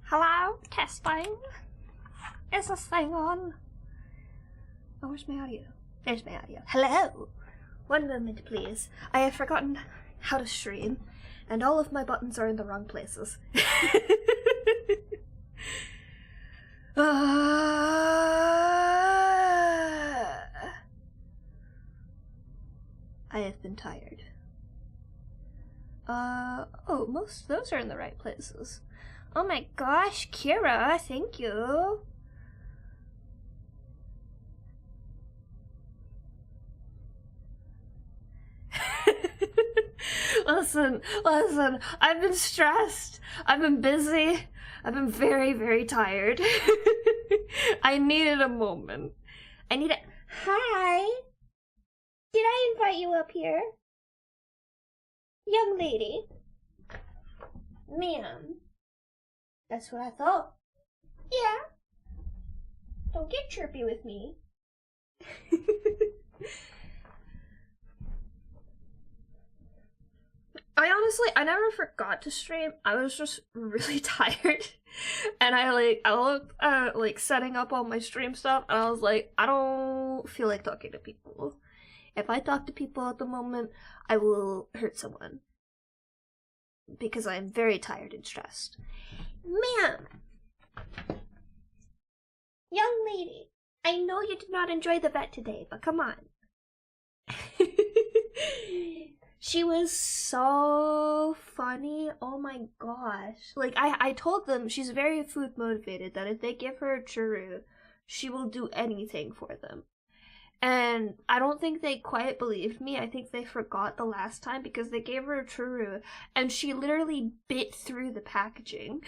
Hello? Testing? Is this thing on? Oh, where's my audio? There's my audio. Hello! One moment, please. I have forgotten how to stream, and all of my buttons are in the wrong places. I have been tired. Oh, most of those are in the right places. Oh my gosh, Kira, thank you. Listen, I've been stressed. I've been busy. I've been very, very tired. I needed a moment. Hi! Did I invite you up here? Young lady. Ma'am. That's what I thought. Yeah. Don't get chirpy with me. I never forgot to stream. I was just really tired. And I looked at setting up all my stream stuff and I was like, I don't feel like talking to people. If I talk to people at the moment, I will hurt someone. Because I'm very tired and stressed. Ma'am! Young lady, I know you did not enjoy the vet today, but come on. She was so funny. Oh my gosh. Like, I told them she's very food motivated, that if they give her a churro, she will do anything for them. And I don't think they quite believed me. I think they forgot the last time because they gave her a churro and she literally bit through the packaging.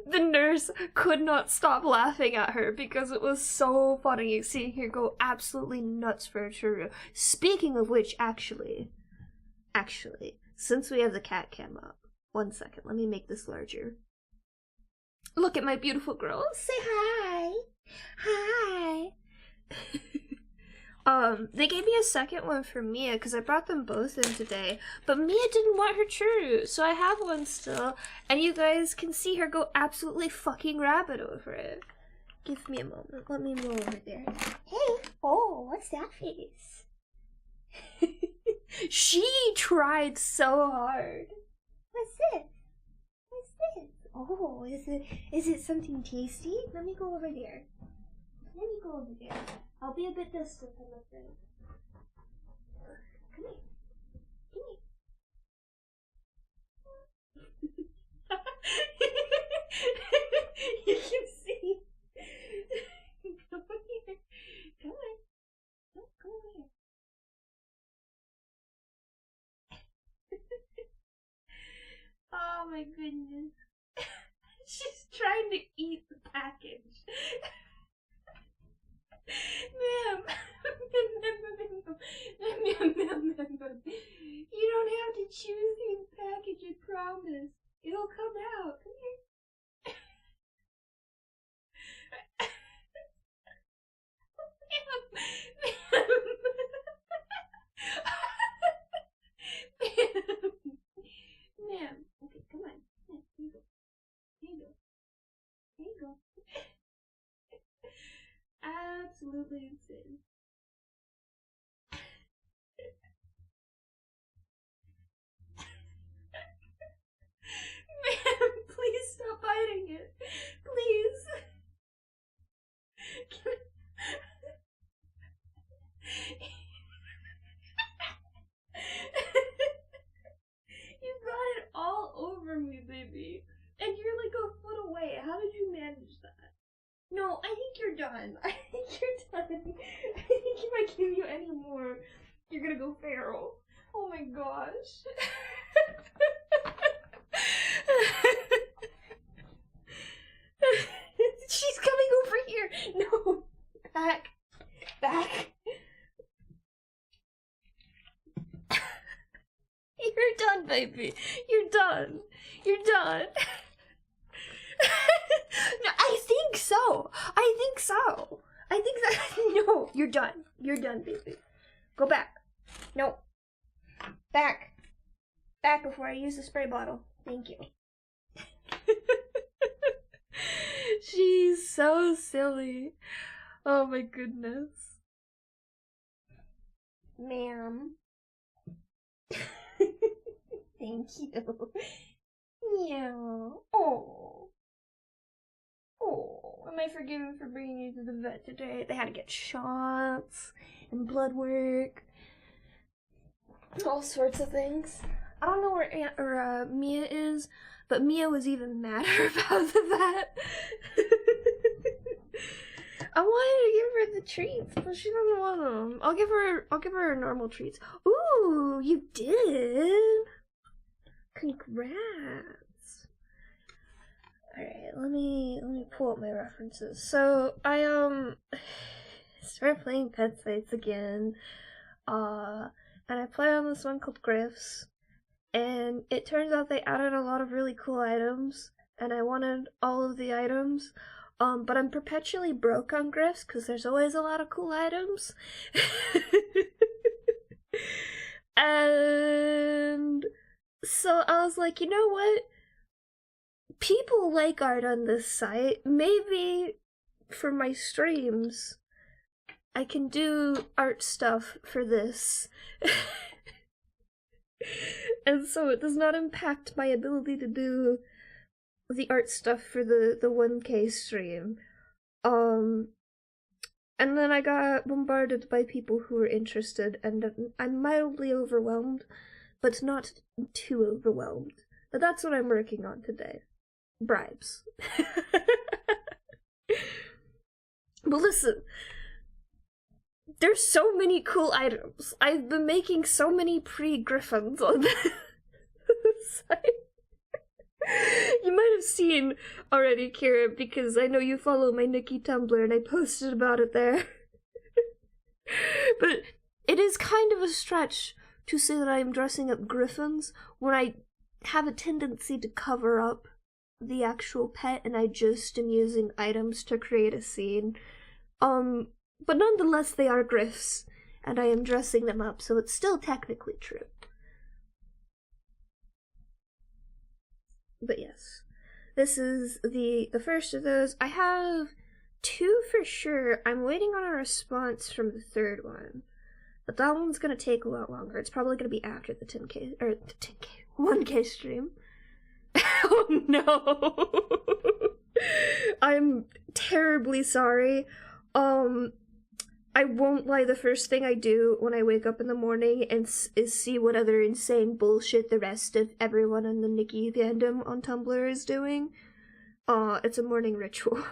The nurse could not stop laughing at her because it was so funny seeing her go absolutely nuts for a churro. Speaking of which, actually, since we have the cat cam up, 1 second, let me make this larger. Look at my beautiful girl. Say hi. Hi. They gave me a second one for Mia because I brought them both in today, but Mia didn't want her churro, so I have one still, and you guys can see her go absolutely fucking rabid over it. Give me a moment. Let me go over there. Hey. Oh, what's that face? She tried so hard. What's this? What's this? Oh, is it something tasty? Let me go over there. I'll be a bit distant, I'm afraid. Come here. You can see. Come here. Come on. Come over here. Oh my goodness. She's trying to eat the package. Ma'am. You don't have to choose the package, I promise. It'll come out. Come here. Ma'am. Okay, come on. Here you go. Absolutely insane. Ma'am, please stop biting it. Please. You got it all over me, baby. And you're like a foot away. How did you manage that? No, I think you're done. I think if I give you any more, you're gonna go feral. Oh my gosh. She's coming over here. No. Back. You're done, baby. You're done. No, I think so. No, you're done. You're done, baby. Go back. No. Back. Back before I use the spray bottle. Thank you. She's so silly. Oh my goodness. Ma'am. Thank you. Yeah. Oh. Oh. Am I forgiven for bringing you to the vet today? They had to get shots and blood work. All sorts of things. I don't know where Mia is, but Mia was even madder about the vet. I wanted to give her the treats, but she doesn't want them. I'll give her normal treats. Ooh, you did. Congrats. Alright, let me pull up my references. So I started playing Pet Sites again. And I played on this one called Griffs. And it turns out they added a lot of really cool items, and I wanted all of the items. But I'm perpetually broke on Griffs because there's always a lot of cool items. And so I was like, you know what? People like art on this site. Maybe for my streams, I can do art stuff for this. And so it does not impact my ability to do the art stuff for the 1K stream. And then I got bombarded by people who were interested, and I'm mildly overwhelmed, but not too overwhelmed. But that's what I'm working on today. Bribes. But listen, there's so many cool items. I've been making so many pre-griffins on this site. You might have seen already, Kira, because I know you follow my Nikki Tumblr and I posted about it there. But it is kind of a stretch to say that I am dressing up griffins when I have a tendency to cover up the actual pet and I just am using items to create a scene. But nonetheless they are griffs, and I am dressing them up, so it's still technically true. But yes, this is the first of those. I have 2 for sure. I'm waiting on a response from the 3rd one, but that one's gonna take a lot longer. It's probably gonna be after the 10K, or the 10K, 1K stream. Oh no! I'm terribly sorry. I won't lie, the first thing I do when I wake up in the morning is see what other insane bullshit the rest of everyone in the Nikki fandom on Tumblr is doing. It's a morning ritual.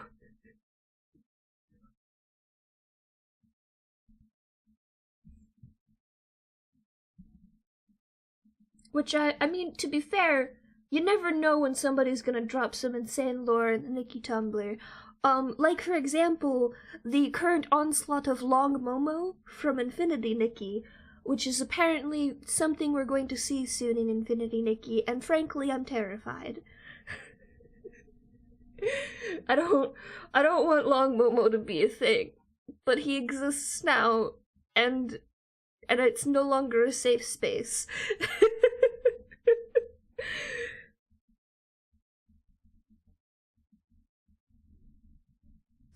Which, I mean, to be fair, you never know when somebody's gonna drop some insane lore in the Nikki Tumblr. Like, for example, the current onslaught of Long Momo from Infinity Nikki, which is apparently something we're going to see soon in Infinity Nikki, and frankly, I'm terrified. I don't want Long Momo to be a thing, but he exists now, and it's no longer a safe space.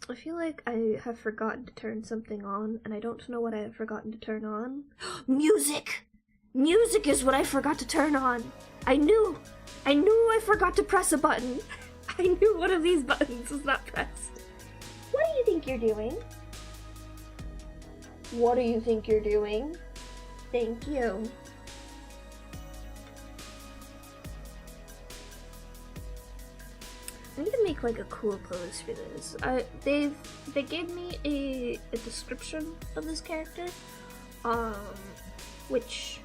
I feel like I have forgotten to turn something on, and I don't know what I have forgotten to turn on. Music! Music is what I forgot to turn on! I knew I forgot to press a button! I knew one of these buttons was not pressed. What do you think you're doing? What do you think you're doing? Thank you. I need to make like a cool pose for this. They gave me a description of this character, which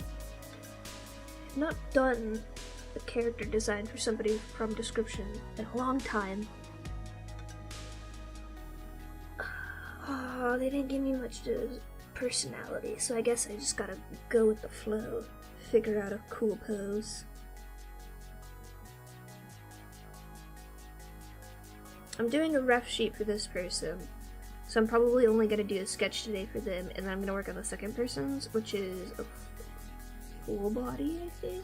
I've not done a character design for somebody from description in a long time. Oh, they didn't give me much personality, so I guess I just gotta go with the flow, figure out a cool pose. I'm doing a ref sheet for this person, so I'm probably only going to do a sketch today for them, and then I'm going to work on the second person's, which is a full body, I think?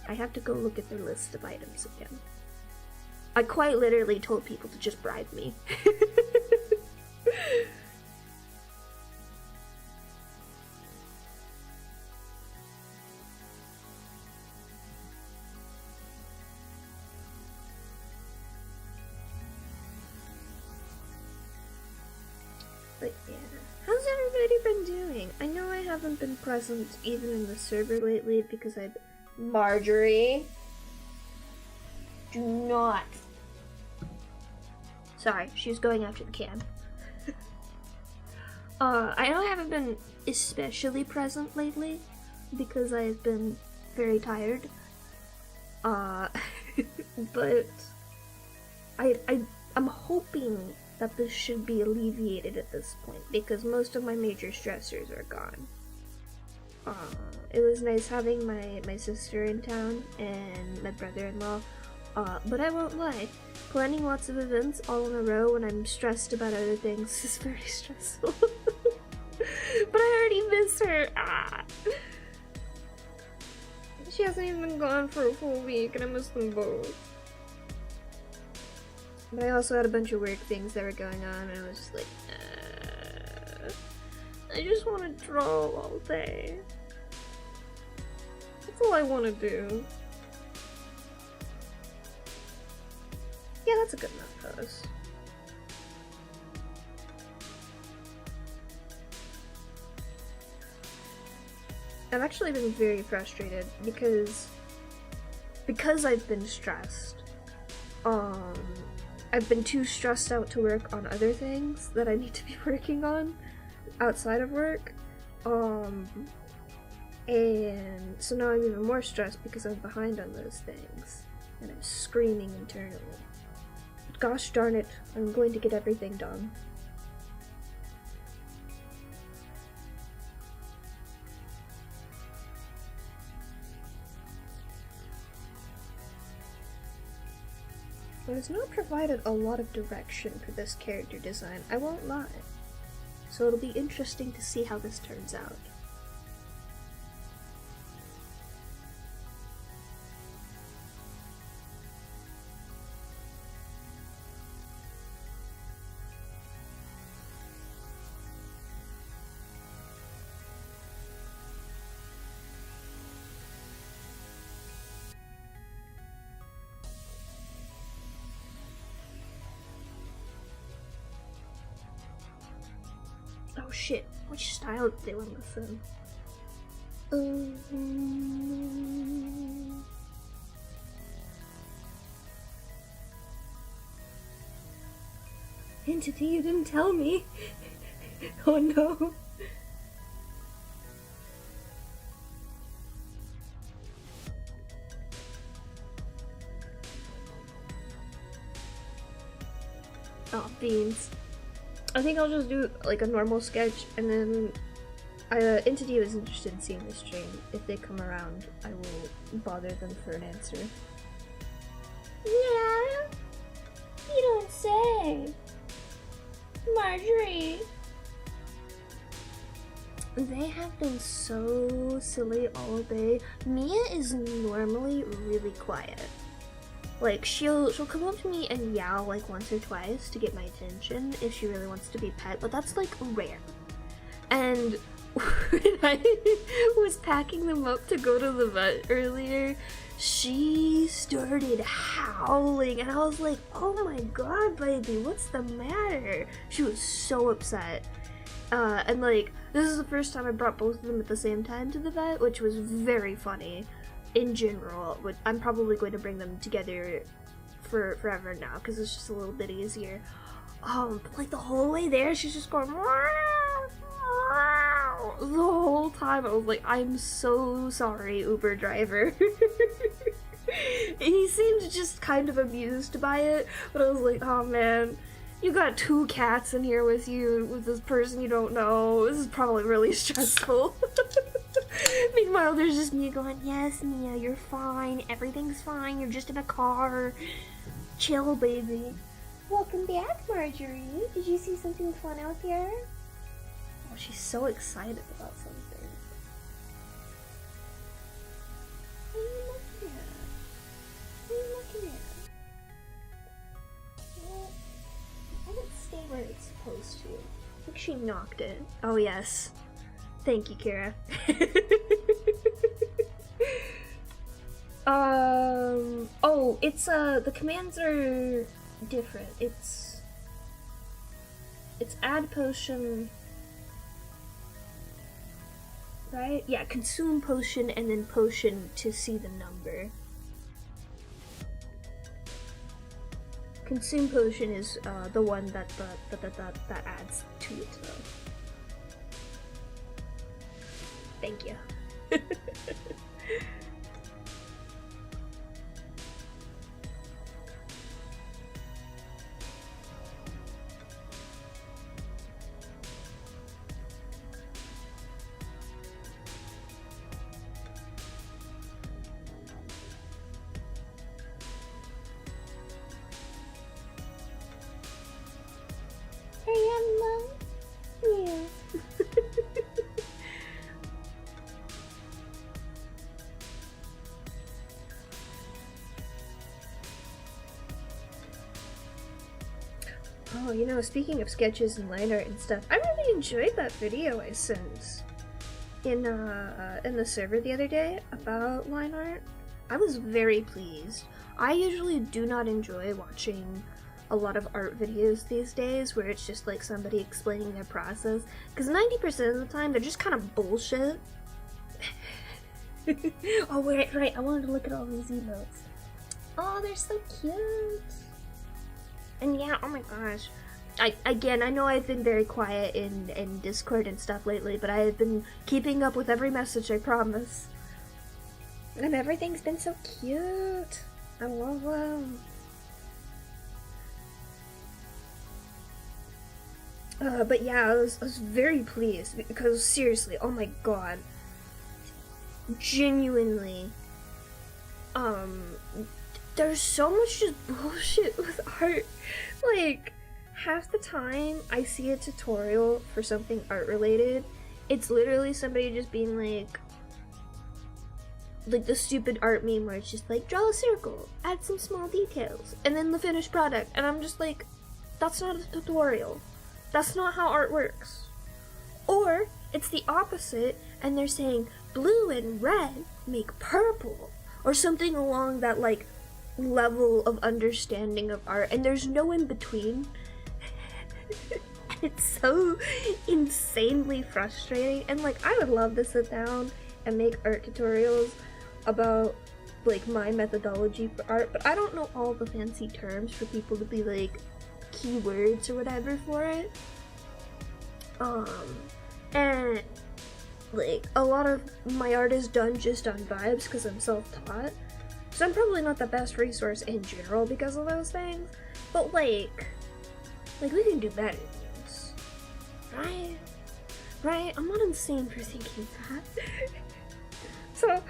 I have to go look at their list of items again. I quite literally told people to just bribe me. But yeah. How's everybody been doing? I know I haven't been present even in the server lately because I've... Marjorie! Do not! Sorry, she's going after the can. I know I haven't been especially present lately because I've been very tired. But I'm hoping that this should be alleviated at this point because most of my major stressors are gone. It was nice having my sister in town and my brother-in-law, but I won't lie, planning lots of events all in a row when I'm stressed about other things is very stressful. But I already miss her. She hasn't even been gone for a full week and I miss them both. But I also had a bunch of work things that were going on and I was just like, I just want to draw all day. That's all I want to do. Yeah, that's a good enough pose. I've actually been very frustrated because I've been stressed. I've been too stressed out to work on other things that I need to be working on outside of work. And so now I'm even more stressed because I'm behind on those things. And I'm screaming internally. But gosh darn it, I'm going to get everything done. I was not provided a lot of direction for this character design, I won't lie. So it'll be interesting to see how this turns out. Oh shit, which style did they want this in? Entity, you didn't tell me. Oh no. Oh, beans. I think I'll just do like a normal sketch and then Entity was interested in seeing the stream. If they come around, I will bother them for an answer. Yeah? You don't say. Marjorie. They have been so silly all day. Mia is normally really quiet. Like, she'll come up to me and yowl like once or twice to get my attention if she really wants to be pet, but that's like rare. And when I was packing them up to go to the vet earlier, she started howling and I was like, oh my god, baby, what's the matter? She was so upset. And like, this is the first time I brought both of them at the same time to the vet, which was very funny. In general, I'm probably going to bring them together for forever now because it's just a little bit easier. But like the whole way there, she's just going the whole time. I was like, I'm so sorry, Uber driver. He seemed just kind of amused by it, but I was like, oh man, you got 2 cats in here with you, with this person you don't know. This is probably really stressful. Meanwhile, there's just Mia going, yes, Mia, you're fine. Everything's fine. You're just in a car. Chill, baby. Welcome back, Marjorie. Did you see something fun out there? Oh, she's so excited about something. I love Come here. Well, let it stay where it's supposed to. I think she knocked it. Oh yes. Thank you, Kira. Oh, it's the commands are different. It's add potion, right? Yeah, consume potion and then potion to see the number. Consume potion is the one that adds to it though. Thank you. Oh, you know, speaking of sketches and line art and stuff, I really enjoyed that video I sent in the server the other day about line art. I was very pleased. I usually do not enjoy watching a lot of art videos these days where it's just like somebody explaining their process, because 90% of the time they're just kind of bullshit. Oh, right, I wanted to look at all these emotes. Oh, they're so cute. And yeah, oh my gosh. I know I've been very quiet in Discord and stuff lately, but I have been keeping up with every message, I promise. And everything's been so cute. I love them. But yeah, I was very pleased because seriously, oh my god. Genuinely, there's so much just bullshit with art. Like, half the time I see a tutorial for something art related, it's literally somebody just being like the stupid art meme where it's just like, draw a circle, add some small details, and then the finished product. And I'm just like, that's not a tutorial. That's not how art works. Or it's the opposite, and they're saying blue and red make purple, or something along that like level of understanding of art, and there's no in between. It's so insanely frustrating, and like I would love to sit down and make art tutorials about like my methodology for art, but I don't know all the fancy terms for people to be like keywords or whatever for it. And like a lot of my art is done just on vibes because I'm self-taught, so I'm probably not the best resource in general because of those things, but like we can do better than this, right? I'm not insane for thinking that. So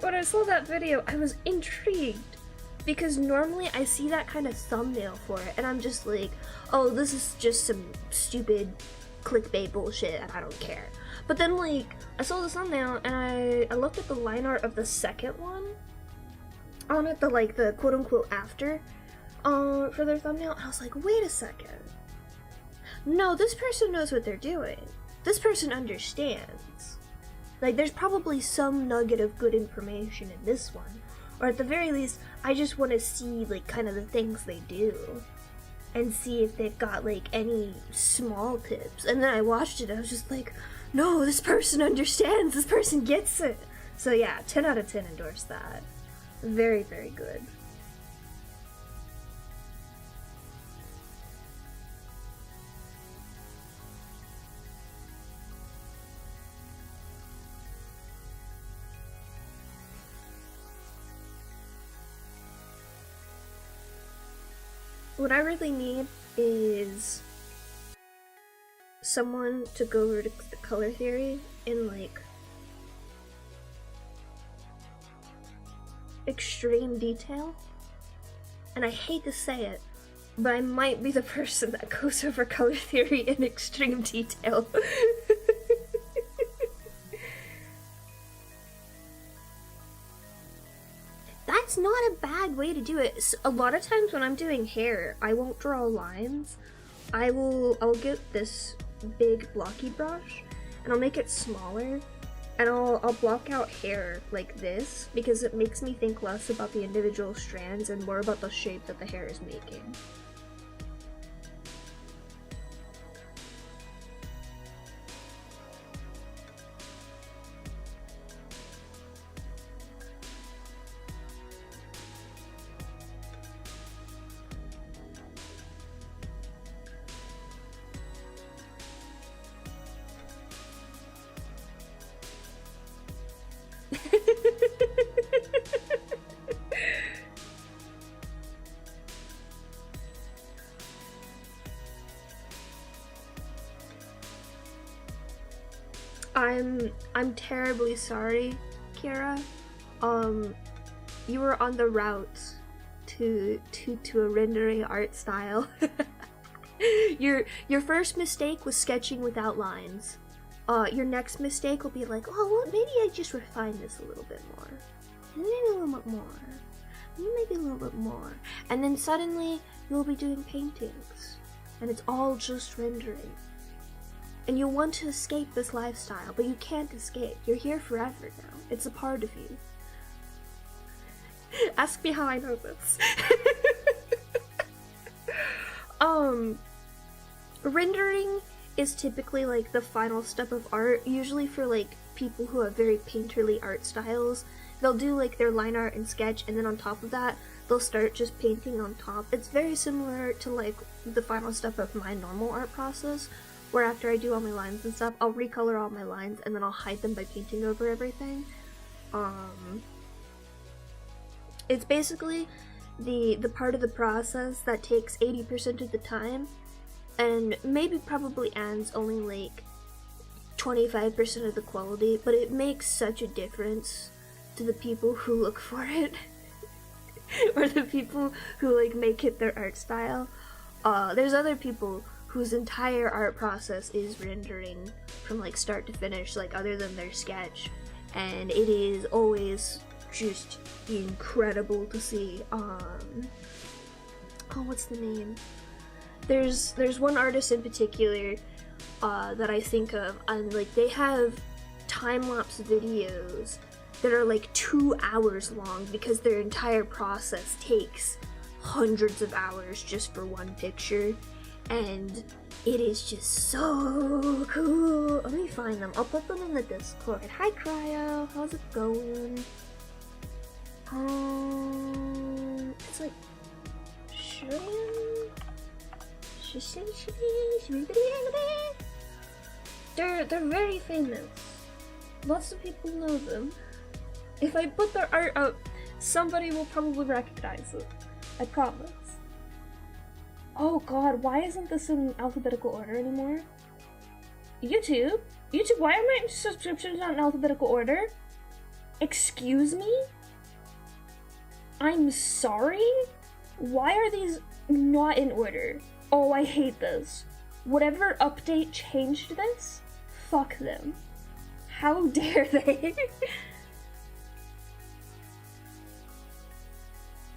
when I saw that video, I was intrigued because normally I see that kind of thumbnail for it and I'm just like, oh, this is just some stupid clickbait bullshit and I don't care. But then like I saw the thumbnail and I looked at the line art of the second one on it, the quote unquote after for their thumbnail, and I was like, wait a second, no, this person knows what they're doing. This person understands. Like, there's probably some nugget of good information in this one, or at the very least I just want to see like kind of the things they do and see if they've got like any small tips. And then I watched it and I was just like, no, this person understands, this person gets it. So yeah, 10 out of 10 endorse that. Very, very good. What I really need is someone to go over to the color theory in like extreme detail. And I hate to say it, but I might be the person that goes over color theory in extreme detail. That's that's not a bad way to do it. A lot of times when I'm doing hair, I won't draw lines. I'll get this big blocky brush and I'll make it smaller and I'll block out hair like this because it makes me think less about the individual strands and more about the shape that the hair is making. I'm terribly sorry, Kira. You were on the route to a rendering art style. Your first mistake was sketching without lines. Your next mistake will be like, oh, well, maybe I just refine this a little bit more. Maybe a little bit more. Maybe a little bit more. And then suddenly you'll be doing paintings. And it's all just rendering. And you want to escape this lifestyle, but you can't escape. You're here forever now. It's a part of you. Ask me how I know this. Rendering is typically like the final step of art, usually for like people who have very painterly art styles. They'll do like their line art and sketch, and then on top of that, they'll start just painting on top. It's very similar to like the final step of my normal art process, where after I do all my lines and stuff, I'll recolor all my lines and then I'll hide them by painting over everything. It's basically the part of the process that takes 80% of the time, and maybe probably adds only like 25% of the quality, but it makes such a difference to the people who look for it, or the people who like make it their art style. There's other people whose entire art process is rendering from like start to finish, like other than their sketch, and it is always just incredible to see. Oh, what's the name? There's one artist in particular that I think of, and like they have time-lapse videos that are like 2 hours long because their entire process takes hundreds of hours just for one picture. And it is just so cool. Let me find them. I'll put them in the Discord. Hi, Cryo. How's it going? It's like they're very famous. Lots of people know them. If I put their art up, somebody will probably recognize it. I promise. Oh god, why isn't this in alphabetical order anymore? YouTube, why are my subscriptions not in alphabetical order? Excuse me? I'm sorry? Why are these not in order? Oh, I hate this. Whatever update changed this, fuck them. How dare they?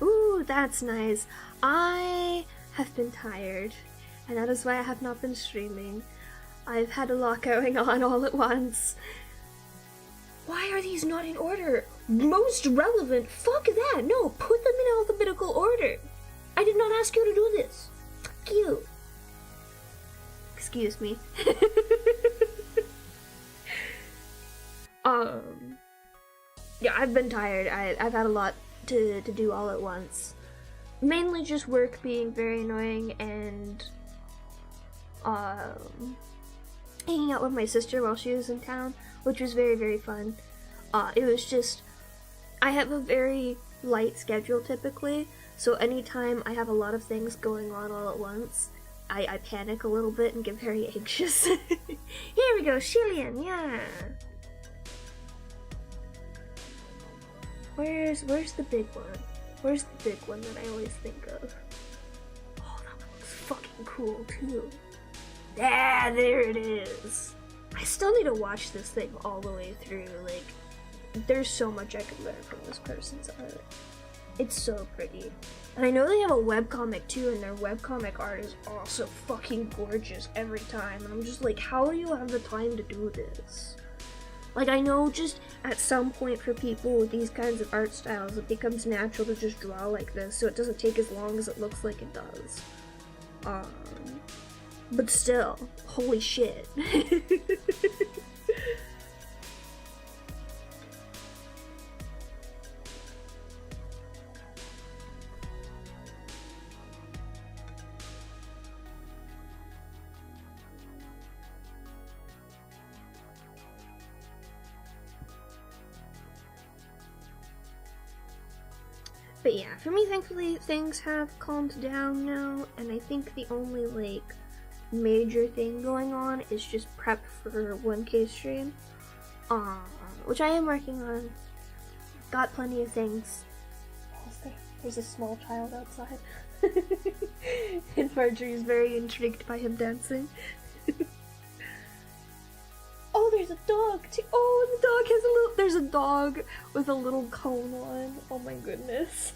Ooh, that's nice. I have been tired, and that is why I have not been streaming. I've had a lot going on all at once. Why are these not in order? Most relevant? Fuck that! No, put them in alphabetical order. I did not ask you to do this. Fuck you. Excuse me. Yeah, I've been tired. I've had a lot to do all at once. Mainly just work being very annoying, and hanging out with my sister while she was in town, which was very, very fun. It was just, I have a very light schedule typically, so anytime I have a lot of things going on all at once, I panic a little bit and get very anxious. Here we go, Shillian, yeah! Where's the big one? Where's the big one that I always think of? Oh, that one looks fucking cool too. Yeah, there it is. I still need to watch this thing all the way through. Like, there's so much I could learn from this person's art. It's so pretty. And I know they have a webcomic too, and their webcomic art is also fucking gorgeous every time. And I'm just like, how do you have the time to do this? Like, I know just at some point for people with these kinds of art styles, it becomes natural to just draw like this, so it doesn't take as long as it looks like it does. But still, holy shit. But yeah, for me, thankfully, things have calmed down now, and I think the only, like, major thing going on is just prep for 1K stream, which I am working on. Got plenty of things. There's a small child outside. And Marjorie's very intrigued by him dancing. Oh, there's a dog too. Oh, the dog has a little. There's a dog with a little cone on. Oh my goodness.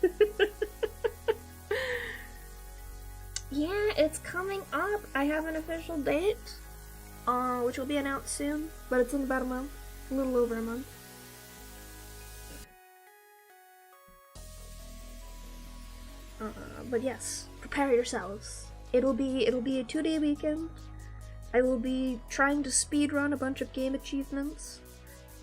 Yeah, it's coming up. I have an official date, which will be announced soon, but it's in about a month, a little over a month. But yes, prepare yourselves. It'll be a 2-day weekend. I will be trying to speedrun a bunch of game achievements,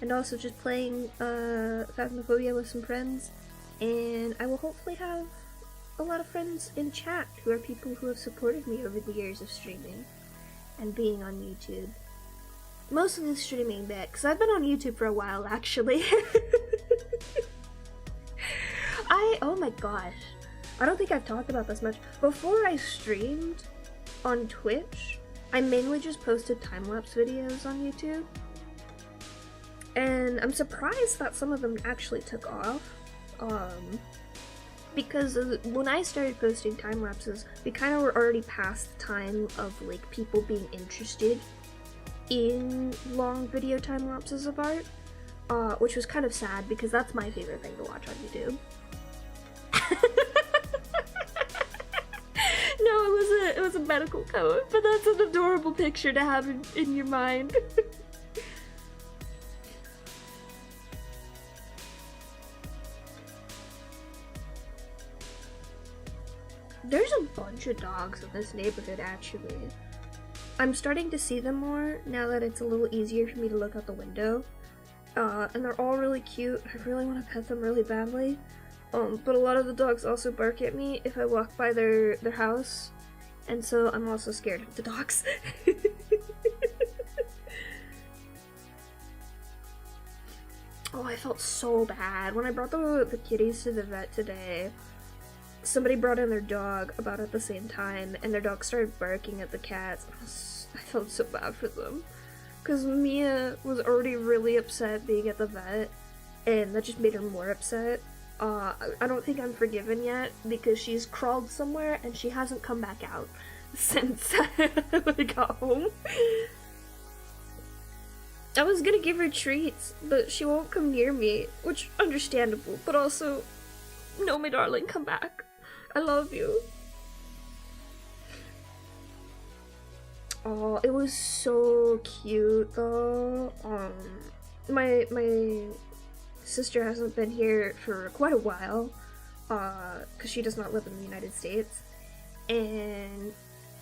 and also just playing Phasmophobia with some friends, and I will hopefully have a lot of friends in chat who are people who have supported me over the years of streaming and being on YouTube. Mostly streaming bit, because I've been on YouTube for a while actually. Oh my gosh, I don't think I've talked about this much. Before I streamed on Twitch, I mainly just posted time-lapse videos on YouTube, and I'm surprised that some of them actually took off, because when I started posting time-lapses, we kind of were already past the time of, like, people being interested in long video time-lapses of art, which was kind of sad, because that's my favorite thing to watch on YouTube. No, it was a medical coat, but that's an adorable picture to have in your mind. There's a bunch of dogs in this neighborhood, actually. I'm starting to see them more now that it's a little easier for me to look out the window. And they're all really cute. I really want to pet them really badly. But a lot of the dogs also bark at me if I walk by their house, and so I'm also scared of the dogs. Oh, I felt so bad. When I brought the kitties to the vet today, somebody brought in their dog about at the same time, and their dog started barking at the cats. I felt so bad for them, because Mia was already really upset being at the vet, and that just made her more upset. I don't think I'm forgiven yet, because she's crawled somewhere and she hasn't come back out since I got home. I was gonna give her treats, but she won't come near me, which understandable, but also, no, my darling, come back. I love you. Oh, it was so cute though. My sister hasn't been here for quite a while, because she does not live in the United States, and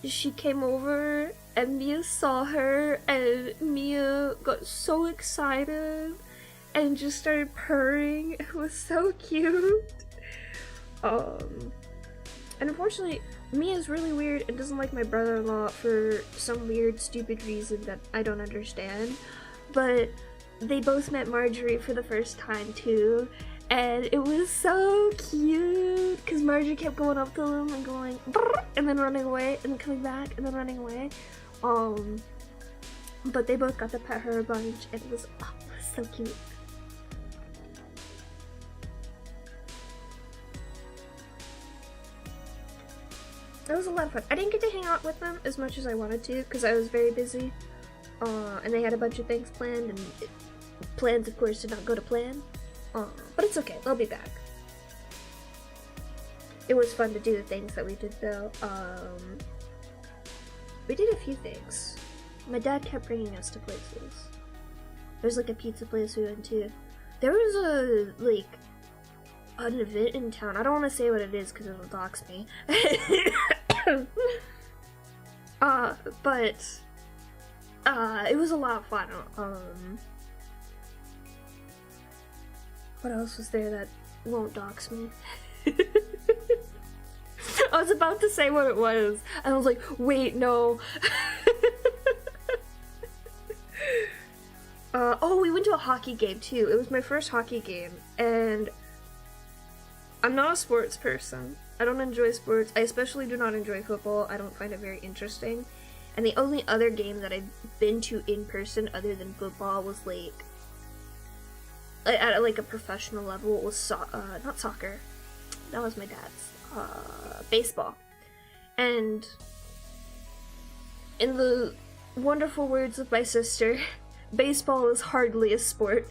she came over and Mia saw her, and Mia got so excited and just started purring. It was so cute. And unfortunately, Mia's really weird and doesn't like my brother-in-law for some weird, stupid reason that I don't understand, but they both met Marjorie for the first time too, and it was so cute because Marjorie kept going up to them and going brrr, and then running away and then coming back and then running away. But they both got to pet her a bunch, and it was so cute. It was a lot of fun. I didn't get to hang out with them as much as I wanted to because I was very busy, and they had a bunch of things planned, and plans, of course, did not go to plan. But it's okay. They'll be back. It was fun to do the things that we did though. We did a few things. My dad kept bringing us to places. There's like a pizza place we went to. There was an event in town. I don't want to say what it is because it'll dox me. But it was a lot of fun. What else was there that won't dox me? I was about to say what it was, and I was like, wait, no. Oh, we went to a hockey game too. It was my first hockey game, and I'm not a sports person. I don't enjoy sports. I especially do not enjoy football. I don't find it very interesting. And the only other game that I've been to in person other than football was at like a professional level was not soccer. That was my dad's. Baseball. And in the wonderful words of my sister, baseball is hardly a sport.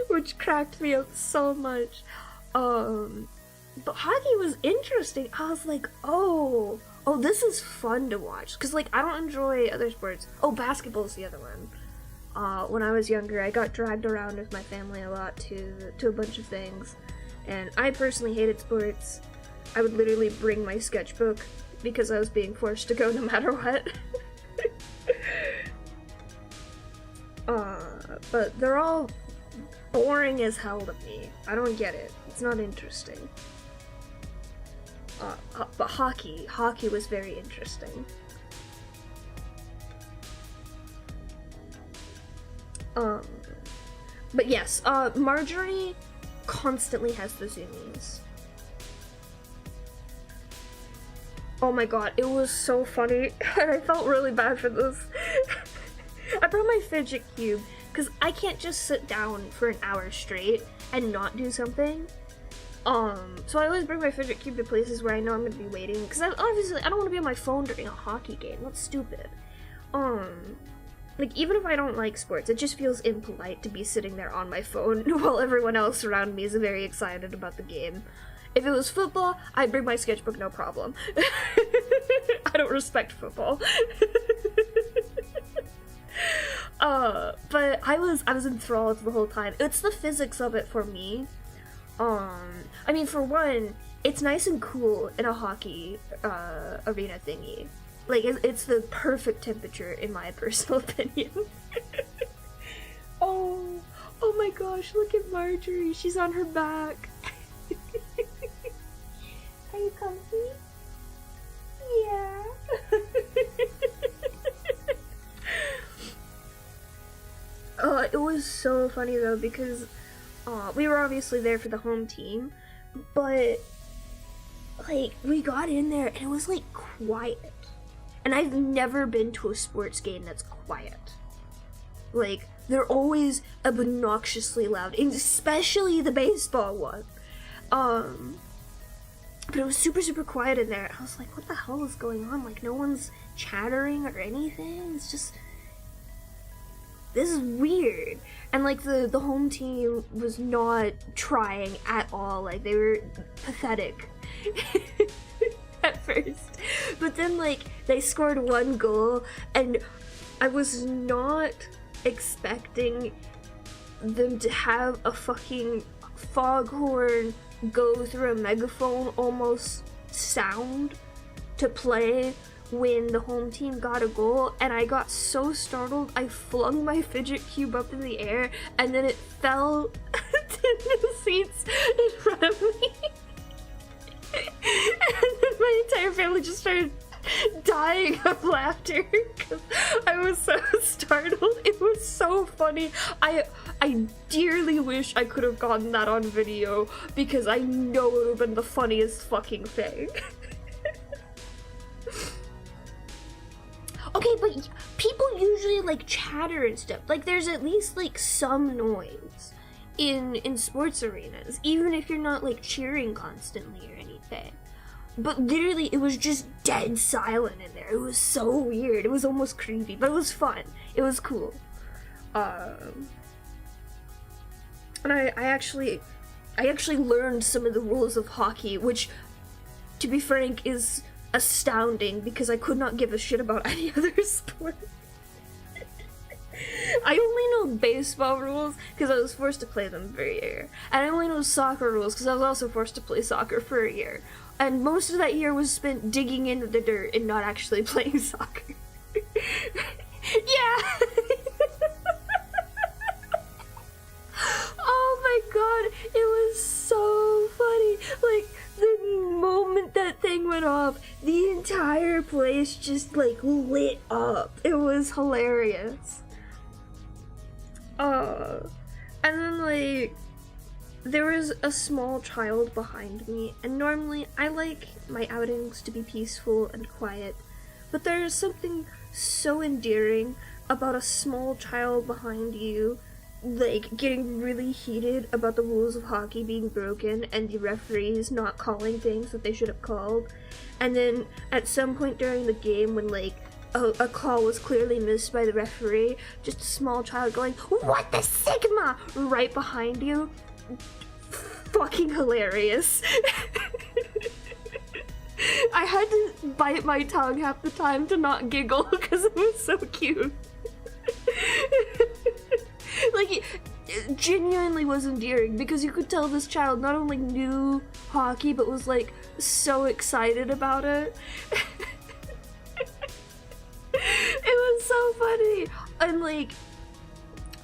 Which cracked me up so much. But hockey was interesting. I was like, oh, this is fun to watch. Because, like, I don't enjoy other sports. Oh, basketball's the other one. When I was younger, I got dragged around with my family a lot to a bunch of things. And I personally hated sports. I would literally bring my sketchbook because I was being forced to go no matter what. But they're all boring as hell to me. I don't get it. It's not interesting. But hockey was very interesting. But yes, Marjorie constantly has the zoomies. Oh my god, it was so funny, and I felt really bad for this. I brought my fidget cube, because I can't just sit down for an hour straight and not do something. So I always bring my fidget cube to places where I know I'm gonna be waiting, because obviously I don't want to be on my phone during a hockey game. That's stupid. Like, even if I don't like sports, it just feels impolite to be sitting there on my phone while everyone else around me is very excited about the game. If it was football, I'd bring my sketchbook, no problem. I don't respect football. But I was enthralled the whole time. It's the physics of it for me. I mean, for one, it's nice and cool in a hockey arena thingy. Like, it's the perfect temperature, in my personal opinion. Oh my gosh, look at Marjorie. She's on her back. Are you comfy? Yeah. It was so funny, though, because we were obviously there for the home team, but, like, we got in there, and it was, like, quiet. And I've never been to a sports game that's quiet. Like, they're always obnoxiously loud, especially the baseball one. But it was super, super quiet in there. I was like, what the hell is going on? Like, no one's chattering or anything. It's just, this is weird. And, like, the home team was not trying at all. Like, they were pathetic. At first. But then, like, they scored one goal, and I was not expecting them to have a fucking foghorn go through a megaphone almost sound to play when the home team got a goal, and I got so startled I flung my fidget cube up in the air, and then it fell to the seats in front of me. And then my entire family just started dying of laughter because I was so startled. It was so funny. I dearly wish I could have gotten that on video because I know it would have been the funniest fucking thing. Okay, but people usually like chatter and stuff. Like, there's at least like some noise in sports arenas, even if you're not like cheering constantly or anything. But literally, it was just dead silent in there. It was so weird. It was almost creepy, but it was fun. It was cool. And I actually learned some of the rules of hockey, which, to be frank, is astounding because I could not give a shit about any other sport. I only know baseball rules because I was forced to play them for a year. And I only know soccer rules because I was also forced to play soccer for a year. And most of that year was spent digging into the dirt and not actually playing soccer. Yeah! Oh my god, it was so funny. Like, the moment that thing went off, the entire place just, like, lit up. It was hilarious. And then, like, there was a small child behind me, and normally I like my outings to be peaceful and quiet, but there is something so endearing about a small child behind you, like, getting really heated about the rules of hockey being broken and the referees not calling things that they should have called. And then at some point during the game when, like, a call was clearly missed by the referee, just a small child going, "What the Sigma?" right behind you. Fucking hilarious. I had to bite my tongue half the time to not giggle because it was so cute. Like, it genuinely was endearing because you could tell this child not only knew hockey but was, like, so excited about it. It was so funny. And, like,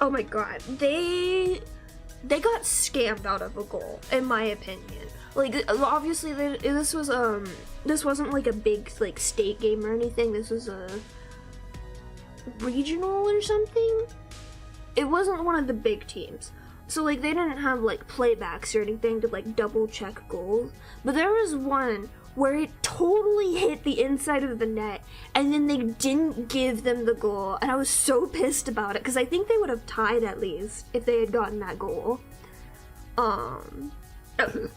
oh my god, they got scammed out of a goal, in my opinion. Like, obviously this wasn't like a big, like, state game or anything. This was a regional or something. It wasn't one of the big teams. So, like, they didn't have, like, playbacks or anything to, like, double check goals. But there was one where it totally hit the inside of the net, and then they didn't give them the goal, and I was so pissed about it, because I think they would have tied at least if they had gotten that goal.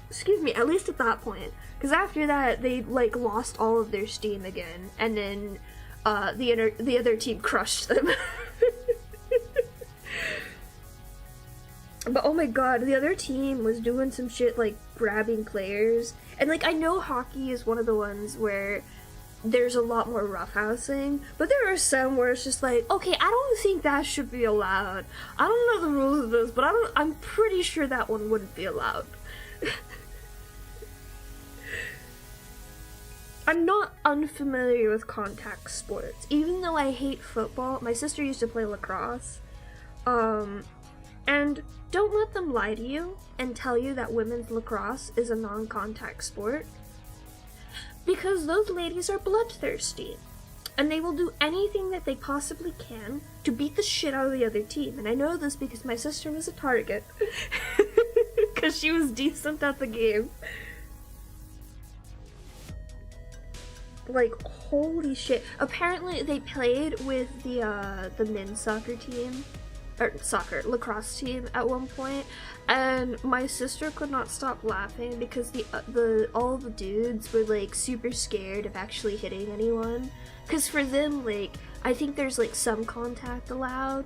Excuse me, at least at that point. Because after that, they, like, lost all of their steam again, and then, the other team crushed them. But oh my god, the other team was doing some shit like grabbing players. And, like, I know hockey is one of the ones where there's a lot more roughhousing, but there are some where it's just like, okay, I don't think that should be allowed. I don't know the rules of this, but I'm pretty sure that one wouldn't be allowed. I'm not unfamiliar with contact sports. Even though I hate football, my sister used to play lacrosse. And don't let them lie to you and tell you that women's lacrosse is a non-contact sport. Because those ladies are bloodthirsty. And they will do anything that they possibly can to beat the shit out of the other team. And I know this because my sister was a target. Because she was decent at the game. Like, holy shit. Apparently they played with the men's soccer team. Or lacrosse team at one point, and my sister could not stop laughing because all the dudes were, like, super scared of actually hitting anyone, because for them, like, I think there's, like, some contact allowed,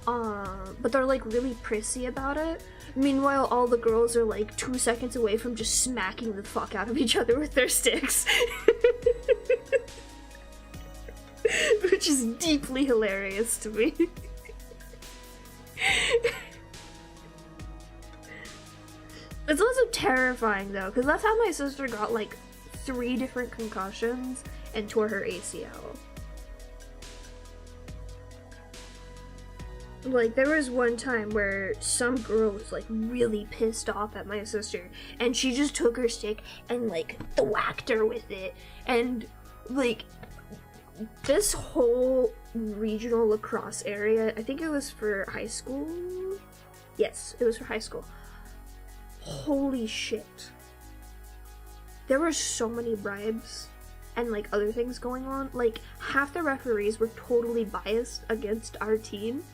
but they're, like, really prissy about it. Meanwhile, all the girls are, like, 2 seconds away from just smacking the fuck out of each other with their sticks. Which is deeply hilarious to me. It's also terrifying though, because that's how my sister got like 3 different concussions and tore her ACL. Like, there was one time where some girl was, like, really pissed off at my sister, and she just took her stick and, like, whacked her with it, and, like, this whole regional lacrosse area, I think it was for high school? Yes, it was for high school. Holy shit. There were so many bribes and, like, other things going on. Like, half the referees were totally biased against our team,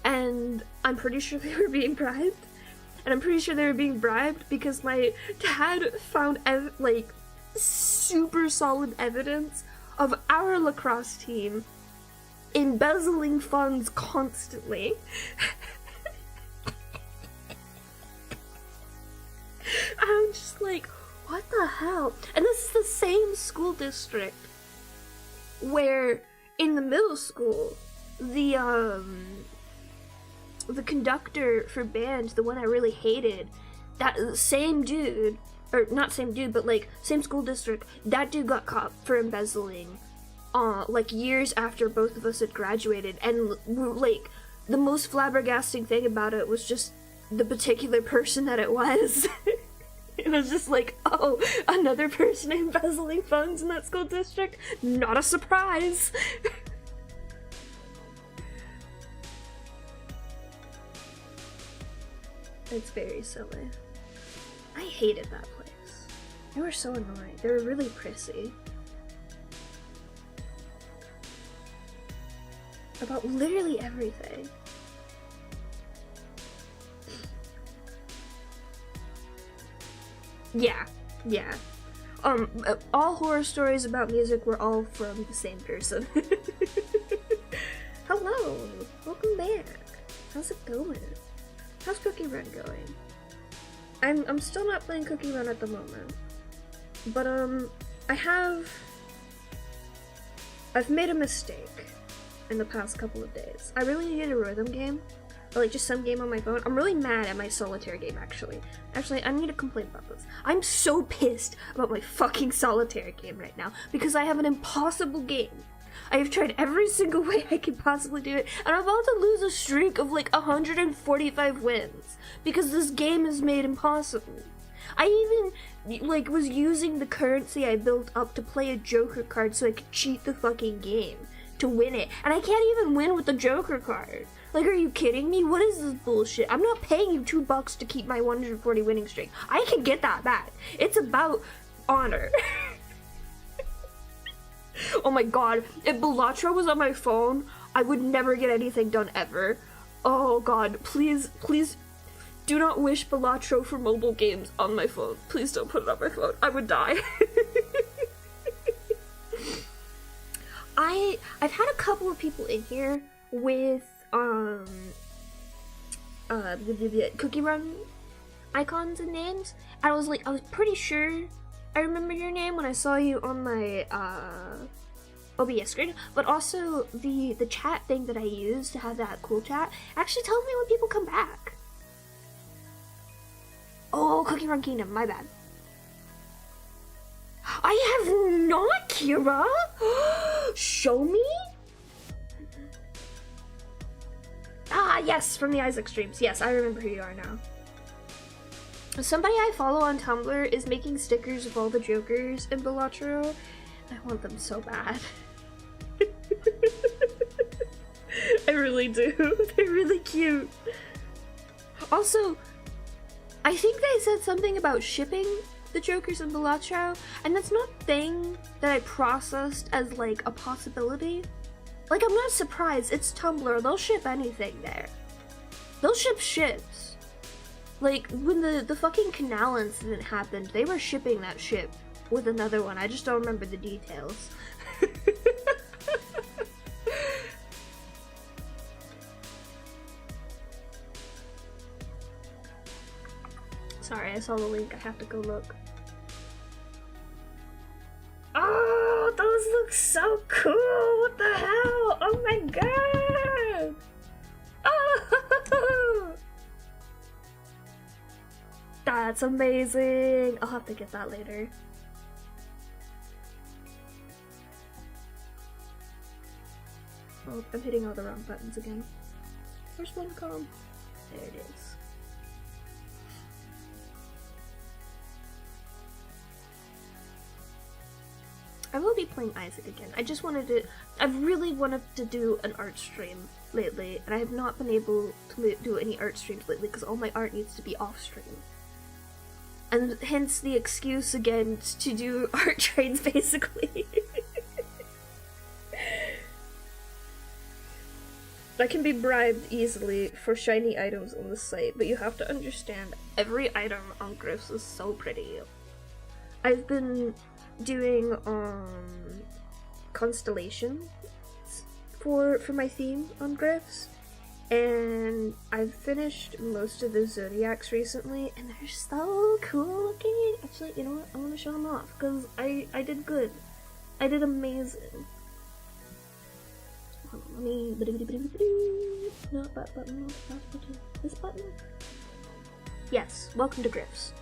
and I'm pretty sure they were being bribed. And I'm pretty sure they were being bribed because my dad found, like, super solid evidence of our lacrosse team embezzling funds constantly. I'm just like, what the hell? And this is the same school district where in the middle school, the conductor for band, the one I really hated, that same dude, or not same dude, but like same school district, that dude got caught for embezzling like years after both of us had graduated. And like the most flabbergasting thing about it was just the particular person that it was. It was just like, oh, another person embezzling funds in that school district? Not a surprise. It's very silly. I hated that place. They were so annoying. They were really prissy. About literally everything. Yeah. All horror stories about music were all from the same person. Hello! Welcome back. How's it going? How's Cookie Run going? I'm still not playing Cookie Run at the moment. But I've made a mistake in the past couple of days. I really needed a rhythm game. Or like just some game on my phone. I'm really mad at my solitaire game, actually. Actually, I need to complain about this. I'm so pissed about my fucking solitaire game right now because I have an impossible game. I have tried every single way I can possibly do it, and I'm about to lose a streak of like 145 wins because this game is made impossible. I even like was using the currency I built up to play a Joker card so I could cheat the fucking game to win it, and I can't even win with the Joker card. Like, are you kidding me? What is this bullshit? I'm not paying you $2 to keep my 140 winning streak. I can get that back. It's about honor. Oh my god, if Bellatra was on my phone, I would never get anything done ever. Oh god, please do not wish Bellatra for mobile games on my phone. Please don't put it on my phone. I would die. I've had a couple of people in here with the Cookie Run icons and names, and I was pretty sure I remember your name when I saw you on my OBS screen, but also the chat thing that I use to have that cool chat actually tells me when people come back. Oh, Cookie Run Kingdom, my bad. I have not, Kira! Show me? Ah, yes, from the Isaac streams. Yes, I remember who you are now. Somebody I follow on Tumblr is making stickers of all the Jokers in Bellatra. I want them so bad. I really do. They're really cute. Also, I think they said something about shipping the Jokers in Bellatra, and that's not a thing that I processed as like a possibility. Like, I'm not surprised. It's Tumblr. They'll ship anything there. They'll ship ships. Like, when the fucking canal incident happened, they were shipping that ship with another one. I just don't remember the details. Sorry, I saw the link. I have to go look. Oh, those look so cool! What the hell? Oh my god! Oh! That's amazing! I'll have to get that later. Oh, I'm hitting all the wrong buttons again. Where's one come? There it is. I will be playing Isaac again. I've really wanted to do an art stream lately, and I have not been able to do any art streams lately because all my art needs to be off stream. And hence the excuse again to do art trades, basically. I can be bribed easily for shiny items on the site, but you have to understand, every item on Griffs is so pretty. I've been doing constellations for my theme on Griffs, And I've finished most of the Zodiacs recently, and they're so cool looking. Actually, you know what? I'm gonna show them off, because I did good. I did amazing. Hold on, let me... No, button. This button? Yes, welcome to Griffs.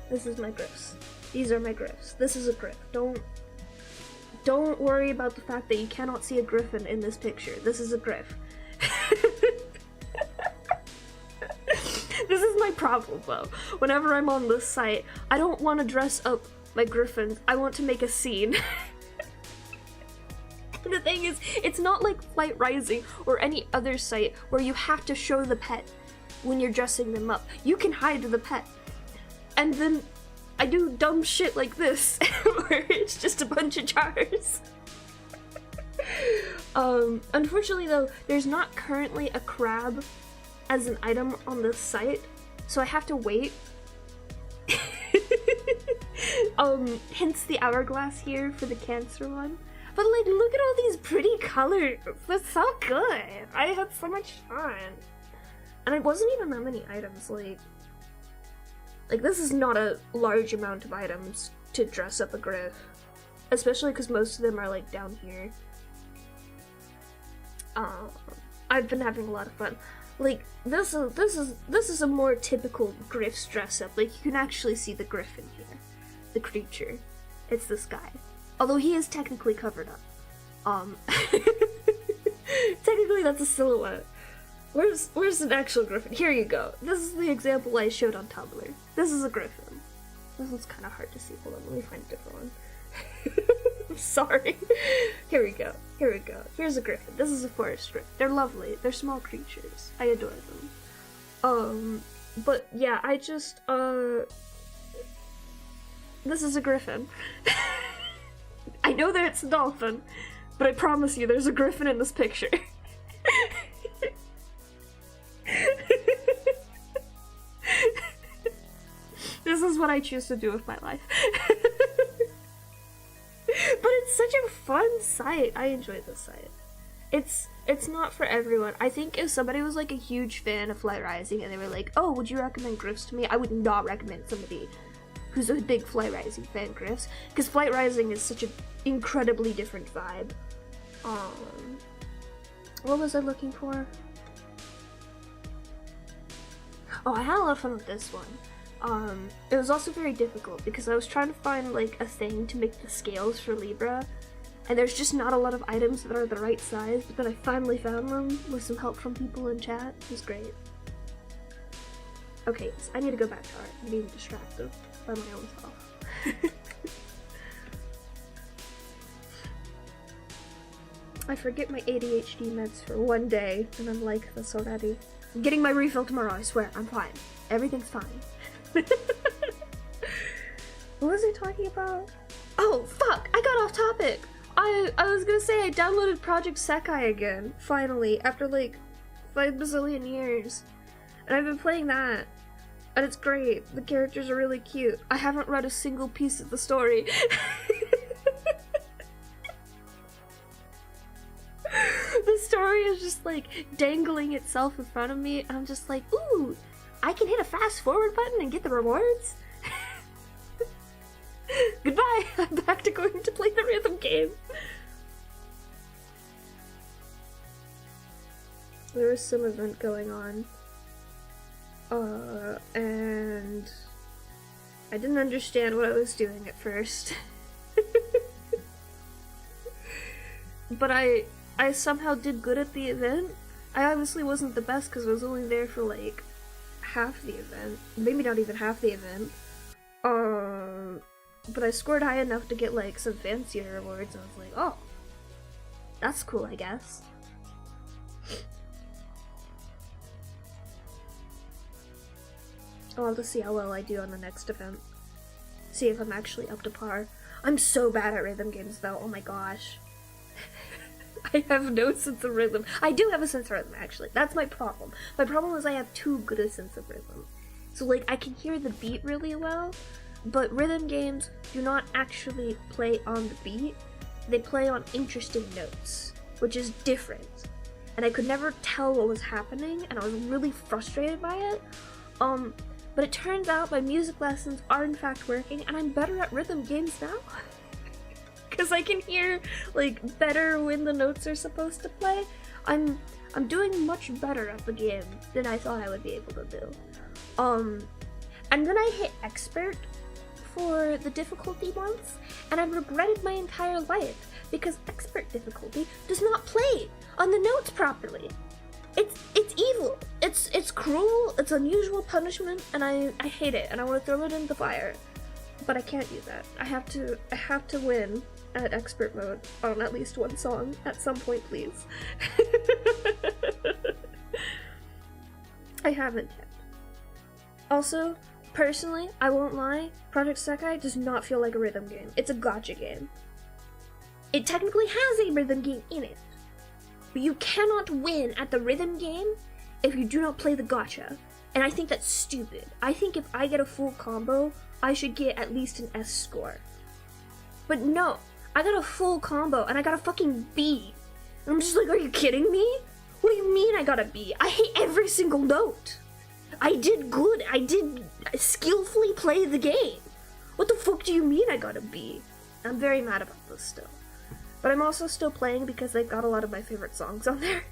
This is my Griffs. These are my Griffs. This is a Griff. Don't worry about the fact that you cannot see a griffin in this picture. This is a Griff. This is my problem though. Whenever I'm on this site, I don't want to dress up my griffins. I want to make a scene. The thing is, it's not like Flight Rising or any other site where you have to show the pet when you're dressing them up. You can hide the pet. And then I do dumb shit like this, where it's just a bunch of jars. Unfortunately though, there's not currently a crab as an item on this site, so I have to wait. Hence the hourglass here for the Cancer one. But like, look at all these pretty colors. That's so good. I had so much fun. And it wasn't even that many items, like this is not a large amount of items to dress up a Griff. Especially because most of them are like down here. I've been having a lot of fun. Like, this is a more typical Griff's dress up. Like, you can actually see the Griffin here. The creature. It's this guy. Although he is technically covered up. Technically that's a silhouette. Where's an actual Griffin? Here you go. This is the example I showed on Tumblr. This is a Griffin. This one's kind of hard to see. Hold on, let me find a different one. I'm sorry. Here we go. Here's a Griffin. This is a forest Griffin. They're lovely. They're small creatures. I adore them. But yeah, I just, this is a Griffin. I know that it's a dolphin, but I promise you there's a Griffin in this picture. This is what I choose to do with my life. But it's such a fun site. I enjoy this site. It's not for everyone. I think if somebody was like a huge fan of Flight Rising and they were like, oh, would you recommend Griffs to me? I would not recommend somebody who's a big Flight Rising fan Griffs, because Flight Rising is such an incredibly different vibe. What was I looking for? Oh, I had a lot of fun with this one. It was also very difficult because I was trying to find like a thing to make the scales for Libra, and there's just not a lot of items that are the right size, but then I finally found them with some help from people in chat. It was great. Okay, so I need to go back to art. I'm being distracted by my own self. I forget my ADHD meds for one day, and I'm like this already. I'm getting my refill tomorrow, I swear. I'm fine. Everything's fine. What was I talking about? Oh, fuck! I got off topic! I was gonna say I downloaded Project Sekai again, finally, after like 5 bazillion years. And I've been playing that. And it's great. The characters are really cute. I haven't read a single piece of the story. The story is just like dangling itself in front of me, and I'm just like, ooh, I can hit a fast forward button and get the rewards? Goodbye! I'm back to going to play the rhythm game. There was some event going on. And I didn't understand what I was doing at first. But I somehow did good at the event. I obviously wasn't the best because I was only there for like half the event. Maybe not even half the event. But I scored high enough to get like some fancier rewards, and I was like, oh, that's cool, I guess. I'll have to see how well I do on the next event. See if I'm actually up to par. I'm so bad at rhythm games though, oh my gosh. I have no sense of rhythm. I do have a sense of rhythm, actually. That's my problem. My problem is I have too good a sense of rhythm. So like, I can hear the beat really well, but rhythm games do not actually play on the beat. They play on interesting notes, which is different. and I could never tell what was happening, and I was really frustrated by it. But it turns out my music lessons are in fact working, and I'm better at rhythm games now. Because I can hear, like, better when the notes are supposed to play. I'm doing much better at the game than I thought I would be able to do. And then I hit expert for the difficulty once, and I've regretted my entire life because expert difficulty does not play on the notes properly. It's evil. It's cruel. It's unusual punishment, and I hate it, and I want to throw it in the fire. But I can't do that. I have to win at expert mode on at least one song at some point, please. I haven't yet. Also, personally, I won't lie, Project Sekai does not feel like a rhythm game. It's a gacha game. It technically has a rhythm game in it, but you cannot win at the rhythm game if you do not play the gacha. And I think that's stupid. I think if I get a full combo, I should get at least an S score. But no, I got a full combo and I got a fucking B. And I'm just like, are you kidding me? What do you mean I got a B? I hit every single note. I did good. I did skillfully play the game. What the fuck do you mean I got a B? I'm very mad about this still. But I'm also still playing because they've got a lot of my favorite songs on there.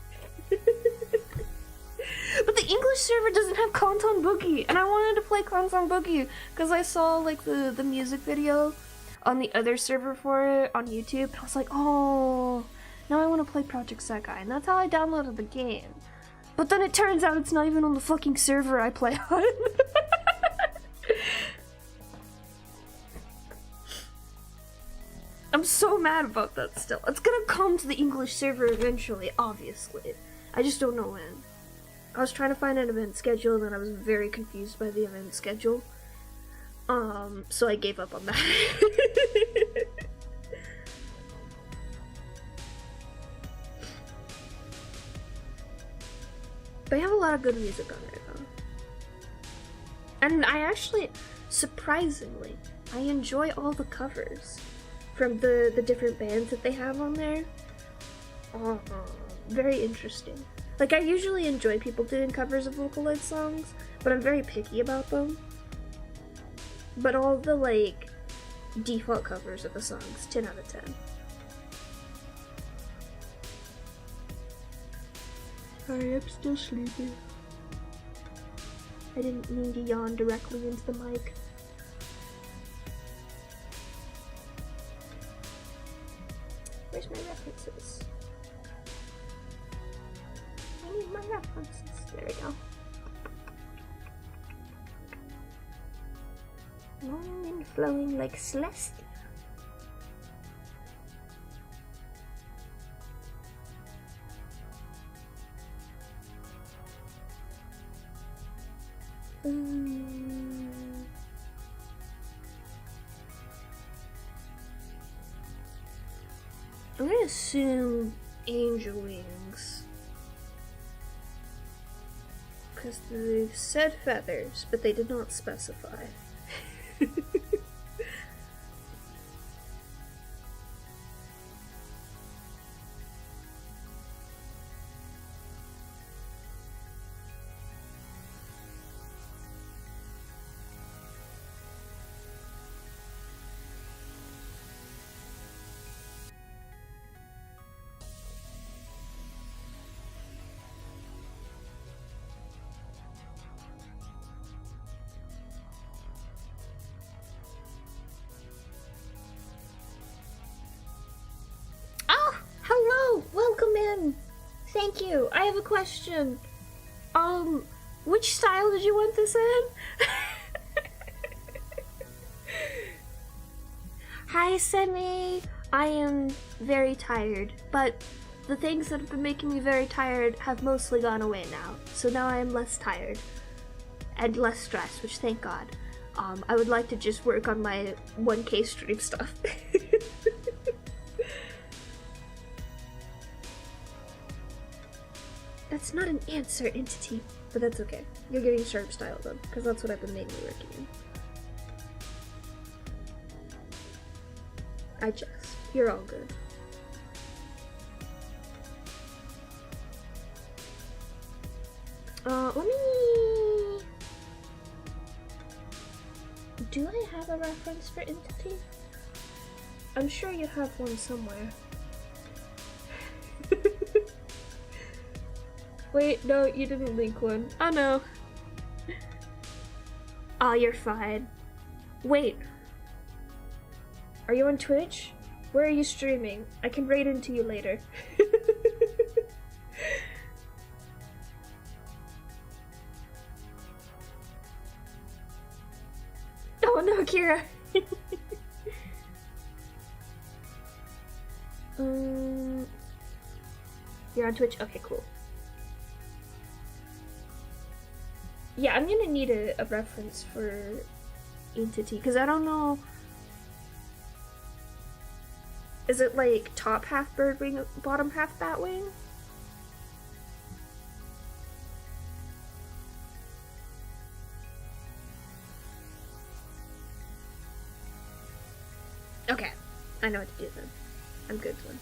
But the English server doesn't have Kanton Boogie, and I wanted to play Kanton Boogie because I saw like the music video on the other server for it on YouTube, and I was like, oh, now I want to play Project Sekai, and that's how I downloaded the game. But then it turns out it's not even on the fucking server I play on. I'm so mad about that still. It's gonna come to the English server eventually, obviously. I just don't know when. I was trying to find an event schedule, and then I was very confused by the event schedule. So I gave up on that. They have a lot of good music on there, though. And I actually, surprisingly, I enjoy all the covers from the different bands that they have on there. Very interesting. Like, I usually enjoy people doing covers of Vocaloid songs, but I'm very picky about them. But all the, like, default covers of the songs, 10 out of 10. Sorry, I'm still sleepy. I didn't mean to yawn directly into the mic. Where's my references? I need my references. There we go. Long and flowing like Celeste. I'm gonna assume angel wings. Because they've said feathers, but they did not specify. Welcome in. Thank you. I have a question. Which style did you want this in? Hi, Semi. I am very tired, but the things that have been making me very tired have mostly gone away now. So now I am less tired and less stressed, which thank God. I would like to just work on my 1K stream stuff. That's not an answer, entity. But that's okay. You're getting sharp style then, because that's what I've been mainly working in. I jest. You're all good. Let me... Do I have a reference for entity? I'm sure you have one somewhere. Wait, no, you didn't link one. Oh no. Oh, you're fine. Wait. Are you on Twitch? Where are you streaming? I can raid into you later. Oh no, Kira! You're on Twitch? Okay, cool. Yeah, I'm gonna need a reference for entity, because I don't know... Is it like top half bird wing, bottom half bat wing? Okay, I know what to do then. I'm good then.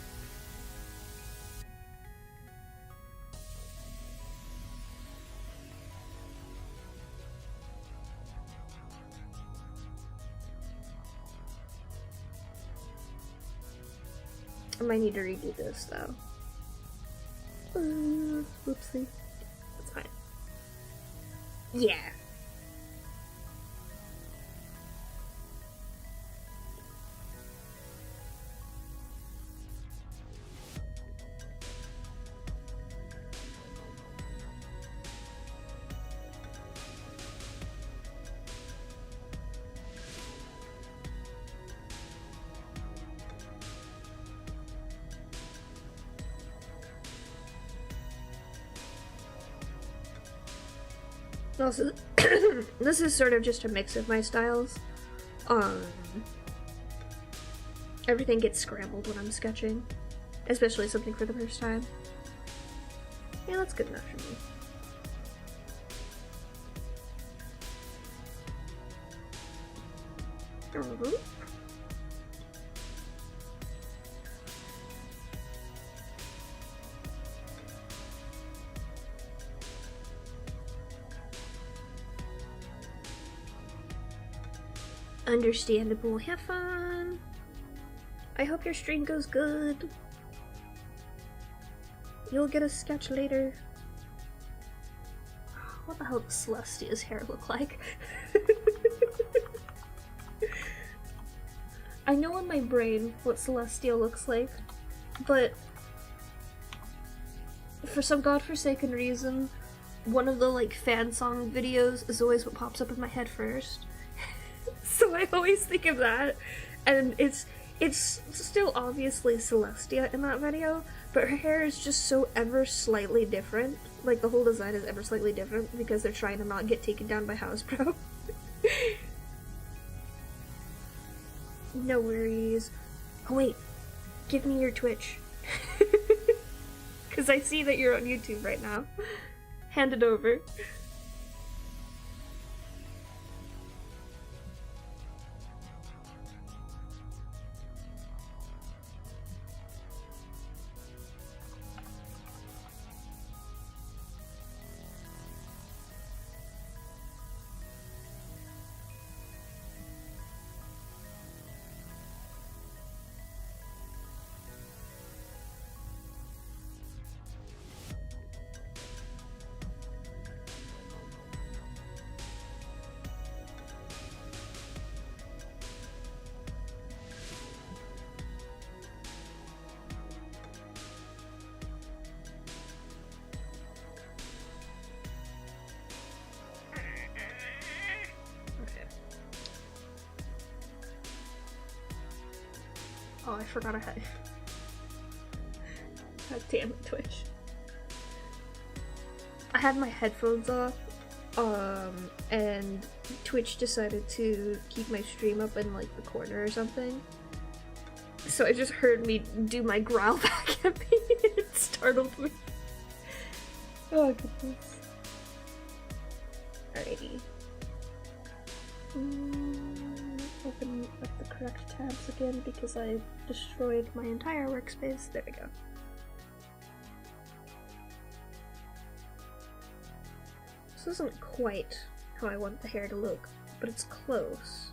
I might need to redo this though. Whoopsie. That's fine. Yeah. Also, this is sort of just a mix of my styles. Everything gets scrambled when I'm sketching, especially something for the first time. Yeah, that's good enough for me. Understandable. Have fun. I hope your stream goes good. You'll get a sketch later. What the hell does Celestia's hair look like? I know in my brain what Celestia looks like, but for some godforsaken reason, one of the like fan song videos is always what pops up in my head first. So I always think of that, and it's still obviously Celestia in that video, but her hair is just so ever slightly different. Like the whole design is ever slightly different because they're trying to not get taken down by Hasbro. No worries. Oh wait, give me your Twitch. Because I see that you're on YouTube right now. Hand it over. Oh, I forgot I had. God damn it, Twitch. I had my headphones off, and Twitch decided to keep my stream up in like the corner or something. So I just heard me do my growl back at me. It startled me. Oh goodness. Alrighty. Open up the correct tabs again because I destroyed my entire workspace. There we go. This isn't quite how I want the hair to look, but it's close.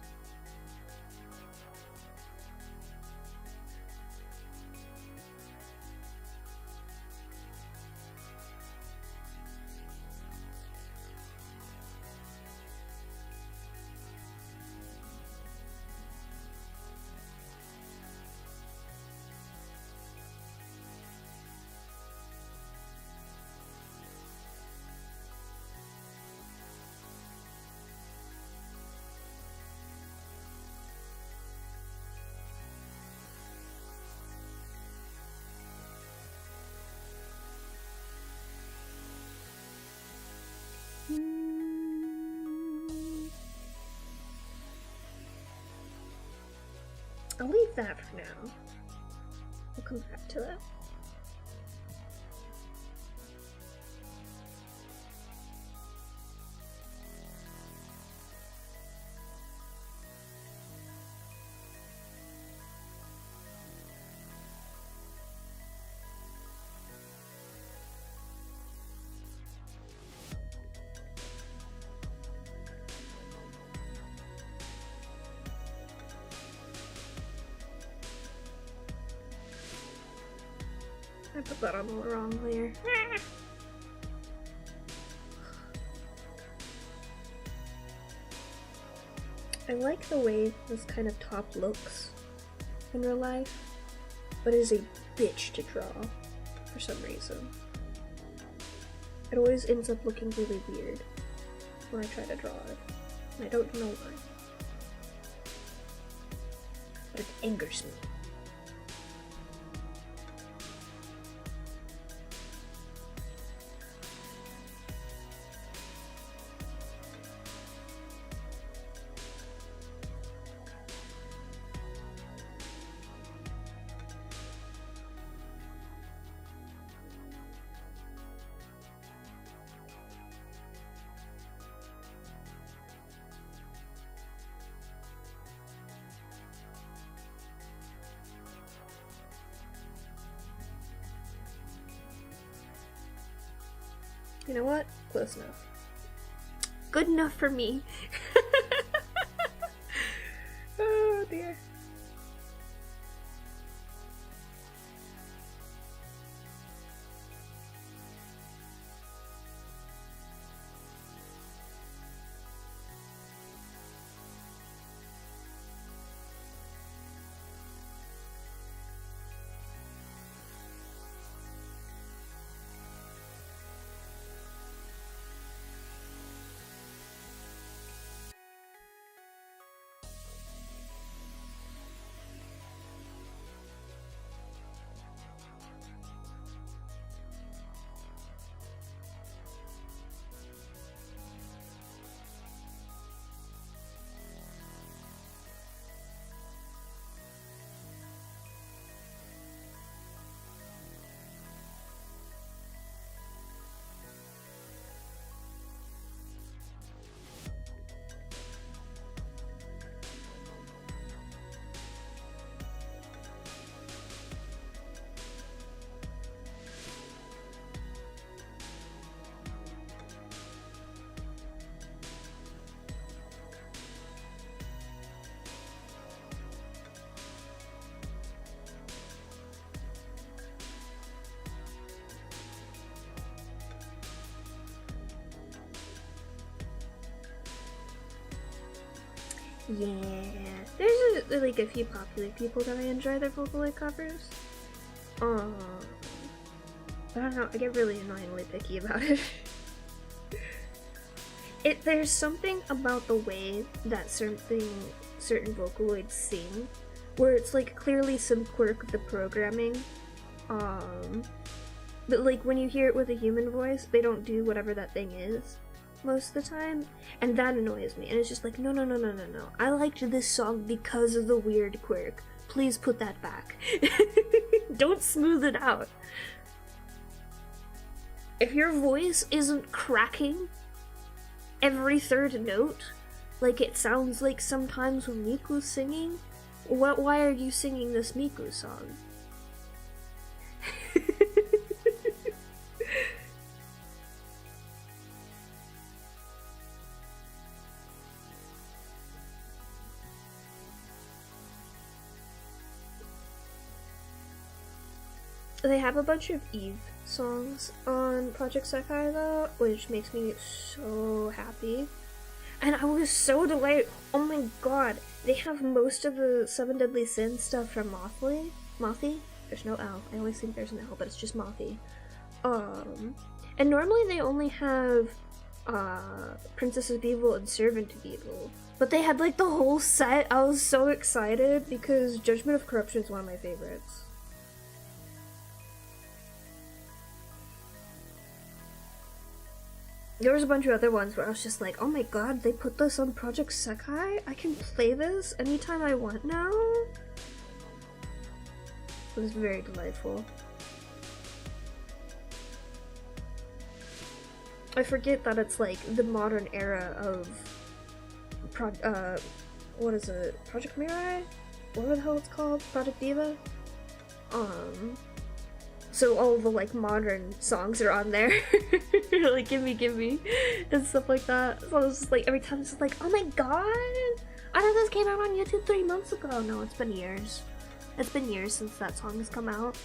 I'll leave that for now. We'll come back to it. I put that on the wrong layer. I like the way this kind of top looks in real life, but it is a bitch to draw for some reason. It always ends up looking really weird when I try to draw it, and I don't know why. But it angers me. You know what? Close enough. Good enough for me. Oh dear. Yeah, there's like a few popular people that I enjoy their Vocaloid covers. I don't know, I get really annoyingly picky about it. There's something about the way that certain Vocaloids sing, where it's like clearly some quirk of the programming. But like when you hear it with a human voice, they don't do whatever that thing is most of the time, and that annoys me. And it's just like, no. I liked this song because of the weird quirk. Please put that back. Don't smooth it out. If your voice isn't cracking every third note, like it sounds like sometimes when Miku's singing, why are you singing this Miku song? They have a bunch of Eve songs on Project Sekai though, which makes me so happy. And I was so delighted. Oh my god, they have most of the Seven Deadly Sins stuff from Mothi? There's no L. I always think there's an L, but it's just Mothi. And normally they only have Princess of Evil and Servant of Evil. But they had like the whole set. I was so excited because Judgment of Corruption is one of my favorites. There was a bunch of other ones where I was just like, oh my god, they put this on Project Sekai? I can play this anytime I want now? It was very delightful. I forget that it's like the modern era of what is it? Project Mirai? Whatever the hell it's called? Project Diva? So all the like modern songs are on there. Like gimme, and stuff like that. So I was just like, every time it's just like, oh my god! I thought this came out on YouTube 3 months ago. No, it's been years. It's been years since that song has come out.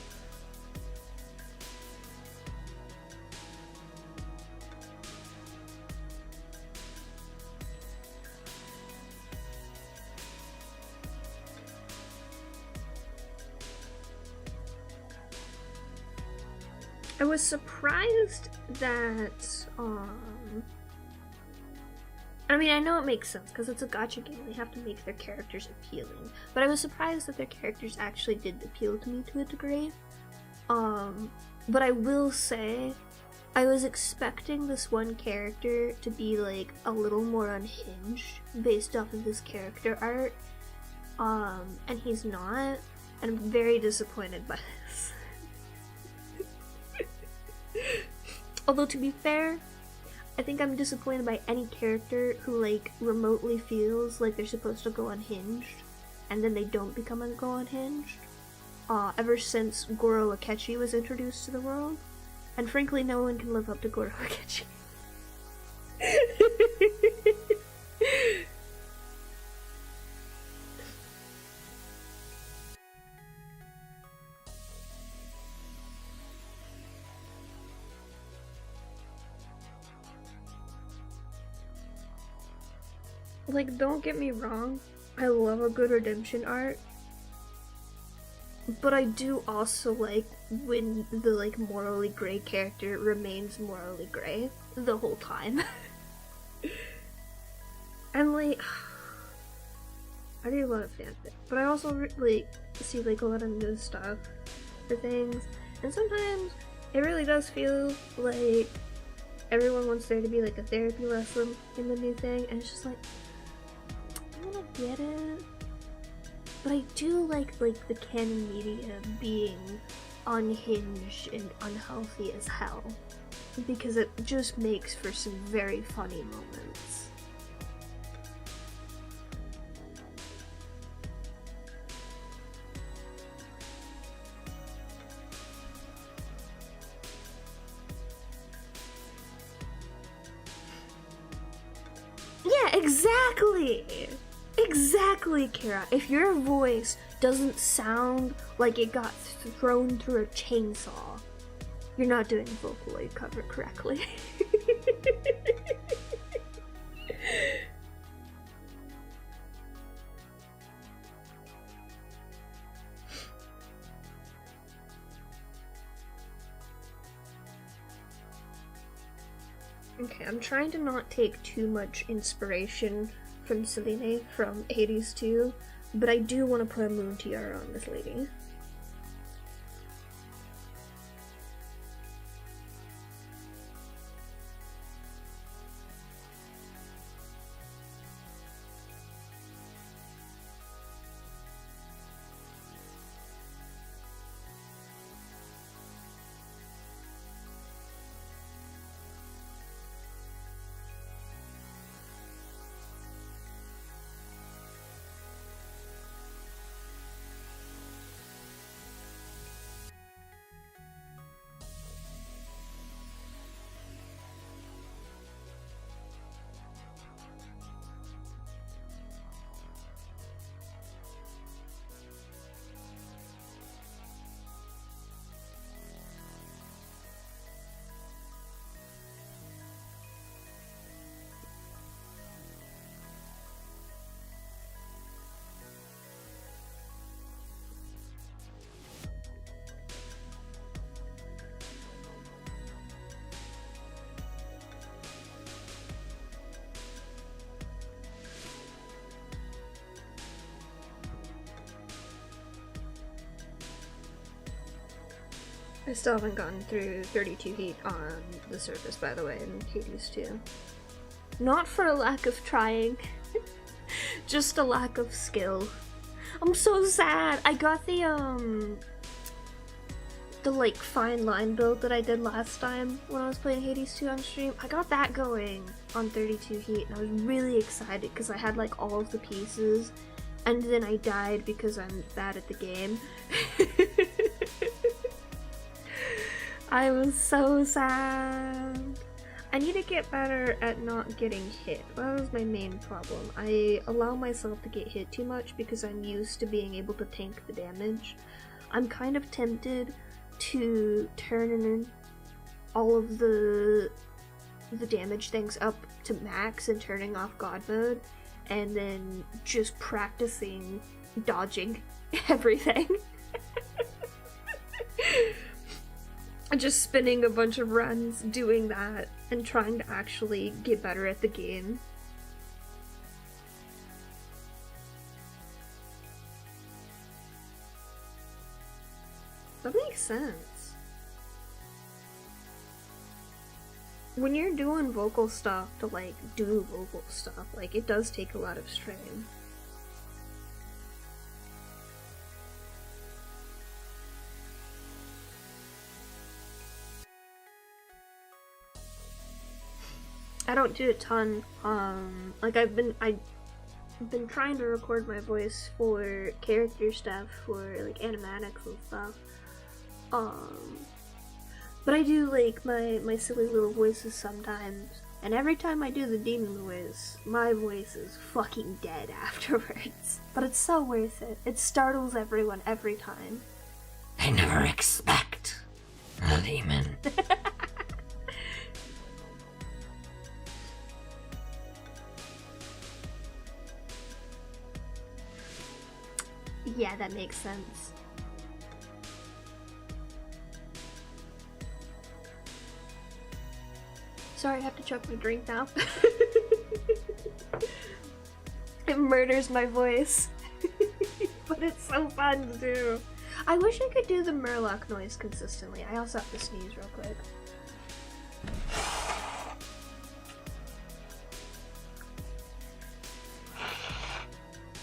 I was surprised that, I mean, I know it makes sense, because it's a gacha game, they have to make their characters appealing, but I was surprised that their characters actually did appeal to me to a degree. But I will say, I was expecting this one character to be, like, a little more unhinged, based off of this character art, and he's not, and I'm very disappointed by this. Although, to be fair, I think I'm disappointed by any character who, like, remotely feels like they're supposed to go unhinged, and then they don't go unhinged. Ever since Goro Akechi was introduced to the world. And frankly, no one can live up to Goro Akechi. Like, don't get me wrong, I love a good redemption arc, but I do also like when the, like, morally gray character remains morally gray the whole time. And, like, I do love fanfic, but I also, like, see, like, a lot of new stuff for things, and sometimes it really does feel like everyone wants there to be, like, a therapy lesson in the new thing, and it's just like, I don't get it. But I do like the canon media being unhinged and unhealthy as hell, because it just makes for some very funny moments. Yeah, exactly! Exactly, Kara. If your voice doesn't sound like it got thrown through a chainsaw, you're not doing Vocaloid cover correctly. Okay, I'm trying to not take too much inspiration from Selene from Hades 2, but I do want to put a moon tiara on this lady. I still haven't gotten through 32 heat on the surface, by the way, in Hades 2. Not for a lack of trying, just a lack of skill. I'm so sad. I got the like fine line build that I did last time when I was playing Hades 2 on stream. I got that going on 32 heat and I was really excited because I had like all of the pieces, and then I died because I'm bad at the game. I was so sad. I need to get better at not getting hit. That was my main problem. I allow myself to get hit too much because I'm used to being able to tank the damage. I'm kind of tempted to turn all of the damage things up to max and turning off God mode, and then just practicing dodging everything. Just spinning a bunch of runs doing that and trying to actually get better at the game. That makes sense. When you're doing vocal stuff to like do vocal stuff, like it does take a lot of strain. I don't do a ton, like I've been trying to record my voice for character stuff, for like animatics and stuff, but I do like my silly little voices sometimes, and every time I do the demon voice, my voice is fucking dead afterwards, but it's so worth it. It startles everyone every time. I never expect a demon. Yeah, that makes sense. Sorry, I have to choke my drink now. It murders my voice. But it's so fun to do. I wish I could do the Murloc noise consistently. I also have to sneeze real quick.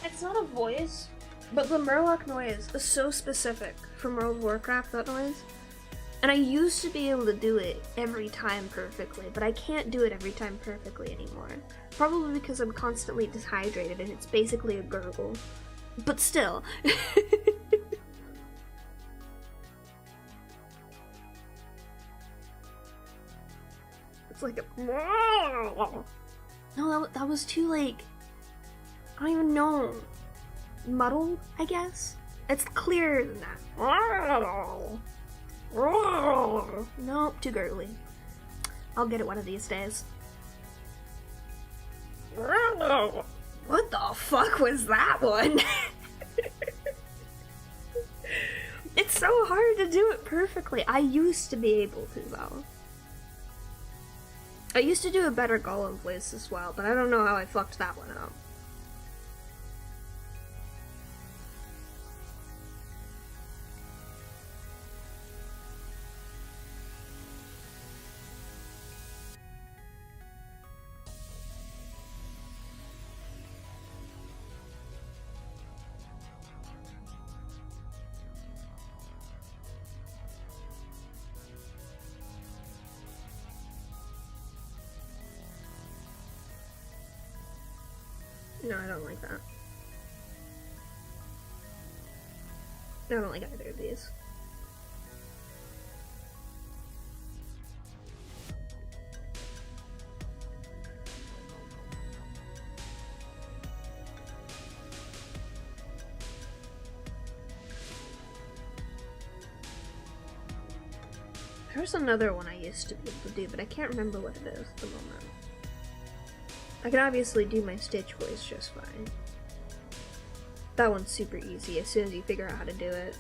It's not a voice, but the Murloc noise is so specific from World of Warcraft, that noise. And I used to be able to do it every time perfectly, but I can't do it every time perfectly anymore. Probably because I'm constantly dehydrated and it's basically a gurgle. But still. It's like a... No, that was too, like... I don't even know. Muddled, I guess? It's clearer than that. Nope, too girly. I'll get it one of these days. What the fuck was that one? It's so hard to do it perfectly. I used to be able to, though. I used to do a better Golem voice as well, but I don't know how I fucked that one up. No, I don't like that. I don't like either of these. There's another one I used to be able to do, but I can't remember what it is at the moment. I can obviously do my Stitch voice just fine. That one's super easy as soon as you figure out how to do it.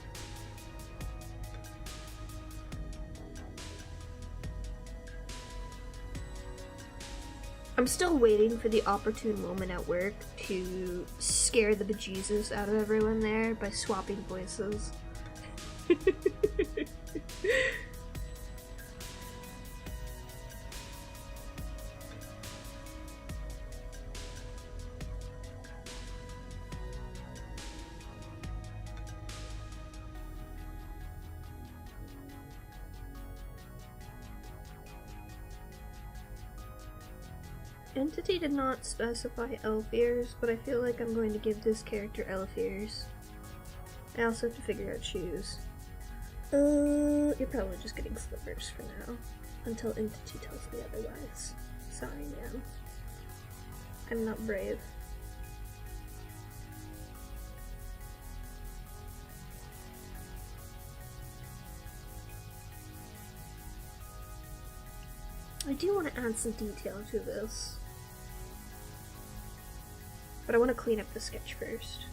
I'm still waiting for the opportune moment at work to scare the bejesus out of everyone there by swapping voices. Entity did not specify elf ears, but I feel like I'm going to give this character elf ears. I also have to figure out shoes. You're probably just getting slippers for now, until Entity tells me otherwise. Sorry, man. I'm not brave. I do want to add some detail to this, but I want to clean up the sketch first.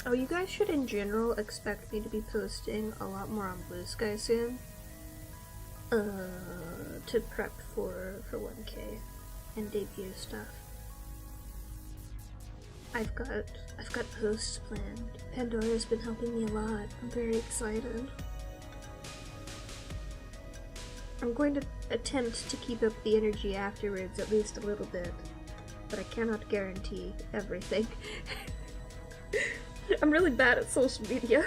Oh, you guys should in general expect me to be posting a lot more on Blue Sky soon. To prep for 1K and debut stuff. I've got posts planned. Pandora's been helping me a lot. I'm very excited. I'm going to attempt to keep up the energy afterwards at least a little bit, but I cannot guarantee everything. I'm really bad at social media.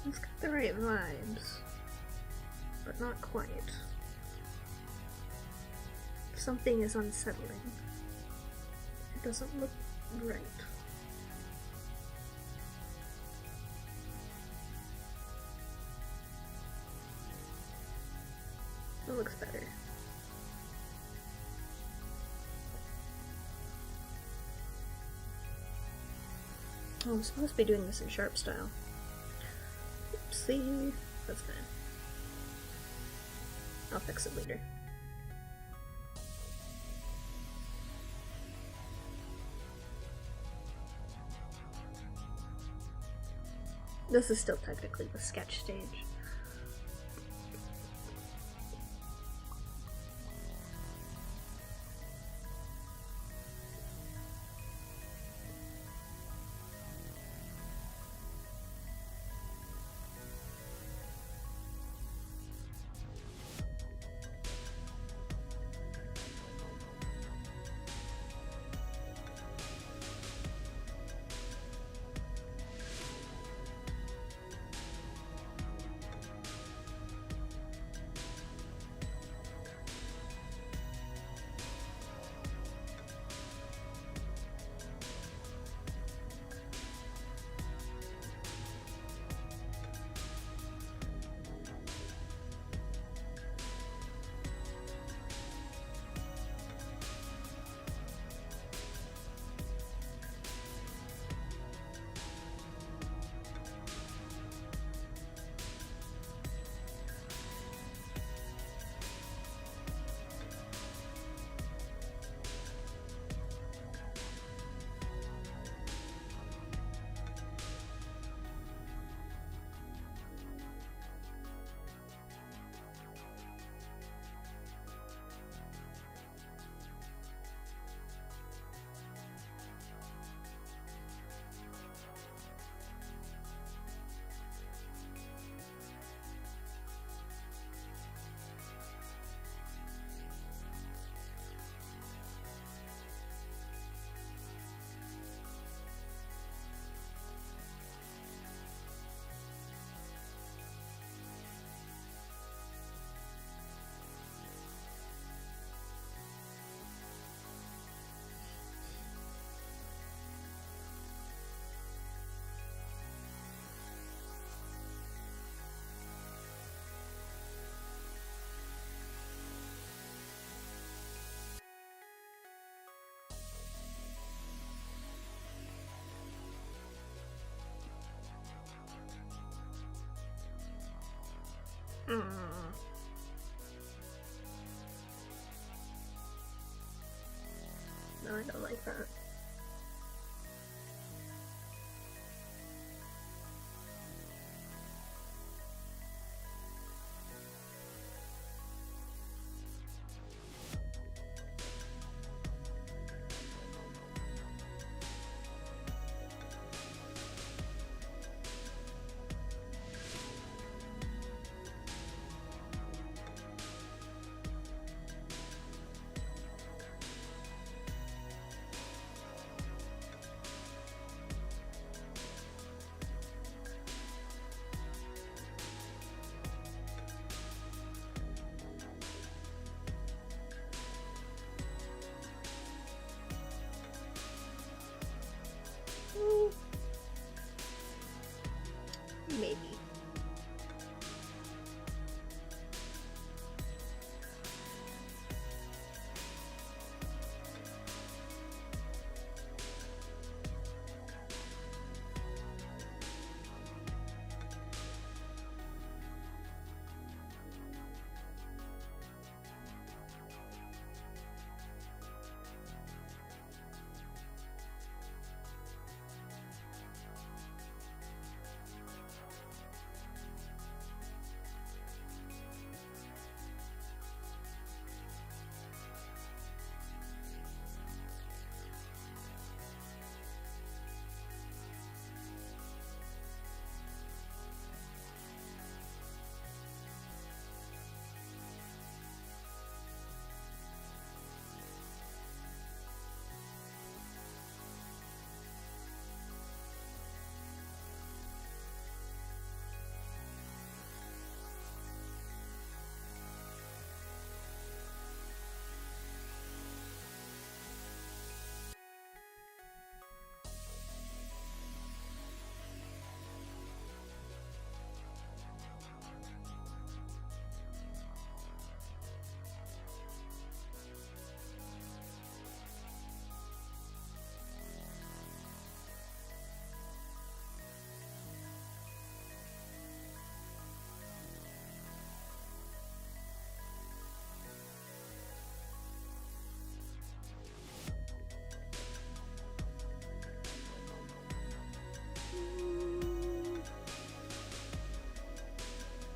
It's got the right vibes, but not quite. Something is unsettling. It doesn't look right. It looks better. Oh, I'm supposed to be doing this in sharp style. Oopsie. That's fine. I'll fix it later. This is still technically the sketch stage. Mm. No, I don't like that. Maybe.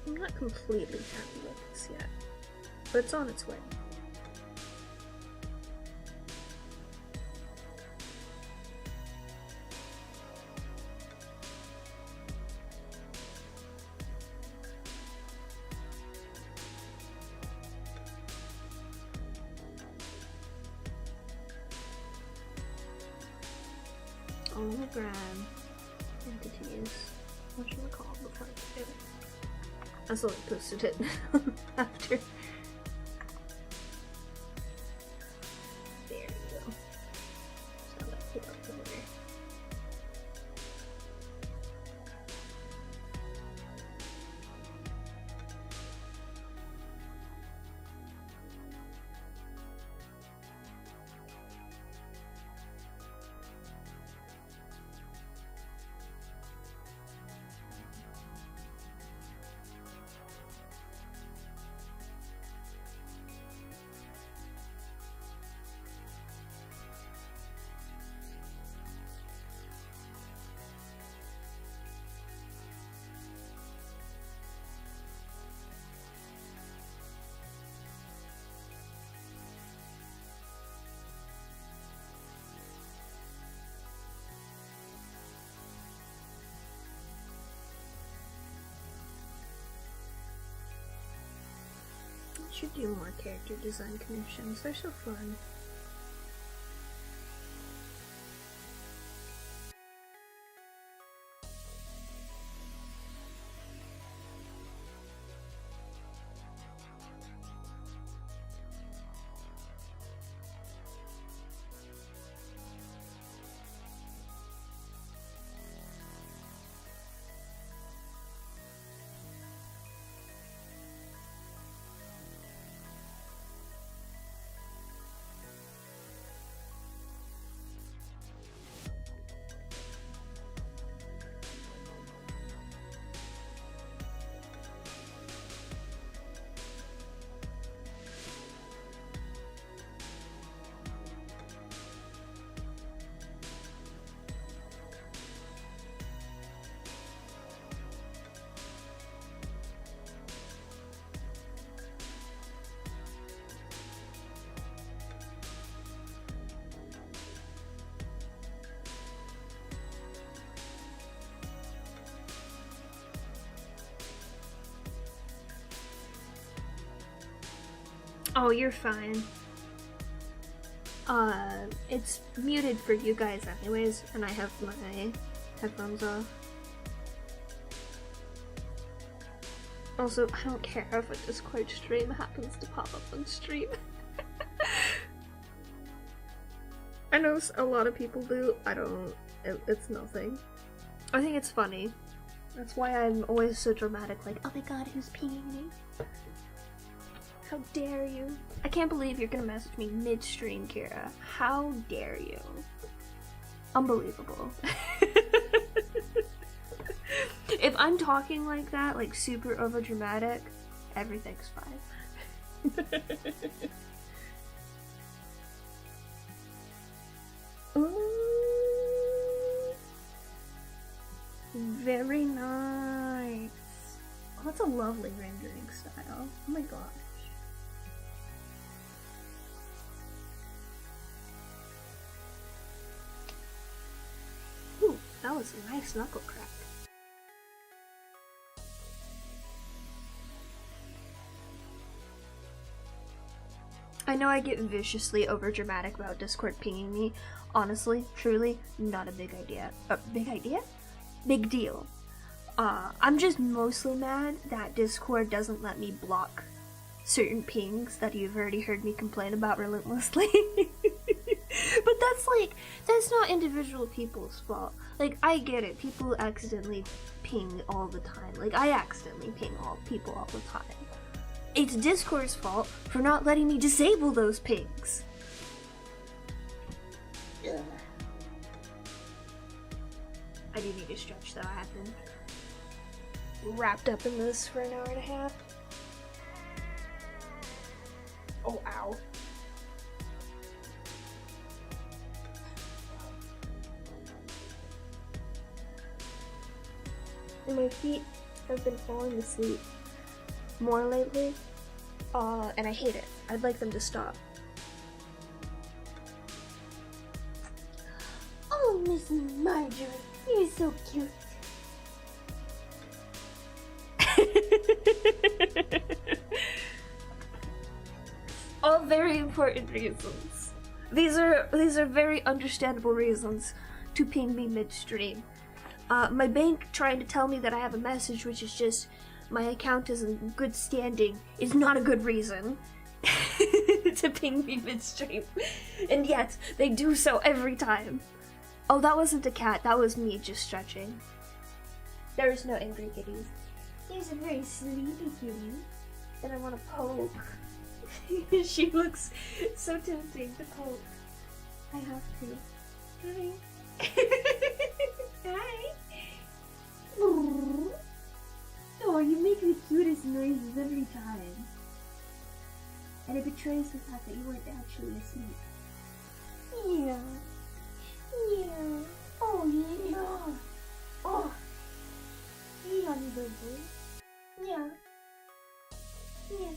I'm not completely happy with this yet, but it's on its way. I'm gonna grab entities. What should we call them before I do it? I still posted it after. There you go. So let's put up over there. I should do more character design commissions. They're so fun. Oh, you're fine. It's muted for you guys anyways, and I have my headphones off. Also, I don't care if a Discord stream happens to pop up on stream. I know a lot of people do. I don't. It's nothing. I think it's funny. That's why I'm always so dramatic, like, oh my god, who's pinging me? How dare you? I can't believe you're gonna message me mid-stream, Kira. How dare you? Unbelievable. If I'm talking like that, like super overdramatic, everything's fine. Ooh. Very nice. Oh, that's a lovely rendering style. Oh my gosh. Ooh, that was a nice knuckle crack. I know I get viciously overdramatic about Discord pinging me. Honestly, truly, not a big idea. Big idea? Big deal. I'm just mostly mad that Discord doesn't let me block certain pings that you've already heard me complain about relentlessly. But that's not individual people's fault. Like, I get it, people accidentally ping all the time. Like, I accidentally ping people all the time. It's Discord's fault for not letting me disable those pings. Ugh. I do need to stretch though, I have been wrapped up in this for an hour and a half. Oh, ow. And my feet have been falling asleep more lately, and I hate it. I'd like them to stop. Oh, Miss Marjorie, you're so cute. All very important reasons. These are very understandable reasons to ping me midstream. My bank trying to tell me that I have a message which is just my account is in good standing is not a good reason to ping me midstream. And yet, they do so every time. Oh, that wasn't a cat, that was me just stretching. There's no angry kitties. There's a very sleepy kitty that I want to poke. She looks so tempting to poke. I have to. Hi. Hi. Oh, you make the cutest noises every time. And it betrays the fact that you weren't actually asleep. Yeah. Yeah. Oh, yeah. Oh. Yeah, you baby. Yeah. Yeah.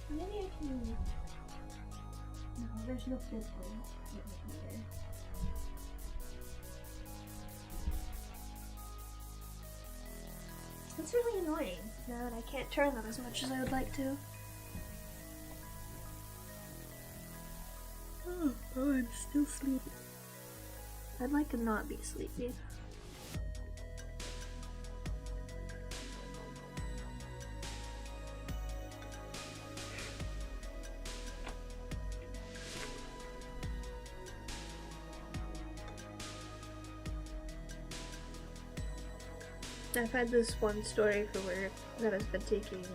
Maybe I can... No, there's no physical. It's really annoying now that I can't turn that as much as I would like to. Oh, I'm still sleepy. I'd like to not be sleepy. I've had this one story for work that has been taking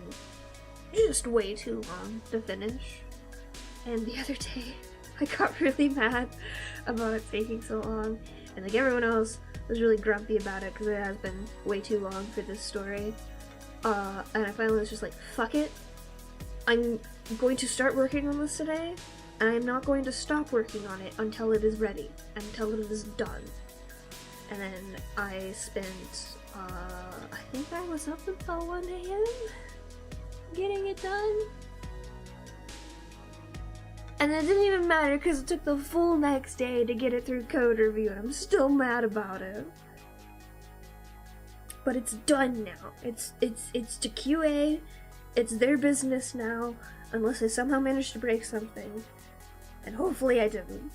just way too long to finish. And the other day, I got really mad about it taking so long. And like everyone else was really grumpy about it because it has been way too long for this story. And I finally was just like, fuck it. I'm going to start working on this today. And I'm not going to stop working on it until it is ready. Until it is done. And then I spent, I think I was up until 1 AM getting it done. And it didn't even matter because it took the full next day to get it through code review and I'm still mad about it. But it's done now. It's to QA It's their business now, unless I somehow manage to break something. And hopefully I didn't.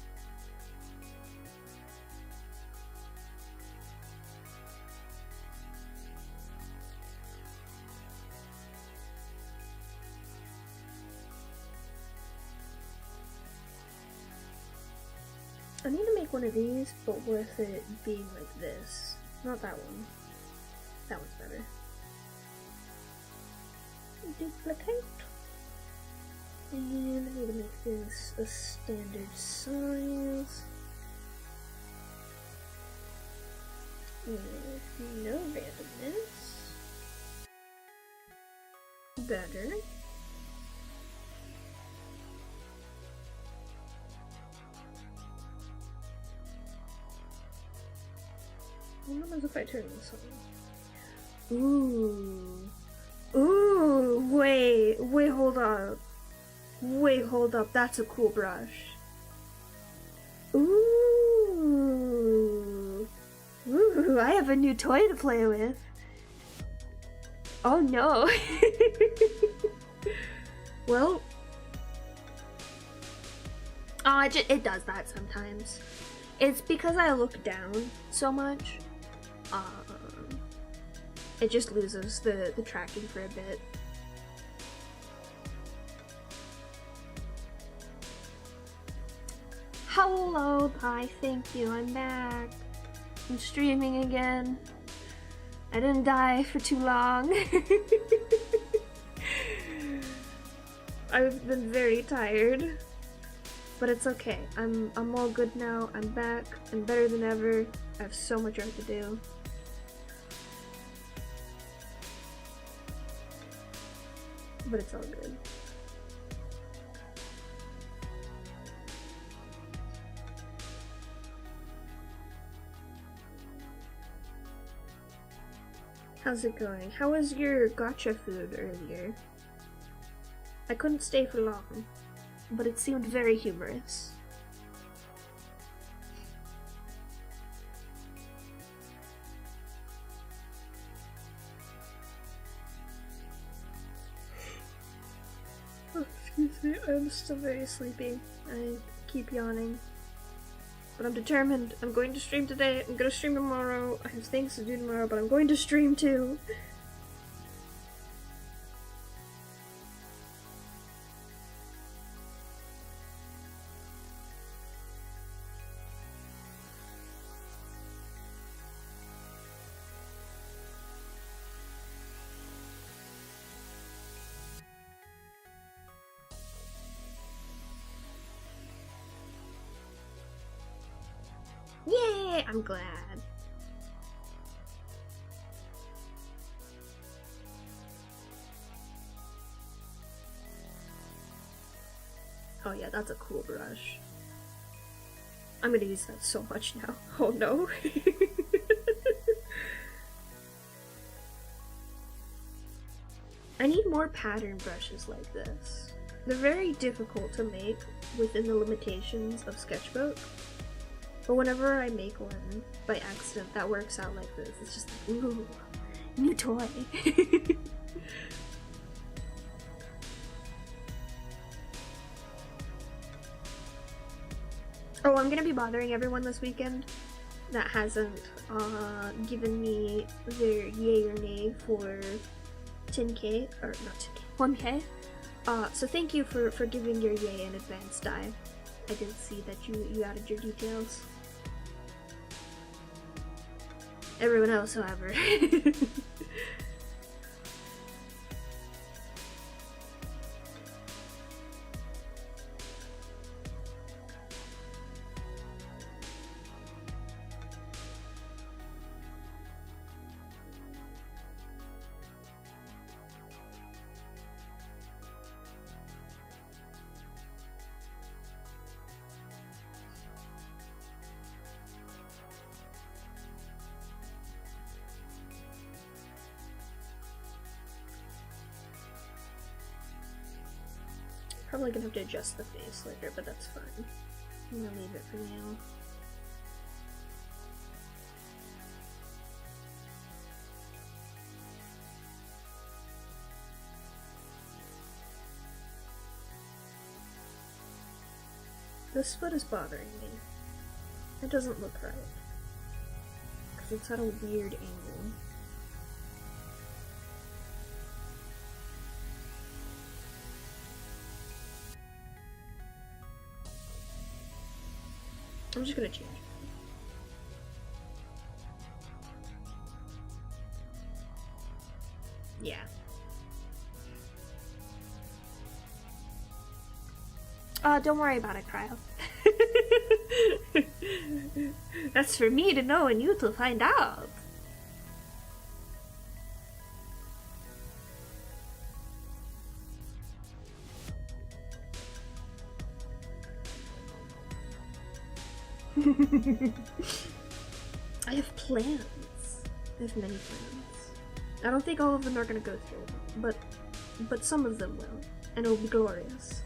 I need to make one of these, but with it being like this. Not that one. That one's better. Duplicate. And I need to make this a standard size. With no randomness. Better. What happens if I turn this on? Ooh. Ooh, wait, hold up. Wait, hold up, that's a cool brush. Ooh. Ooh, I have a new toy to play with. Oh no. Well. Oh, it does that sometimes. It's because I look down so much. It just loses the tracking for a bit. Hello, Pie, thank you, I'm back. I'm streaming again. I didn't die for too long. I've been very tired. But it's okay. I'm all good now. I'm back. I'm better than ever. I have so much art to do. But it's all good. How's it going? How was your gacha food earlier? I couldn't stay for long, but it seemed very humorous. Oh, excuse me, I'm still very sleepy. I keep yawning. But I'm determined. I'm going to stream today. I'm gonna stream tomorrow. I have things to do tomorrow, but I'm going to stream too. Yay! I'm glad. Oh yeah, that's a cool brush. I'm gonna use that so much now. Oh no. I need more pattern brushes like this. They're very difficult to make within the limitations of Sketchbook. But whenever I make one by accident that works out like this, it's just like, ooh, new toy. Oh, I'm gonna be bothering everyone this weekend that hasn't given me their yay or nay for 10k, or not 10k, 1k. So thank you for giving your yay in advance, Dai. I did see that you added your details. Everyone else, however. Probably gonna have to adjust the face later, but that's fine. I'm gonna leave it for now. This foot is bothering me. It doesn't look right. Because it's at a weird angle. I'm just gonna change it. Yeah. Don't worry about it, Cryo. That's for me to know and you to find out. I have plans. I have many plans. I don't think all of them are gonna go through, but some of them will, and it'll be glorious.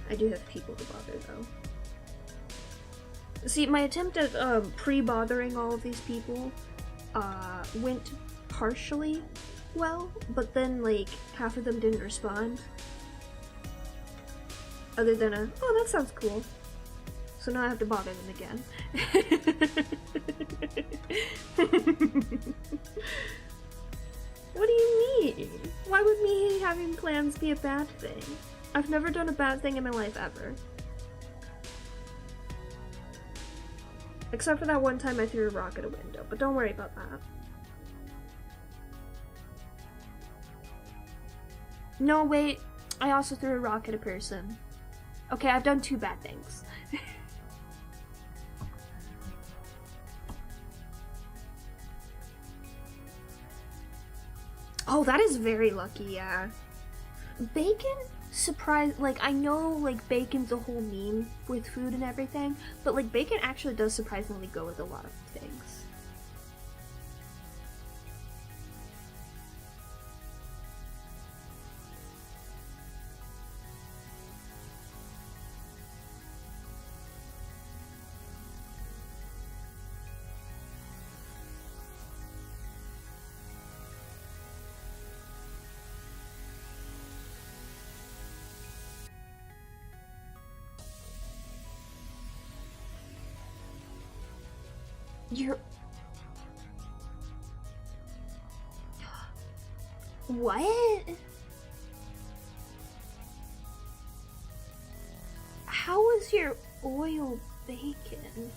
I do have people to bother, though. See, my attempt at pre-bothering all of these people went partially well, but then, like, half of them didn't respond. Other than a, oh, that sounds cool. So now I have to bother them again. What do you mean? Why would me having plans be a bad thing? I've never done a bad thing in my life ever. Except for that one time I threw a rock at a window, but don't worry about that. No, wait. I also threw a rock at a person. Okay, I've done 2 bad things. Oh, that is very lucky, yeah. Bacon? Like, I know, like, bacon's a whole meme with food and everything, but, like, bacon actually does surprisingly go with a lot of things. You're... What? How was your oil bacon?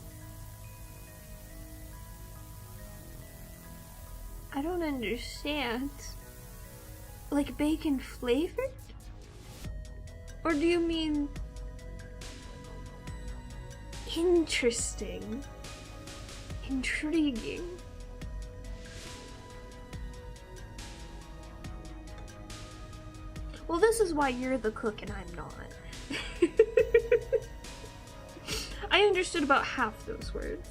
I don't understand. Like bacon flavored? Or do you mean... Interesting. Intriguing. Well, this is why you're the cook and I'm not. I understood about half those words.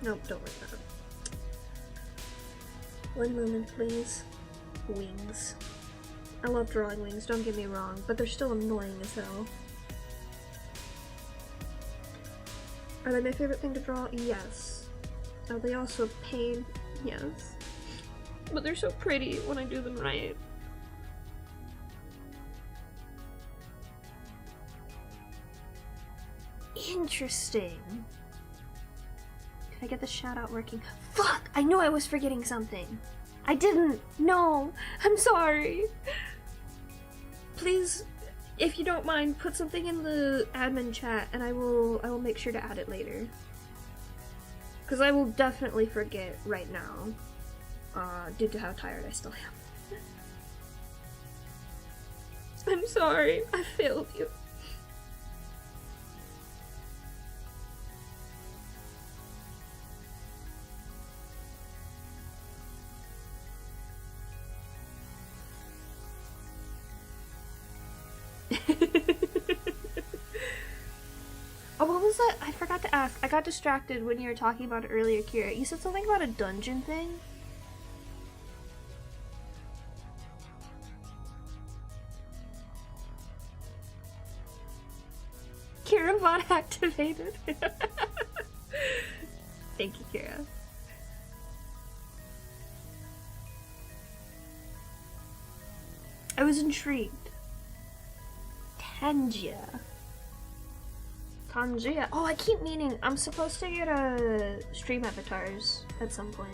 Nope, don't worry about it. One moment, please. Wings. I love drawing wings, don't get me wrong, but they're still annoying as hell. Are they my favorite thing to draw? Yes. Are they also a pain? Yes. But they're so pretty when I do them right. Interesting. Can I get the shout out working? Fuck! I knew I was forgetting something. I didn't. No. I'm sorry. Please, if you don't mind, put something in the admin chat and I will make sure to add it later. Because I will definitely forget right now. Due to how tired I still am. I'm sorry. I failed you. Oh, what was that? I forgot to ask. I got distracted when you were talking about it earlier, Kira. You said something about a dungeon thing? Kira, activated. Thank you, Kira. I was intrigued. Tangia. Tangia. Oh, I keep meaning I'm supposed to get a stream avatars at some point.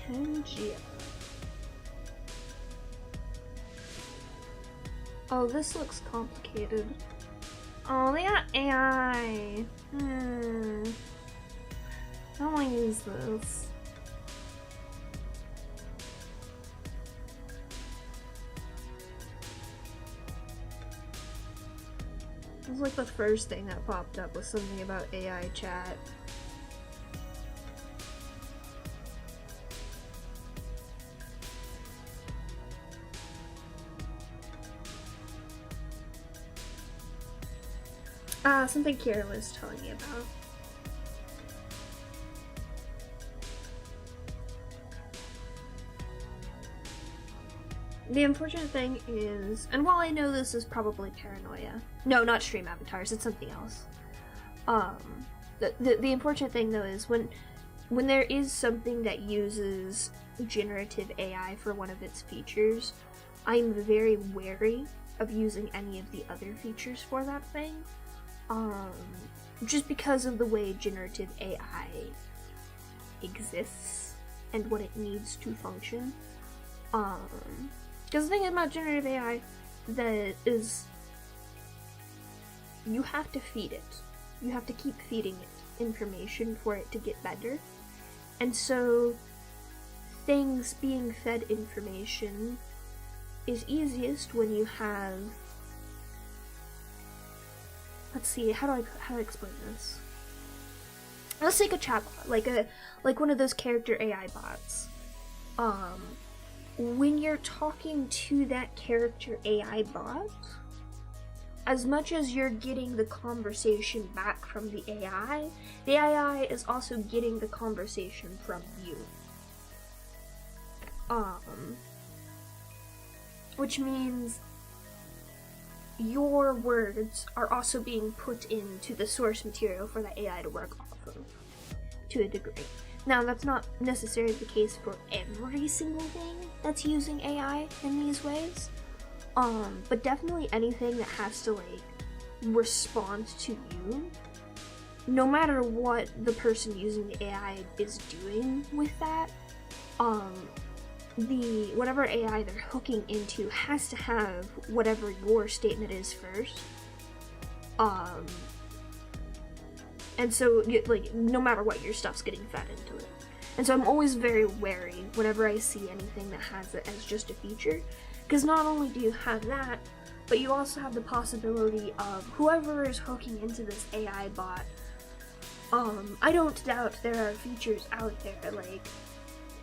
Tangia. Oh, this looks complicated. Oh, they got AI. I don't want to use this. It was like the first thing that popped up was something about AI chat. Something Kira was telling me about. The unfortunate thing is, and while I know this is probably paranoia, no, not stream avatars, it's something else. The unfortunate thing though is when there is something that uses generative AI for one of its features, I'm very wary of using any of the other features for that thing. Just because of the way generative AI exists and what it needs to function. Because the thing about generative AI that is, you have to feed it. You have to keep feeding it information for it to get better. And so things being fed information is easiest when you have, let's see, how do I explain this? Let's take a chatbot, like one of those character AI bots. When you're talking to that character AI bot, as much as you're getting the conversation back from the AI is also getting the conversation from you. Which means your words are also being put into the source material for the AI to work off of, to a degree. Now, that's not necessarily the case for every single thing that's using AI in these ways, but definitely anything that has to, like, respond to you, no matter what the person using the AI is doing with that, whatever AI they're hooking into has to have whatever your statement is first. And so, like, no matter what, your stuff's getting fed into it. And so I'm always very wary whenever I see anything that has it as just a feature, because not only do you have that, but you also have the possibility of whoever is hooking into this AI bot. I don't doubt there are features out there, like,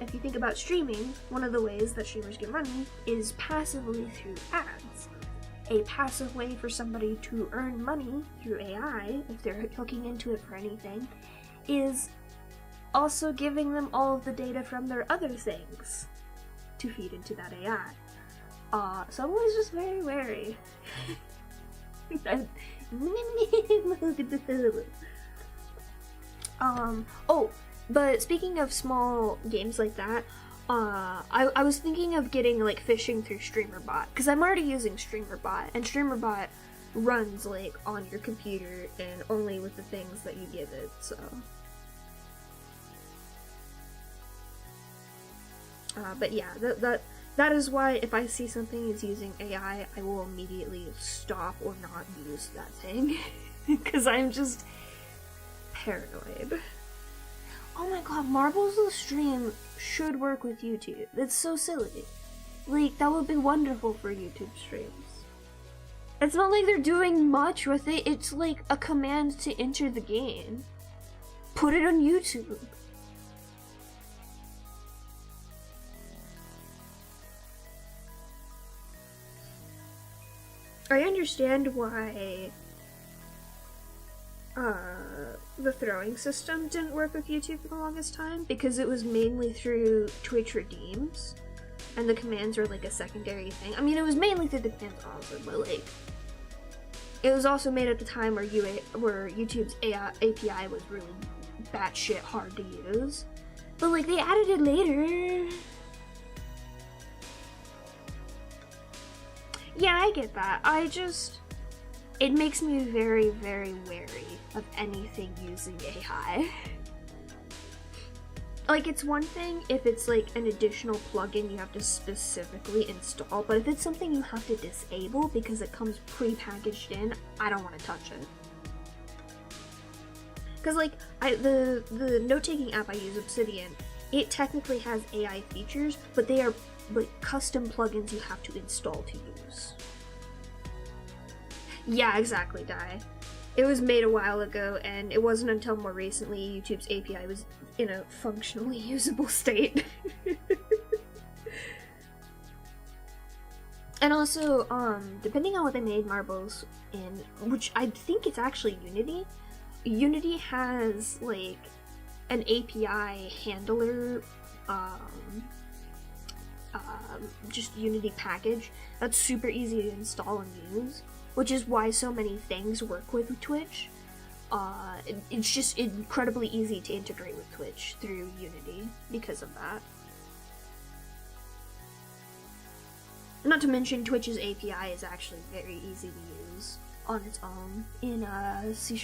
if you think about streaming, one of the ways that streamers get money is passively through ads. A passive way for somebody to earn money through AI, if they're hooking into it for anything, is also giving them all of the data from their other things to feed into that AI. So I'm always just very wary. Oh, but speaking of small games like that, I was thinking of getting, like, fishing through StreamerBot, because I'm already using StreamerBot, and StreamerBot runs, like, on your computer and only with the things that you give it, so. But yeah, that is why if I see something is using AI, I will immediately stop or not use that thing, because I'm just paranoid. Oh my god, Marbles the Stream should work with YouTube. That's so silly. Like, that would be wonderful for YouTube streams. It's not like they're doing much with it, it's like a command to enter the game. Put it on YouTube. I understand why the throwing system didn't work with YouTube for the longest time, because it was mainly through Twitch redeems, and the commands were like a secondary thing. I mean, it was mainly through the commands also, but like, It was also made at the time where YouTube's API was really batshit hard to use. But like they added it later. Yeah, I get that. It makes me very, very wary of anything using AI. Like, it's one thing if it's like an additional plugin you have to specifically install, but if it's something you have to disable because it comes pre-packaged in, I don't want to touch it. Because like, the note-taking app I use, Obsidian, it technically has AI features, but they are like custom plugins you have to install to use. Yeah, exactly, Dai. It was made a while ago, and it wasn't until more recently YouTube's API was in a functionally usable state. And also, depending on what they made marbles in, which I think it's actually Unity, Unity has, like, an API handler, just Unity package that's super easy to install and use, which is why so many things work with Twitch. It's just incredibly easy to integrate with Twitch through Unity because of that. Not to mention, Twitch's API is actually very easy to use on its own in C#.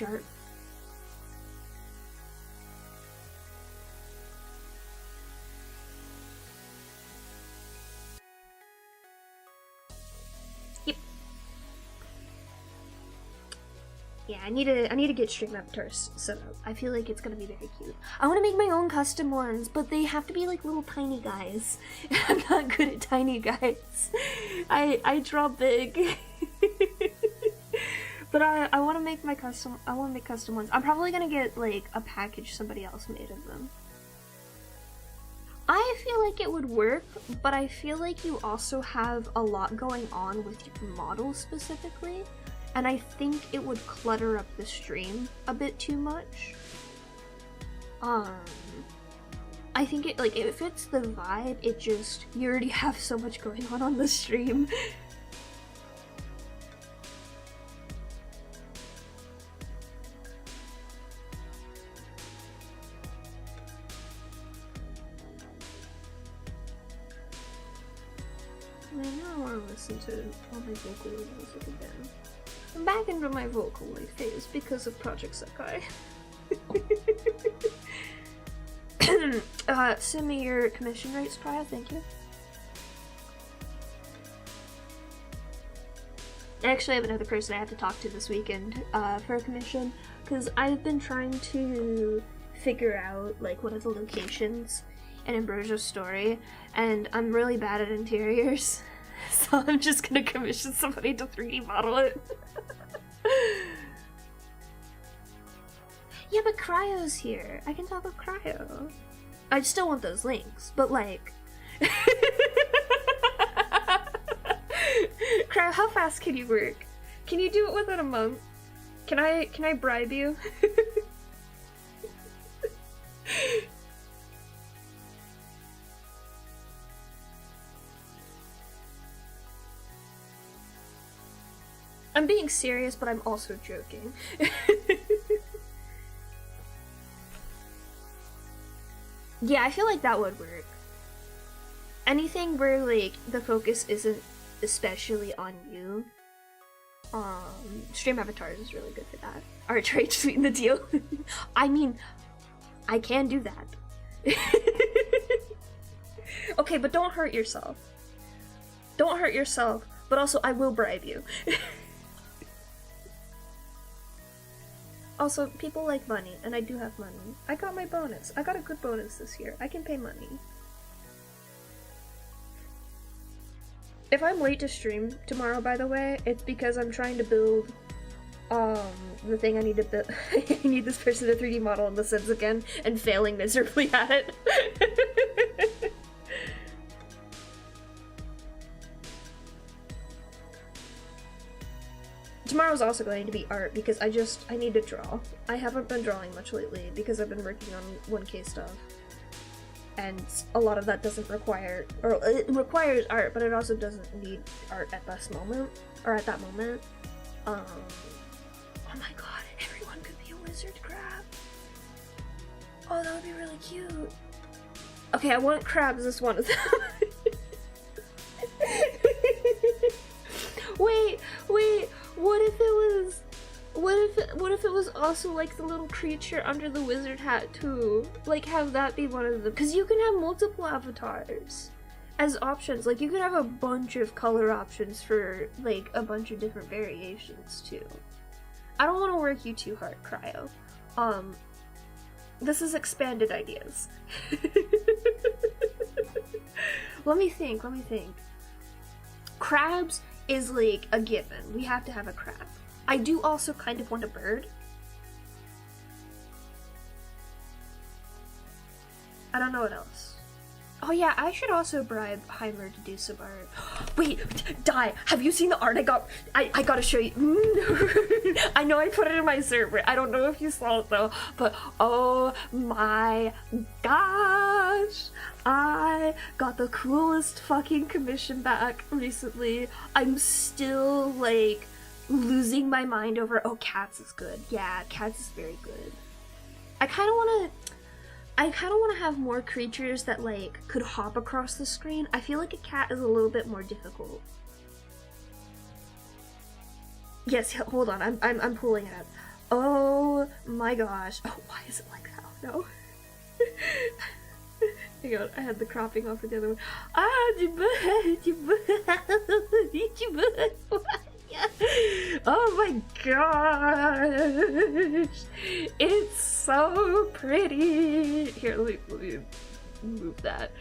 Yep. Yeah, I need to get stream avatars set up. I feel like it's gonna be very cute. I want to make my own custom ones, but they have to be like little tiny guys. I'm not good at tiny guys. I draw big. But I want to make my custom. I want to make custom ones. I'm probably gonna get like a package somebody else made of them. I feel like it would work, but I feel like you also have a lot going on with your model specifically. And I think it would clutter up the stream a bit too much. I think it fits the vibe, it just, you already have so much going on the stream. I now want to listen to all my vocal music again. I'm back into my vocal phase because of Project Sakai. Send me your commission rates, Priya, thank you. I actually have another person I have to talk to this weekend for a commission, because I've been trying to figure out like what are the locations in Ambrosia's story, and I'm really bad at interiors. So I'm just gonna commission somebody to 3D model it. Yeah, but Cryo's here. I can talk with Cryo. I still want those links, but like... Cryo, how fast can you work? Can you do it within a month? Can I bribe you? I'm being serious, but I'm also joking. Yeah, I feel like that would work. Anything where, like, the focus isn't especially on you. Stream avatars is really good for that. Art trade, sweeten the deal. I mean, I can do that. Okay, but don't hurt yourself. Don't hurt yourself, but also I will bribe you. Also, people like money, and I do have money. I got my bonus. I got a good bonus this year. I can pay money. If I'm late to stream tomorrow, by the way, it's because I'm trying to build, the thing I need to build. I need this person to 3D model in The Sims again, and failing miserably at it. Tomorrow's also going to be art because I need to draw. I haven't been drawing much lately because I've been working on 1K stuff. And a lot of that doesn't require, or it requires art, but it also doesn't need art at this moment, or at that moment. Oh my god, everyone could be a wizard crab. Oh, that would be really cute. Okay, I want crabs as one of them. Wait, what if it was also like the little creature under the wizard hat too? Like, have that be one of them? Because you can have multiple avatars as options. Like, you can have a bunch of color options for like a bunch of different variations too. I don't want to work you too hard, Cryo. This is expanded ideas. Let me think. Crabs is like a given. We have to have a crab. I do also kind of want a bird. I don't know what else. Oh yeah, I should also bribe Heimer to do some art. Wait, Die, have you seen the art I got? I gotta show you. I know I put it in my server. I don't know if you saw it though, but oh my gosh. I got the coolest fucking commission back recently. I'm still like losing my mind over, oh, Cats is good. Yeah, Cats is very good. I kind of want to have more creatures that like could hop across the screen. I feel like a cat is a little bit more difficult. Yes, hold on. I'm pulling it up. Oh my gosh. Oh, why is it like that? No. Hang on, I had the cropping off for the other one. Oh my gosh, it's so pretty. Here, let me move that.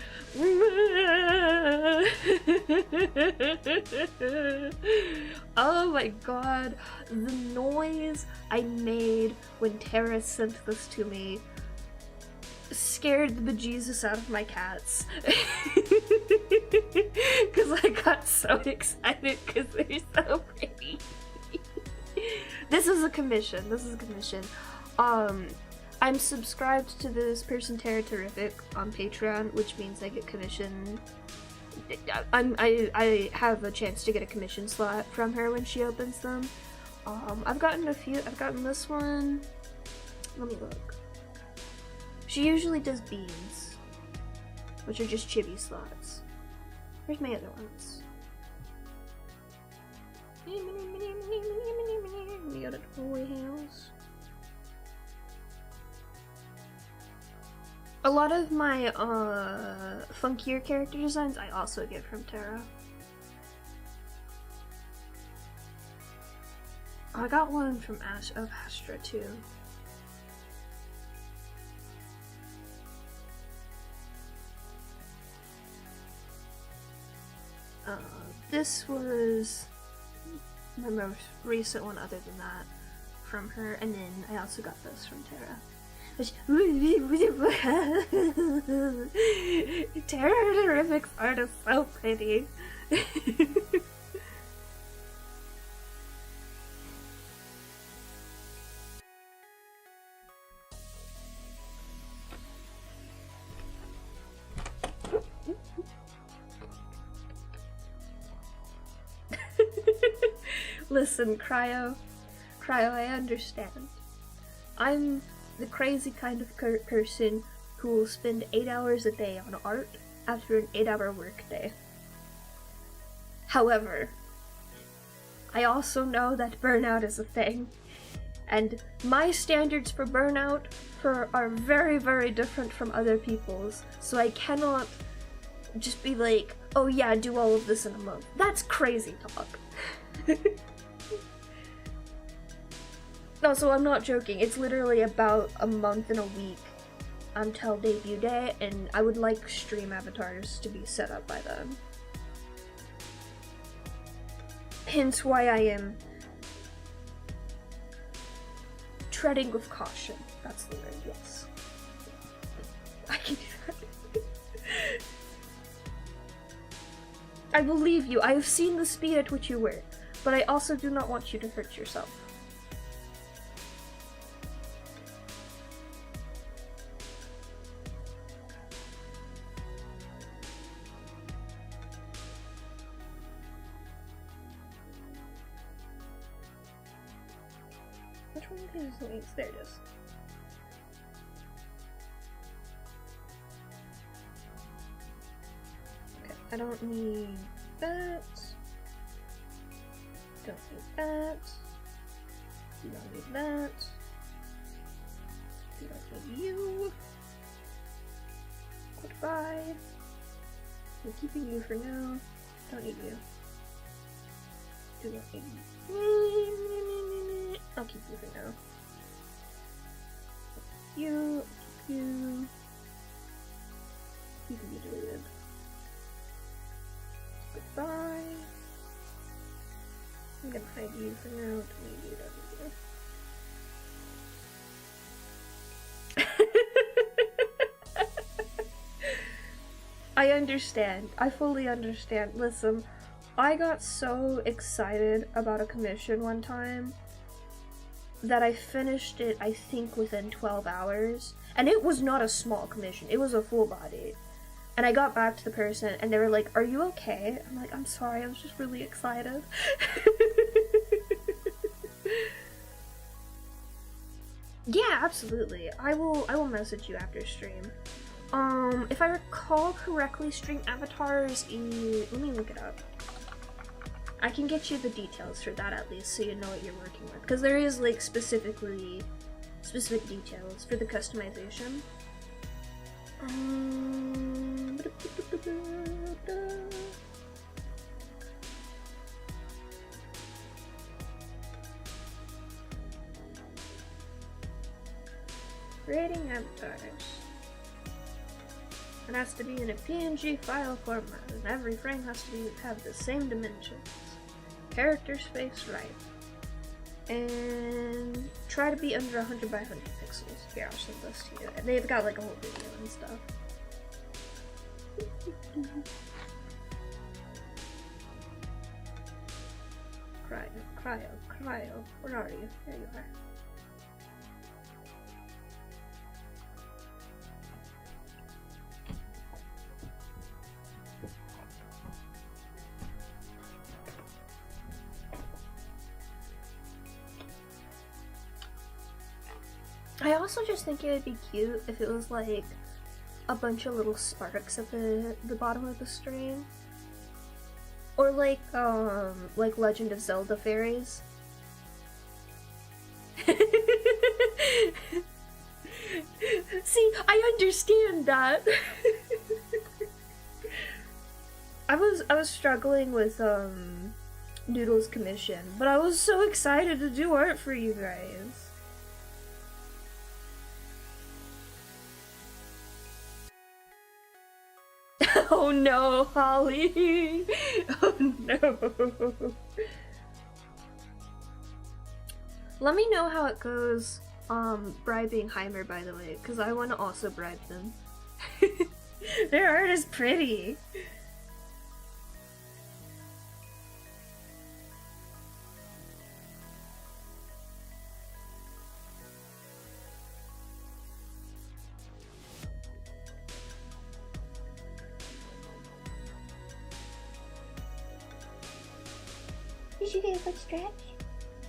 Oh my god, the noise I made when Tara sent this to me scared the bejesus out of my cats. Because I got so excited because they're so pretty. This is a commission. I'm subscribed to this person Tara Terrific on Patreon, which means I get commission. I have a chance to get a commission slot from her when she opens them. I've gotten a few. I've gotten this one. Let me look. She usually does beans, which are just chibi slots. Where's my other ones? We got a toy house. A lot of my funkier character designs I also get from Tara. I got one from Astra too. This was my most recent one other than that from her, and then I also got this from Tara. Tara Terrific's art is so pretty. Listen, Cryo, I understand. I'm the crazy kind of person who will spend 8 hours a day on art after an 8-hour workday. However, I also know that burnout is a thing, and my standards for burnout are very, very different from other people's, so I cannot just be like, oh yeah, do all of this in a month. That's crazy talk. No, so I'm not joking. It's literally about a month and a week until debut day, and I would like stream avatars to be set up by then. Hence why I am treading with caution. That's the word, yes. I can do that. I believe you. I have seen the speed at which you work, but I also do not want you to hurt yourself. one is links? There it is. Okay, I don't need that. Don't need that. You don't need that. You don't need you. Goodbye. I'm keeping you for now. Don't need you. Do not need you. I'll keep you for now. You. You. You can be deleted. Goodbye. I'm gonna hide you for now. Don't need you. Don't need you. I understand. I fully understand. Listen, I got so excited about a commission one time that I finished it, I think, within 12 hours. And it was not a small commission. It was a full body. And I got back to the person and they were like, "Are you okay?" I'm like, "I'm sorry, I was just really excited." Yeah, absolutely. I will message you after stream. If I recall correctly, stream avatars let me look it up. I can get you the details for that at least so you know what you're working with. Because there is like specific details for the customization. Creating avatars. It has to be in a PNG file format, and every frame has to have the same dimensions. Character space right. And try to be under 100 by 100 pixels. Here, I'll send this to you. And they've got like a whole video and stuff. Cryo. Where are you? There you are. I also just think it would be cute if it was like a bunch of little sparks at the bottom of the stream. Or like Legend of Zelda fairies. See, I understand that. I was struggling with Noodle's commission, but I was so excited to do art for you guys. Oh no, Holly! Oh no! Let me know how it goes, bribing Heimer, by the way, because I want to also bribe them. Their art is pretty! Did you guys like stretch?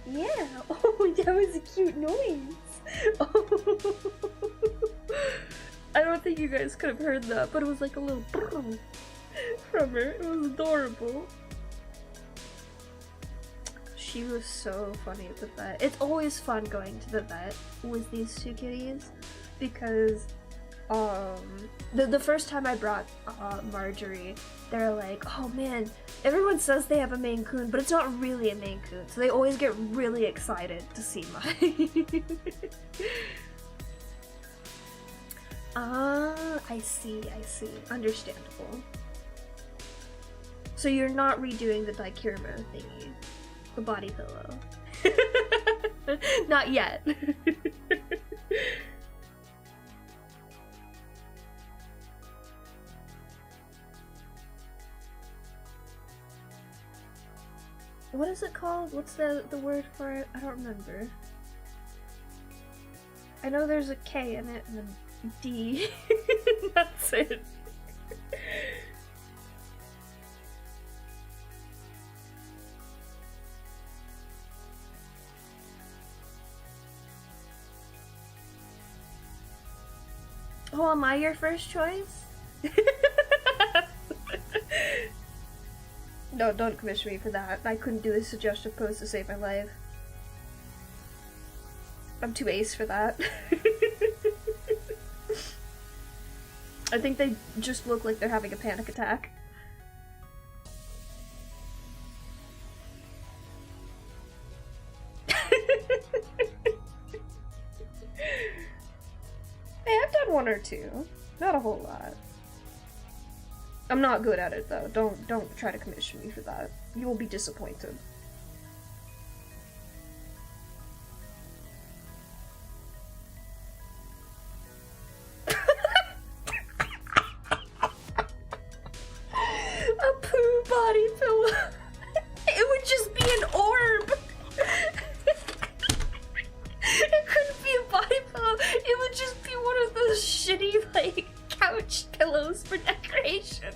Yeah. Oh, that was a cute noise. Oh. I don't think you guys could have heard that, but it was like a little from her. It was adorable. She was so funny at the vet. It's always fun going to the vet with these two kitties because the first time I brought Marjorie, they're like, "Oh man, everyone says they have a Maine Coon, but it's not really a Maine Coon." So they always get really excited to see mine. I see. Understandable. So you're not redoing the Dikirma thingy, the body pillow. Not yet. What is it called? What's the word for it? I don't remember. I know there's a K in it and a D. That's it. Oh, am I your first choice? No, don't commission me for that. I couldn't do a suggestive post to save my life. I'm too ace for that. I think they just look like they're having a panic attack. Hey, I've done one or two. Not a whole lot. I'm not good at it though. Don't try to commission me for that. You will be disappointed. A poo body pillow. It would just be an orb. It couldn't be a body pillow. It would just be one of those shitty, like, couch pillows for decoration.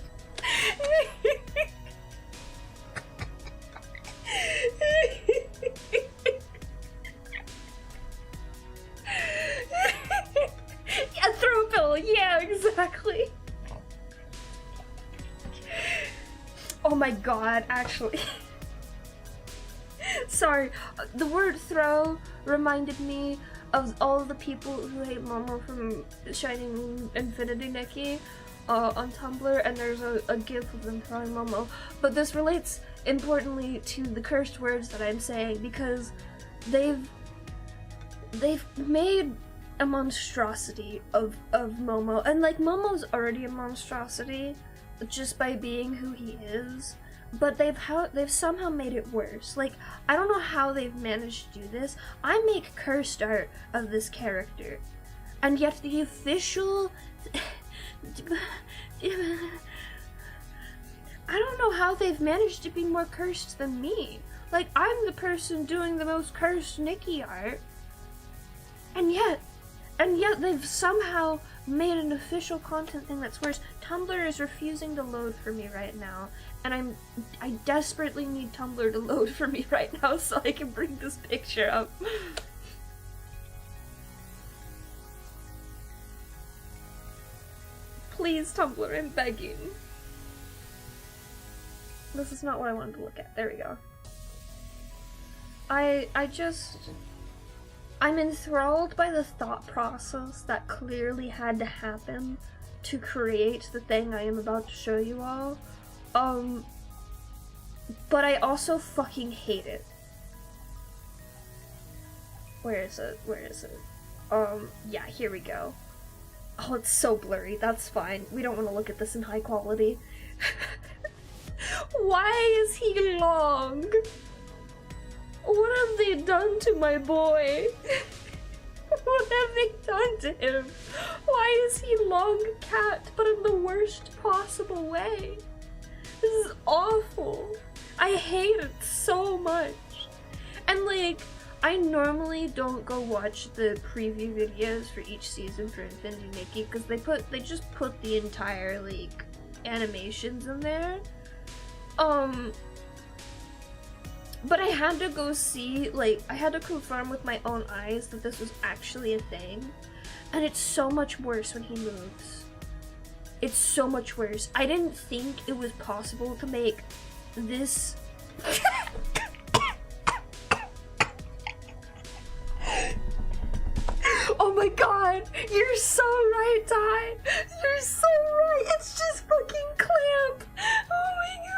Yeah, throw pillow. Yeah, exactly. Oh my god, actually. Sorry, the word throw reminded me of all the people who hate Momo from Shining Infinity Nikki on Tumblr, and there's a gif of them throwing Momo. But this relates importantly to the cursed words that I'm saying, because they've made a monstrosity of Momo, and like Momo's already a monstrosity just by being who he is, but they've somehow made it worse. Like, I don't know how they've managed to do this. I make cursed art of this character, and yet the official I don't know how they've managed to be more cursed than me. Like, I'm the person doing the most cursed Nikki art, and yet they've somehow made an official content thing that's worse. Tumblr is refusing to load for me right now, and I desperately need Tumblr to load for me right now so I can bring this picture up. Please, Tumblr, I'm begging. This is not what I wanted to look at. There we go. I'm enthralled by the thought process that clearly had to happen to create the thing I am about to show you all. But I also fucking hate it. Where is it? Yeah, here we go. Oh, it's so blurry. That's fine. We don't want to look at this in high quality. Why is he long? What have they done to my boy? What have they done to him? Why is he long cat, but in the worst possible way? This is awful. I hate it so much. And like, I normally don't go watch the preview videos for each season for Infinity Nikki because they just put the entire like animations in there. But I had to go see, like, I had to confirm with my own eyes that this was actually a thing. And it's so much worse when he moves. It's so much worse. I didn't think it was possible to make this... Oh my god! You're so right, Ty! You're so right! It's just fucking Clamp! Oh my god!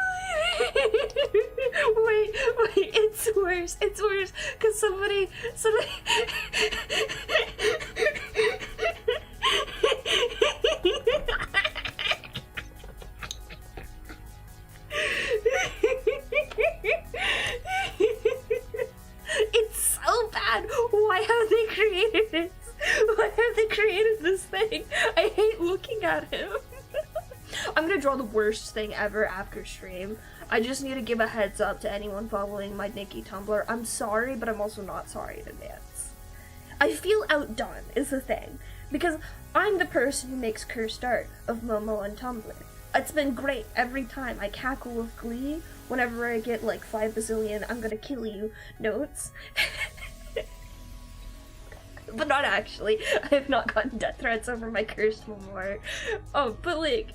Wait, it's worse. It's worse. Cause somebody... It's so bad! Why have they created it? Why have they created this thing? I hate looking at him. I'm gonna draw the worst thing ever after stream. I just need to give a heads up to anyone following my Nikki Tumblr. I'm sorry, but I'm also not sorry in advance. I feel outdone is the thing, because I'm the person who makes cursed art of Momo on Tumblr. It's been great every time. I cackle with glee whenever I get like 5 bazillion "I'm gonna kill you" notes. But not actually. I have not gotten death threats over my cursed memoir. But like,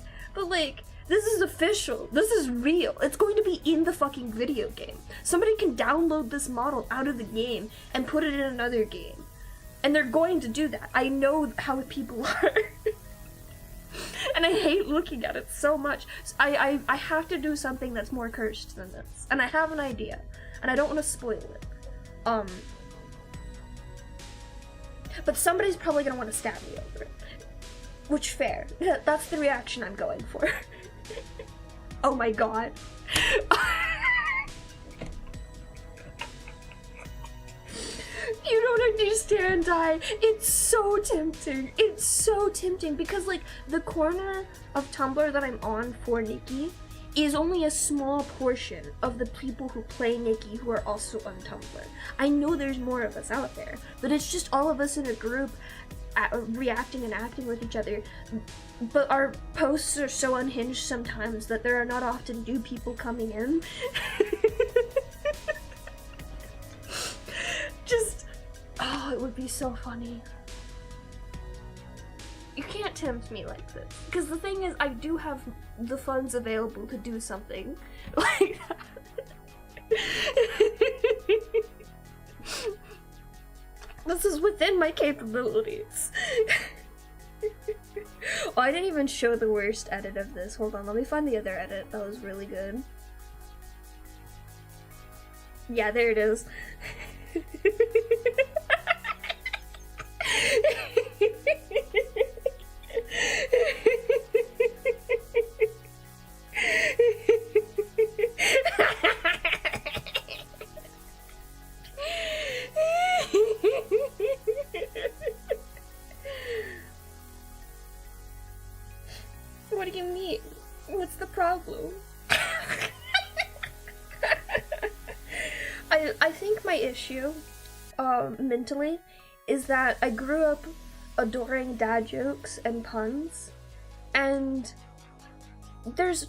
this is official. This is real. It's going to be in the fucking video game. Somebody can download this model out of the game and put it in another game. And they're going to do that. I know how people are. And I hate looking at it so much. I have to do something that's more cursed than this. And I have an idea. And I don't want to spoil it. But somebody's probably gonna want to stab me over it. Which, fair. That's the reaction I'm going for. Oh my god. You don't understand, Di. It's so tempting. It's so tempting because, like, the corner of Tumblr that I'm on for Nikki is only a small portion of the people who play Nikki who are also on Tumblr. I know there's more of us out there, but it's just all of us in a group reacting and acting with each other. But our posts are so unhinged sometimes that there are not often new people coming in. Just, oh, it would be so funny. You can't tempt me like this. Because the thing is, I do have the funds available to do something like that. This is within my capabilities. Oh, I didn't even show the worst edit of this. Hold on, let me find the other edit. That was really good. Yeah, there it is. What do you mean? What's the problem? I think my issue, mentally, is that I grew up adoring dad jokes and puns, and there's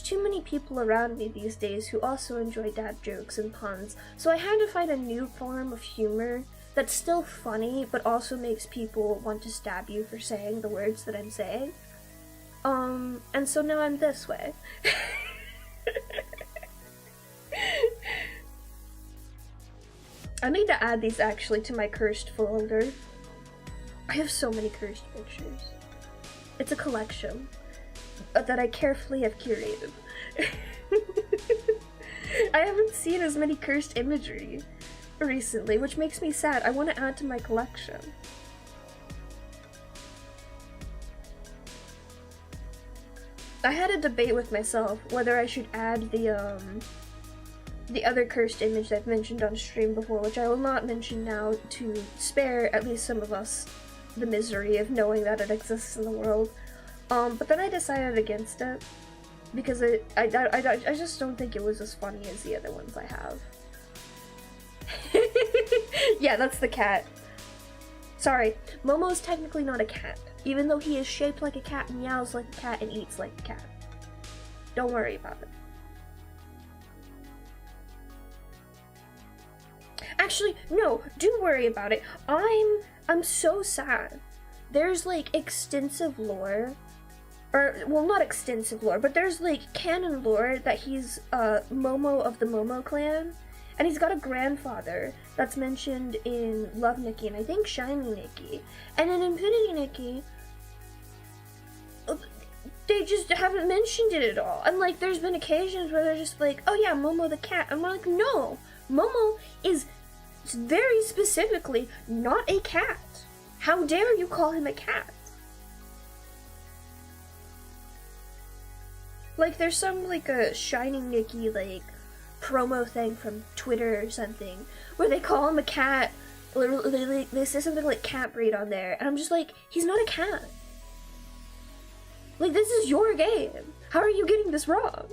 too many people around me these days who also enjoy dad jokes and puns, so I had to find a new form of humor that's still funny, but also makes people want to stab you for saying the words that I'm saying. And so now I'm this way. I need to add these actually to my cursed folder. I have so many cursed pictures. It's a collection that I carefully have curated. I haven't seen as many cursed imagery recently, which makes me sad. I want to add to my collection. I had a debate with myself whether I should add the other cursed image I've mentioned on stream before, which I will not mention now to spare at least some of us the misery of knowing that it exists in the world. But then I decided against it because I just don't think it was as funny as the other ones I have. Yeah, that's the cat. Sorry, Momo's technically not a cat, even though he is shaped like a cat, meows like a cat, and eats like a cat. Don't worry about it. Actually, no, do worry about it. I'm so sad. There's like extensive lore, or well, not extensive lore, but there's like canon lore that he's Momo of the Momo clan, and he's got a grandfather that's mentioned in Love Nikki and I think Shiny Nikki, and in Infinity Nikki, they just haven't mentioned it at all. And like, there's been occasions where they're just like, oh yeah, Momo the cat. I'm like, no, Momo is very specifically not a cat. How dare you call him a cat? Like, there's some like a Shining Nikki like promo thing from Twitter or something where they call him a cat. They say something like cat breed on there, and I'm just like, he's not a cat. Like, this is your game. How are you getting this wrong?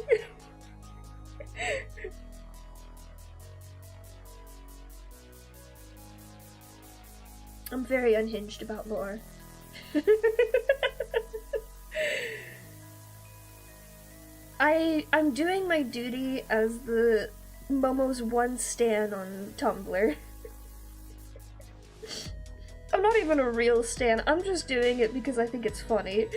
I'm very unhinged about lore. I'm doing my duty as the Momo's one stan on Tumblr. I'm not even a real stan, I'm just doing it because I think it's funny.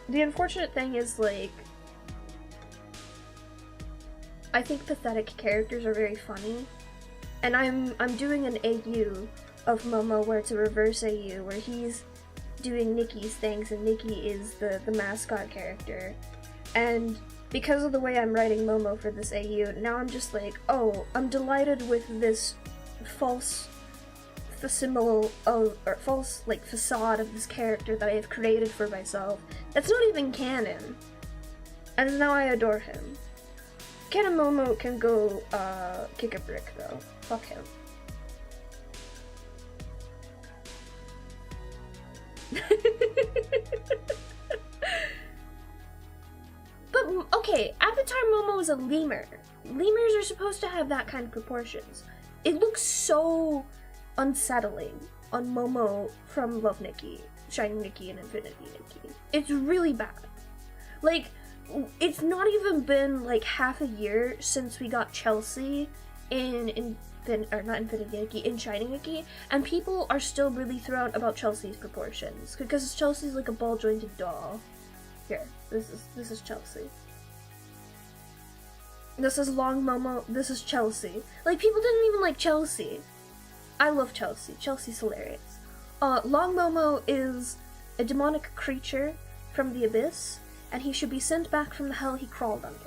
The unfortunate thing is, like, I think pathetic characters are very funny, and I'm doing an AU of Momo where it's a reverse AU, where he's doing Nikki's things and Nikki is the mascot character. And because of the way I'm writing Momo for this AU, now I'm just like, oh, I'm delighted with this false false like facade of this character that I have created for myself. That's not even canon. And now I adore him. Canon Momo can go kick a brick though. Fuck him. But okay, at the time Momo was a lemur. Lemurs are supposed to have that kind of proportions. It looks so unsettling on Momo from Love Nikki, Shining Nikki, and Infinity Nikki. It's really bad. Like, it's not even been like half a year since we got Chelsea in Shining Nikki, and people are still really thrown about Chelsea's proportions because Chelsea's like a ball jointed doll. Here, this is Chelsea. This is Long Momo. This is Chelsea. Like, people didn't even like Chelsea. I love Chelsea. Chelsea's hilarious. Long Momo is a demonic creature from the abyss, and he should be sent back from the hell he crawled under.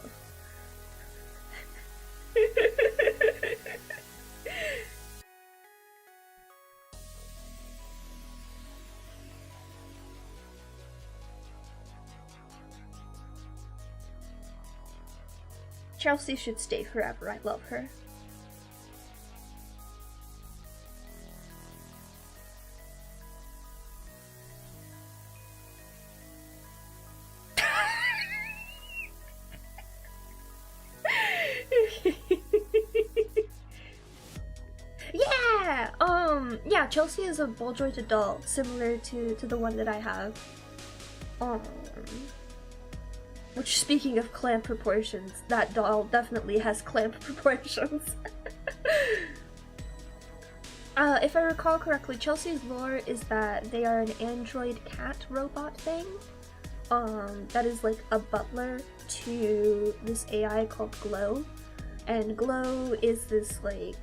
Chelsea should stay forever. I love her. Yeah, Chelsea is a ball-jointed doll, similar to the one that I have. Which, speaking of clamp proportions, that doll definitely has clamp proportions. If I recall correctly, Chelsea's lore is that they are an android cat robot thing. That is like a butler to this AI called Glow. And Glow is this like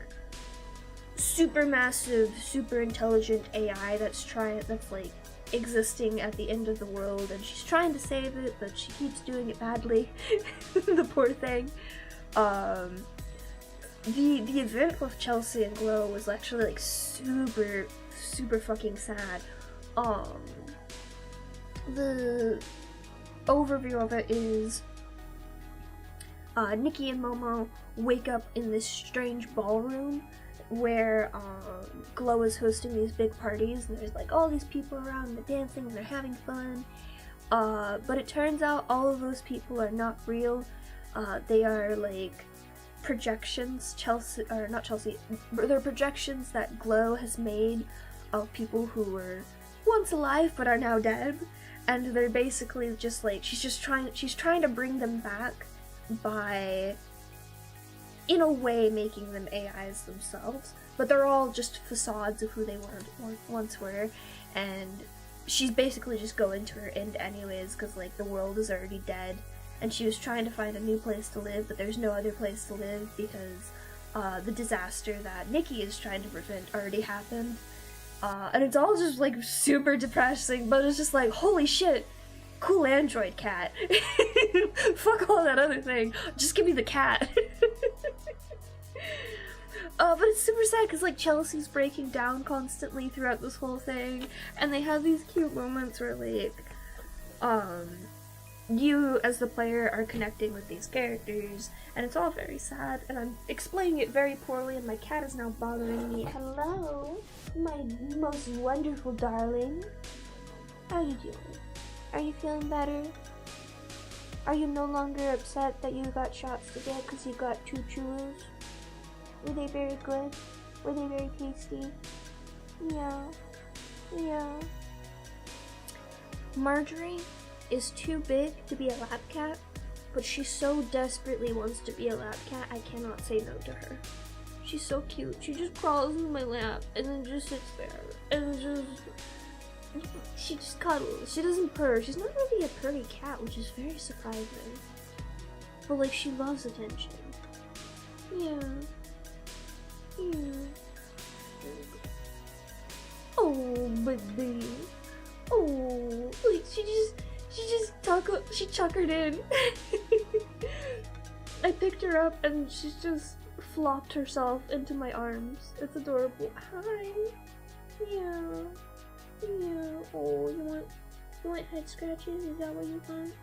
super massive, super intelligent AI that's like existing at the end of the world, and she's trying to save it, but she keeps doing it badly. The poor thing. The event with Chelsea and Glow was actually like super fucking sad. The overview of it is Nikki and Momo wake up in this strange ballroom where Glow is hosting these big parties, and there's like all these people around and they're dancing and they're having fun. But it turns out all of those people are not real. They are like projections, they're projections that Glow has made of people who were once alive but are now dead. And they're basically just like, she's trying to bring them back by, in a way, making them AIs themselves, but they're all just facades of who they once were, and she's basically just going to her end anyways, because like the world is already dead, and she was trying to find a new place to live, but there's no other place to live because the disaster that Nikki is trying to prevent already happened. And it's all just like super depressing, but it's just like, holy shit, cool android cat. Fuck all that other thing, just give me the cat. But it's super sad because like Chelsea's breaking down constantly throughout this whole thing, and they have these cute moments where like you as the player are connecting with these characters, and it's all very sad, and I'm explaining it very poorly, and my cat is now bothering me. Hello, my most wonderful darling. How are you doing? Are you feeling better? Are you no longer upset that you got shots today because you got 2 churros? Were they very good? Were they very tasty? Yeah. Yeah. Marjorie is too big to be a lab cat, but she so desperately wants to be a lab cat, I cannot say no to her. She's so cute. She just crawls into my lap and then just sits there and she just cuddles. She doesn't purr. She's not really a purry cat, which is very surprising. But like, she loves attention. Yeah. Yeah. Oh, baby. Oh, like she chuckered in. I picked her up and she's just flopped herself into my arms. It's adorable. Hi. Yeah. Yeah. Oh, you want head scratches? Is that what you want?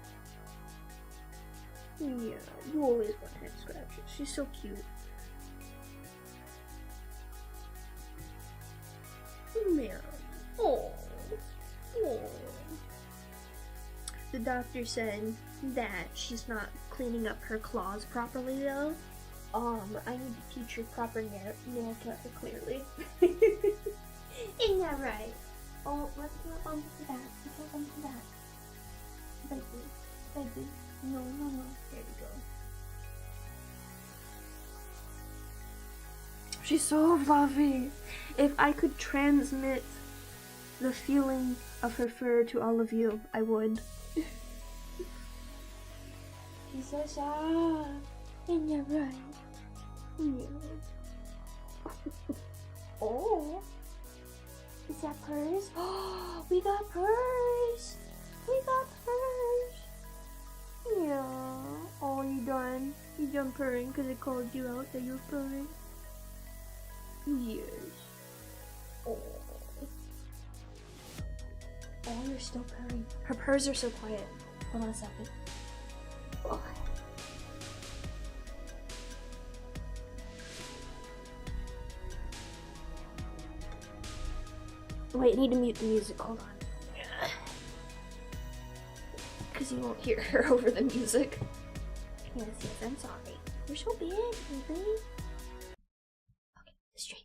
Yeah, you always want head scratches. She's so cute. Meow. Oh. Oh. The doctor said that she's not cleaning up her claws properly though. I need to teach her proper nail care clearly. Isn't that right? Oh, let's not bump into that. Let's not bump into that. Baby. Baby. No. There we go. She's so fluffy. If I could transmit the feeling of her fur to all of you, I would. She's so soft. Isn't that right? Yeah. Oh. Is that purrs? Oh, we got purrs. We got purrs. Yeah. Oh, you done? You done purring because it called you out that you're purring? Yes. Oh. Oh, you're still purring. Her purrs are so quiet. Hold on a second. Oh. Wait, I need to mute the music. Hold on. Because you won't hear her over the music. Yes, I'm sorry. You're so big, baby. Okay, straight.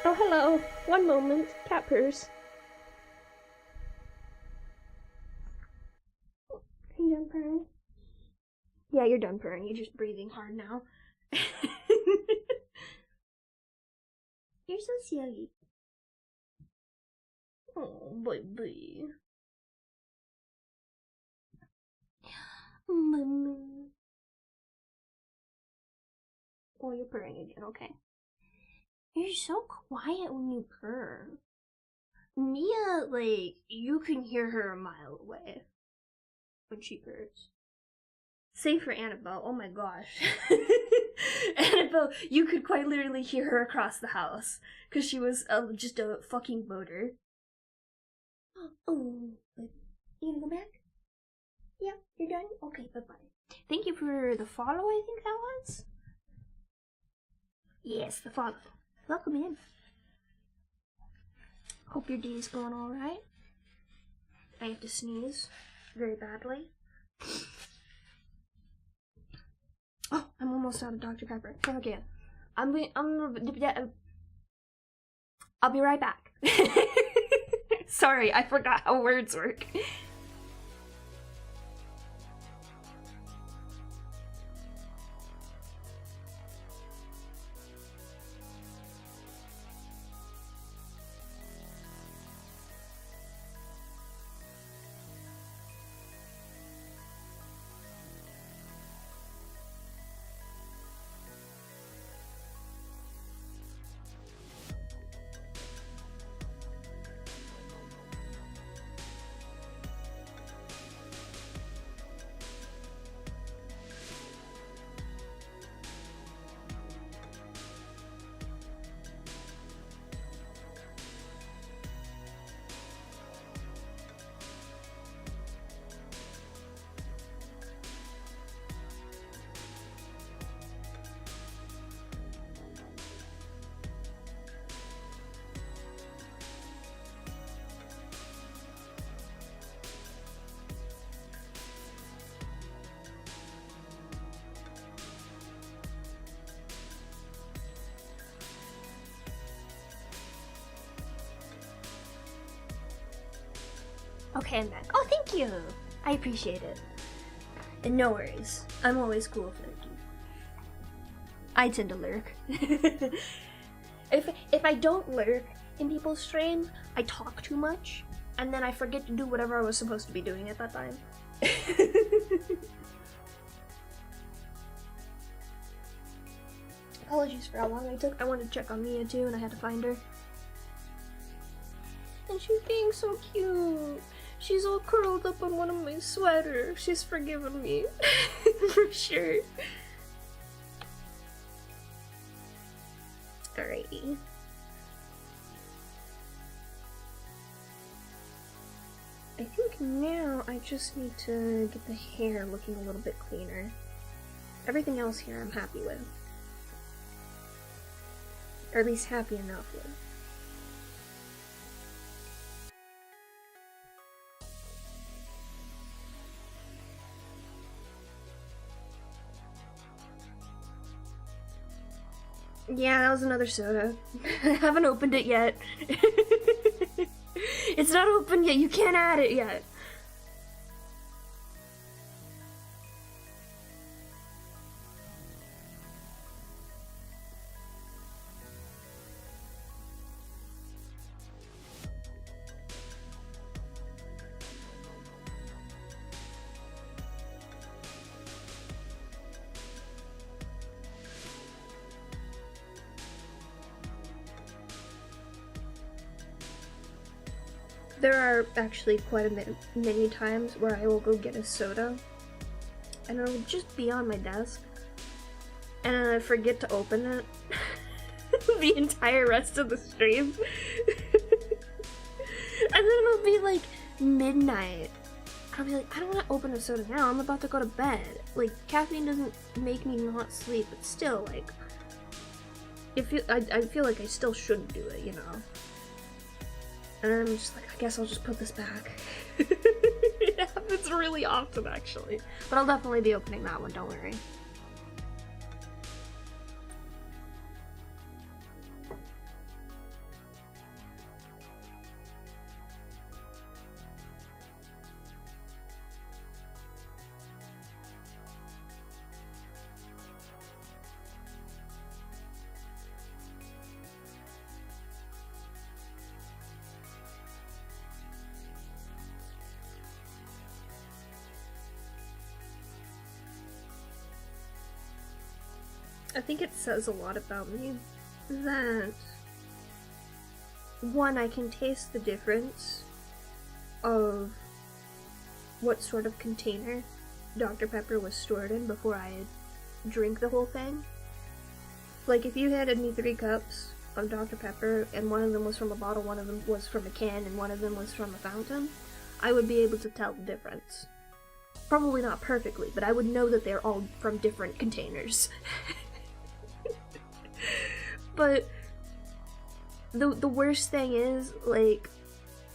Oh, hello. One moment. Cat purrs. Are you done purring? Yeah, you're done purring. You're just breathing hard now. You're so silly. Oh, baby. Oh, you're purring again, okay. You're so quiet when you purr. Mia, like, you can hear her a mile away when she purrs. Same for Annabelle, oh my gosh. Annabelle, you could quite literally hear her across the house, because she was just a fucking motor. Oh, you gonna go back? Yeah, you're done? Okay, bye-bye. Thank you for the follow, I think that was? Yes, the follow. Welcome in. Hope your day is going alright. I have to sneeze very badly. Oh, I'm almost out of Dr. Pepper. Okay. I'll be right back. Sorry, I forgot how words work. handbag. Oh, thank you. I appreciate it. And no worries. I'm always cool with lurking. I tend to lurk. If I don't lurk in people's streams, I talk too much, and then I forget to do whatever I was supposed to be doing at that time. Apologies for how long I took. I wanted to check on Mia too, and I had to find her. And she's being so cute. She's all curled up on one of my sweaters. She's forgiven me. For sure. Alrighty. I think now I just need to get the hair looking a little bit cleaner. Everything else here I'm happy with. Or at least happy enough with. Yeah, that was another soda. I haven't opened it yet. It's not open yet, you can't add it yet. There are actually quite many times where I will go get a soda and it'll just be on my desk and I forget to open it the entire rest of the stream. And then it'll be like midnight. I'll be like, I don't want to open a soda now, I'm about to go to bed. Like, caffeine doesn't make me not sleep, but still, like, I feel like I still should do it, you know? And then I'm just like, I guess I'll just put this back. It happens really often, actually. But I'll definitely be opening that one, don't worry. I think it says a lot about me that, one, I can taste the difference of what sort of container Dr. Pepper was stored in before I drink the whole thing. Like, if you handed me 3 cups of Dr. Pepper and one of them was from a bottle, one of them was from a can, and one of them was from a fountain, I would be able to tell the difference. Probably not perfectly, but I would know that they're all from different containers. But the worst thing is, like,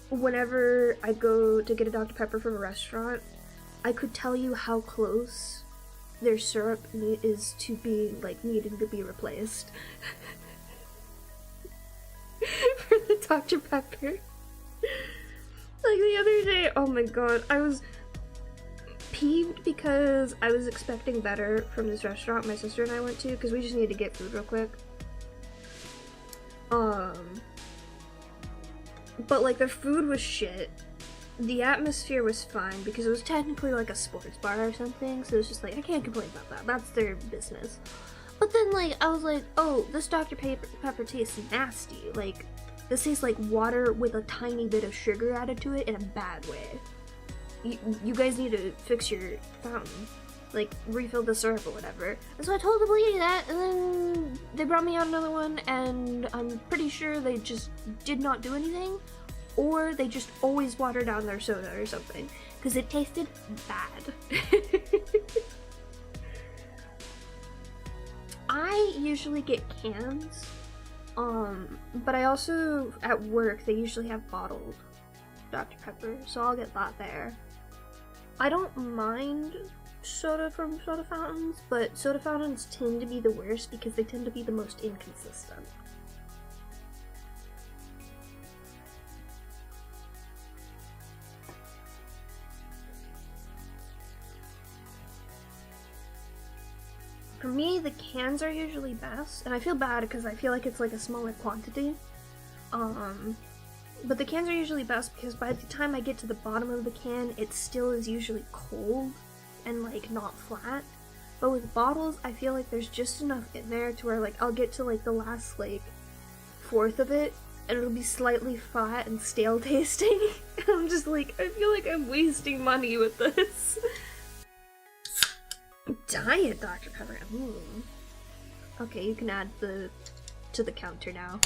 whenever I go to get a Dr. Pepper from a restaurant, I could tell you how close their syrup is to being, like, needing to be replaced. For the Dr. Pepper. Like, the other day, oh my god, I was peeved because I was expecting better from this restaurant my sister and I went to, because we just needed to get food real quick. But, like, their food was shit. The atmosphere was fine, because it was technically, like, a sports bar or something, so it's just like, I can't complain about that. That's their business. But then, like, I was like, oh, this Dr. Pepper tastes nasty. Like, this tastes like water with a tiny bit of sugar added to it in a bad way. You guys need to fix your fountain. Like, refill the syrup or whatever. And so I told the lady that, and then they brought me out another one, and I'm pretty sure they just did not do anything, or they just always watered down their soda or something, because it tasted bad. I usually get cans, but I also, at work, they usually have bottled Dr. Pepper, so I'll get that there. I don't mind soda from soda fountains, but soda fountains tend to be the worst because they tend to be the most inconsistent. For me, the cans are usually best, and I feel bad because I feel like it's like a smaller quantity. But the cans are usually best because by the time I get to the bottom of the can, it still is usually cold and like not flat. But with bottles, I feel like there's just enough in there to where like I'll get to like the last like fourth of it and it'll be slightly flat and stale tasting. And I'm just like, I feel like I'm wasting money with this. Diet Dr. Pepper. Ooh. Okay, you can add the to the counter now.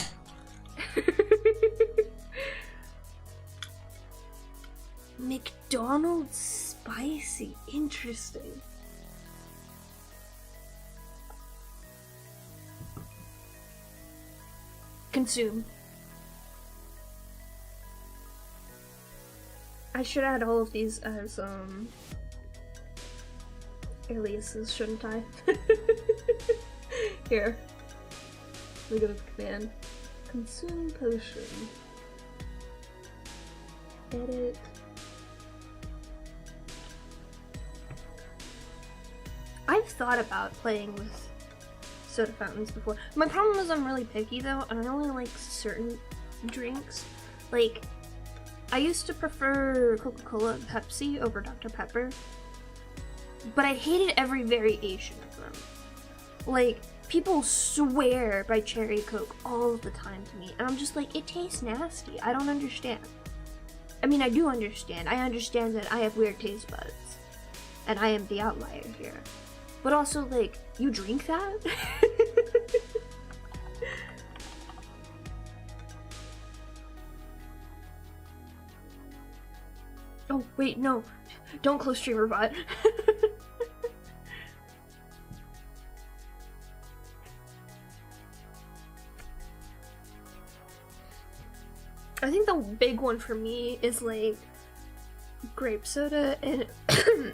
McDonald's spicy. Interesting. Consume. I should add all of these as aliases, shouldn't I? Here. Look at this command. Consume potion. Edit. I've thought about playing with soda fountains before. My problem is I'm really picky though, and I only like certain drinks. Like, I used to prefer Coca-Cola and Pepsi over Dr. Pepper, but I hated every variation of them. Like, people swear by Cherry Coke all the time to me, and I'm just like, it tastes nasty. I don't understand. I mean, I do understand. I understand that I have weird taste buds, and I am the outlier here. But also, like, you drink that? Oh, wait, no. Don't close streamer bot. I think the big one for me is, like, grape soda and,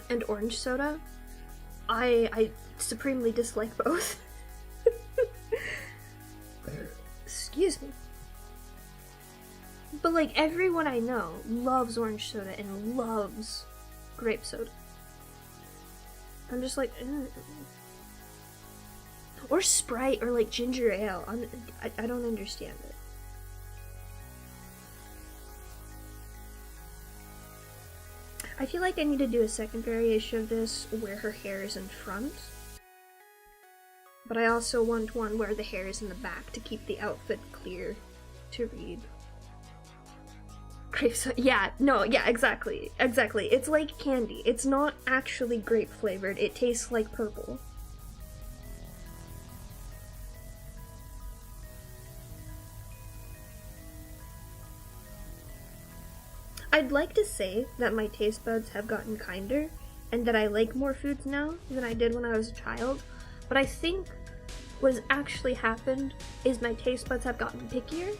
and orange soda. I supremely dislike both. Excuse me. But like everyone I know loves orange soda and loves grape soda. I'm just like, or Sprite or like ginger ale. I don't understand it. I feel like I need to do a second variation of this where her hair is in front. But I also want one where the hair is in the back to keep the outfit clear to read. Grape soda. Yeah, no, yeah, exactly. Exactly. It's like candy. It's not actually grape flavored. It tastes like purple. I'd like to say that my taste buds have gotten kinder and that I like more foods now than I did when I was a child, but I think what has actually happened is my taste buds have gotten pickier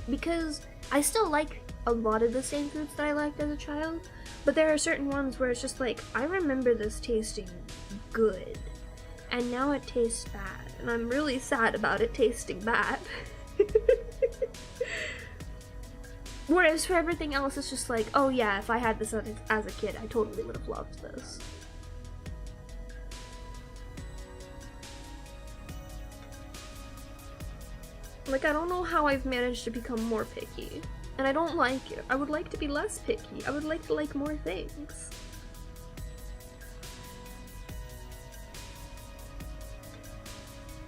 because I still like a lot of the same foods that I liked as a child, but there are certain ones where it's just like, I remember this tasting good, and now it tastes bad, and I'm really sad about it tasting bad. Whereas for everything else, it's just like, oh yeah, if I had this as a kid, I totally would have loved this. Like, I don't know how I've managed to become more picky. And I don't like it. I would like to be less picky. I would like to like more things.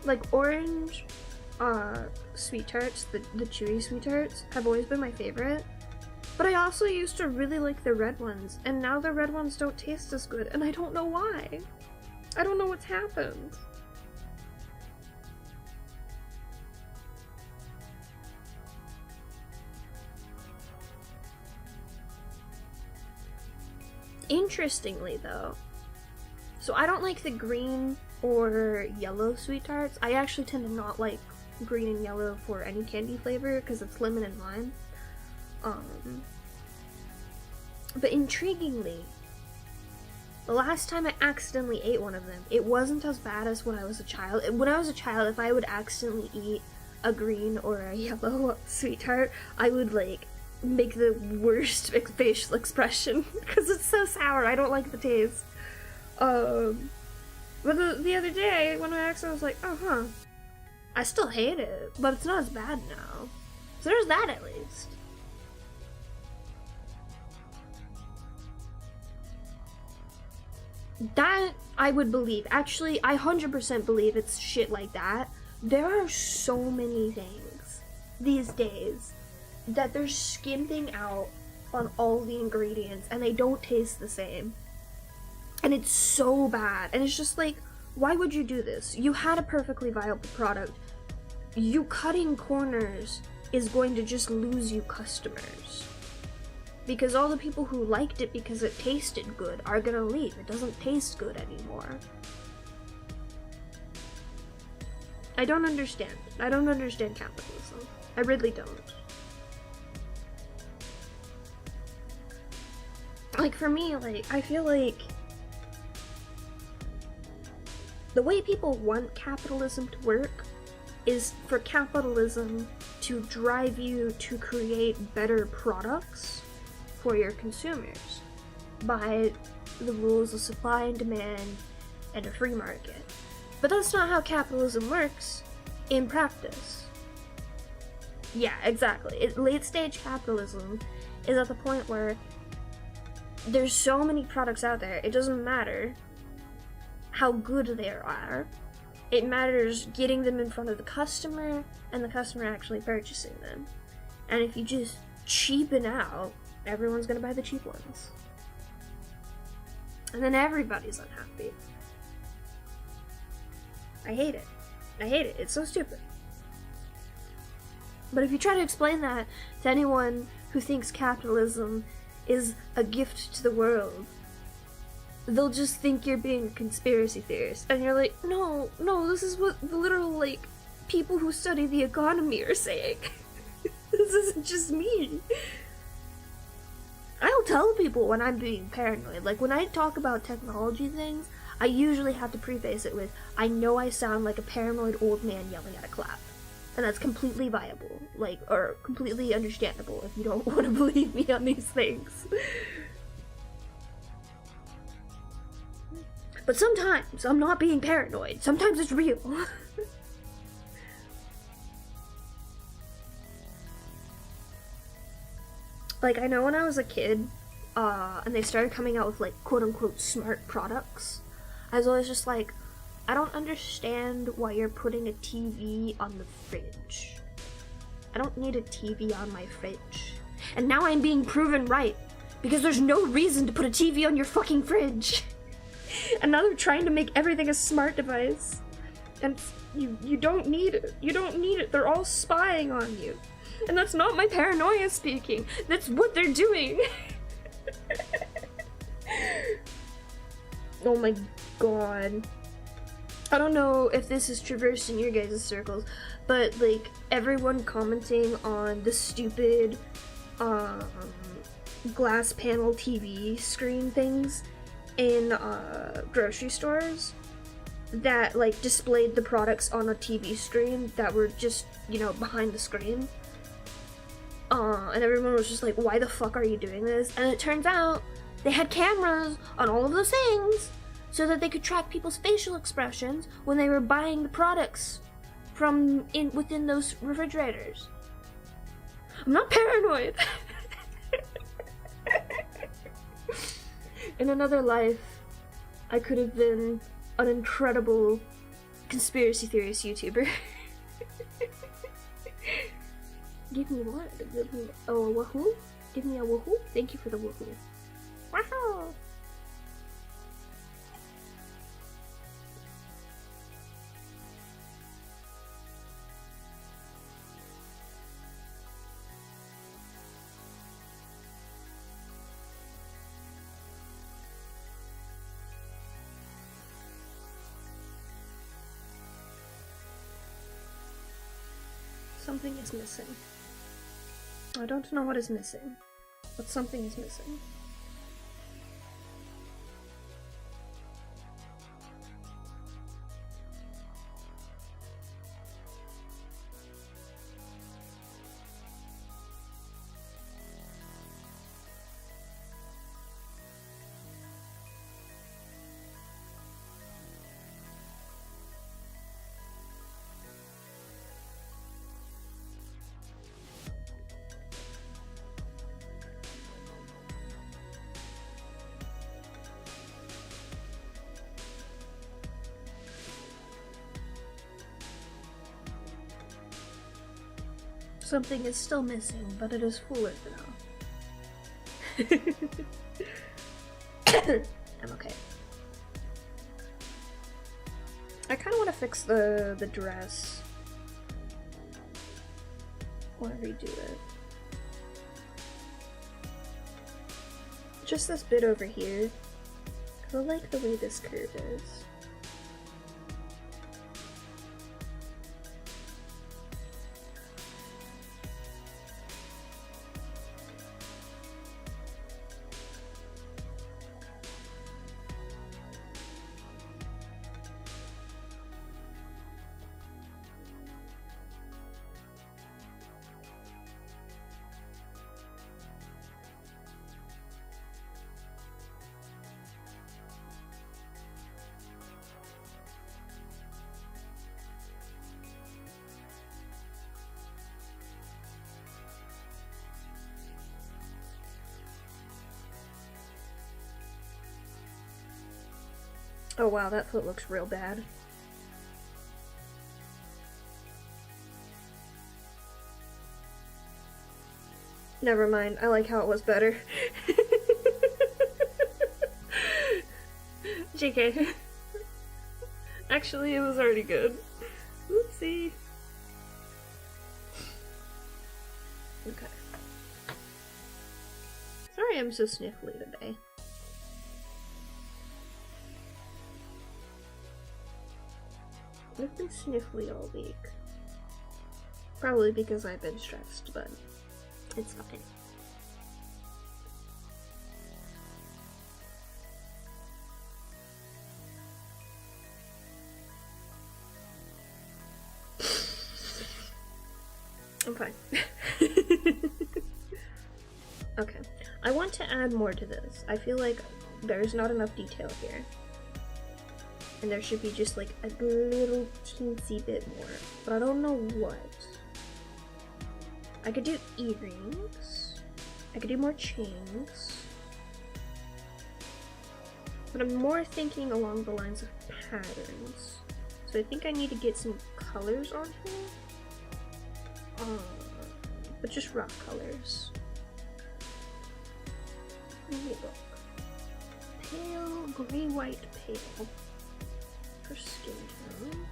Like, orange sweet tarts, the chewy sweet tarts, have always been my favorite. But I also used to really like the red ones, and now the red ones don't taste as good, and I don't know why. I don't know what's happened. Interestingly though, so I don't like the green or yellow sweet tarts. I actually tend to not like green and yellow for any candy flavor because it's lemon and lime. But intriguingly, the last time I accidentally ate one of them, it wasn't as bad as when I was a child. When I was a child, if I would accidentally eat a green or a yellow sweet tart, I would like make the worst facial expression because it's so sour. I don't like the taste. But the other day, when I asked, I was like, oh, huh. I still hate it, but it's not as bad now. So there's that at least. That I would believe. Actually, I 100% believe it's shit like that. There are so many things these days that they're skimping out on all the ingredients and they don't taste the same. And it's so bad. And it's just like, why would you do this? You had a perfectly viable product. You cutting corners is going to just lose you customers. Because all the people who liked it because it tasted good are gonna leave. It doesn't taste good anymore. I don't understand. I don't understand capitalism. I really don't. Like, for me, like, I feel like the way people want capitalism to work is for capitalism to drive you to create better products for your consumers by the rules of supply and demand and a free market. But that's not how capitalism works in practice. Yeah, exactly. Late stage capitalism is at the point where there's so many products out there, it doesn't matter how good they are. It matters getting them in front of the customer and the customer actually purchasing them. And if you just cheapen out, everyone's gonna buy the cheap ones. And then everybody's unhappy. I hate it. I hate it. It's so stupid. But if you try to explain that to anyone who thinks capitalism is a gift to the world, they'll just think you're being a conspiracy theorist. And you're like, no, this is what the literal, like, people who study the economy are saying. This isn't just me. I'll tell people when I'm being paranoid. Like, when I talk about technology things, I usually have to preface it with, I know I sound like a paranoid old man yelling at a clap. And that's completely viable, like, or completely understandable if you don't want to believe me on these things. But sometimes I'm not being paranoid. Sometimes it's real. Like, I know when I was a kid, and they started coming out with, like, quote-unquote smart products, I was always just like, I don't understand why you're putting a TV on the fridge. I don't need a TV on my fridge. And now I'm being proven right, because there's no reason to put a TV on your fucking fridge. And now they're trying to make everything a smart device. And you don't need it. You don't need it. They're all spying on you. And that's not my paranoia speaking. That's what they're doing. Oh my god. I don't know if this is traversing your guys' circles, but like everyone commenting on the stupid glass panel TV screen things in grocery stores that like displayed the products on a TV screen that were just, you know, behind the screen. And everyone was just like, why the fuck are you doing this? And it turns out they had cameras on all of those things so that they could track people's facial expressions when they were buying the products from within those refrigerators. I'm not paranoid. In another life, I could have been an incredible conspiracy theorist YouTuber. Give me what? Give me a wahoo? Give me a wahoo? Thank you for the wahoo. Wahoo! Something is missing. I don't know what is missing, but something is missing. Something is still missing, but it is fuller now. I'm okay. I kind of want to fix the dress. I want to redo it. Just this bit over here. I like the way this curve is. Oh wow, that foot looks real bad. Never mind, I like how it was better. JK. Actually, it was already good. Oopsie. Okay. Sorry I'm so sniffly today. I've been sniffly all week. Probably because I've been stressed, but it's fine. I'm fine. Okay. I want to add more to this. I feel like there's not enough detail here. And there should be just like a little teensy bit more, but I don't know what. I could do earrings. I could do more chains. But I'm more thinking along the lines of patterns. So I think I need to get some colors on here. But just rock colors. Let me look. Pale, gray, white, pale. For skin tone.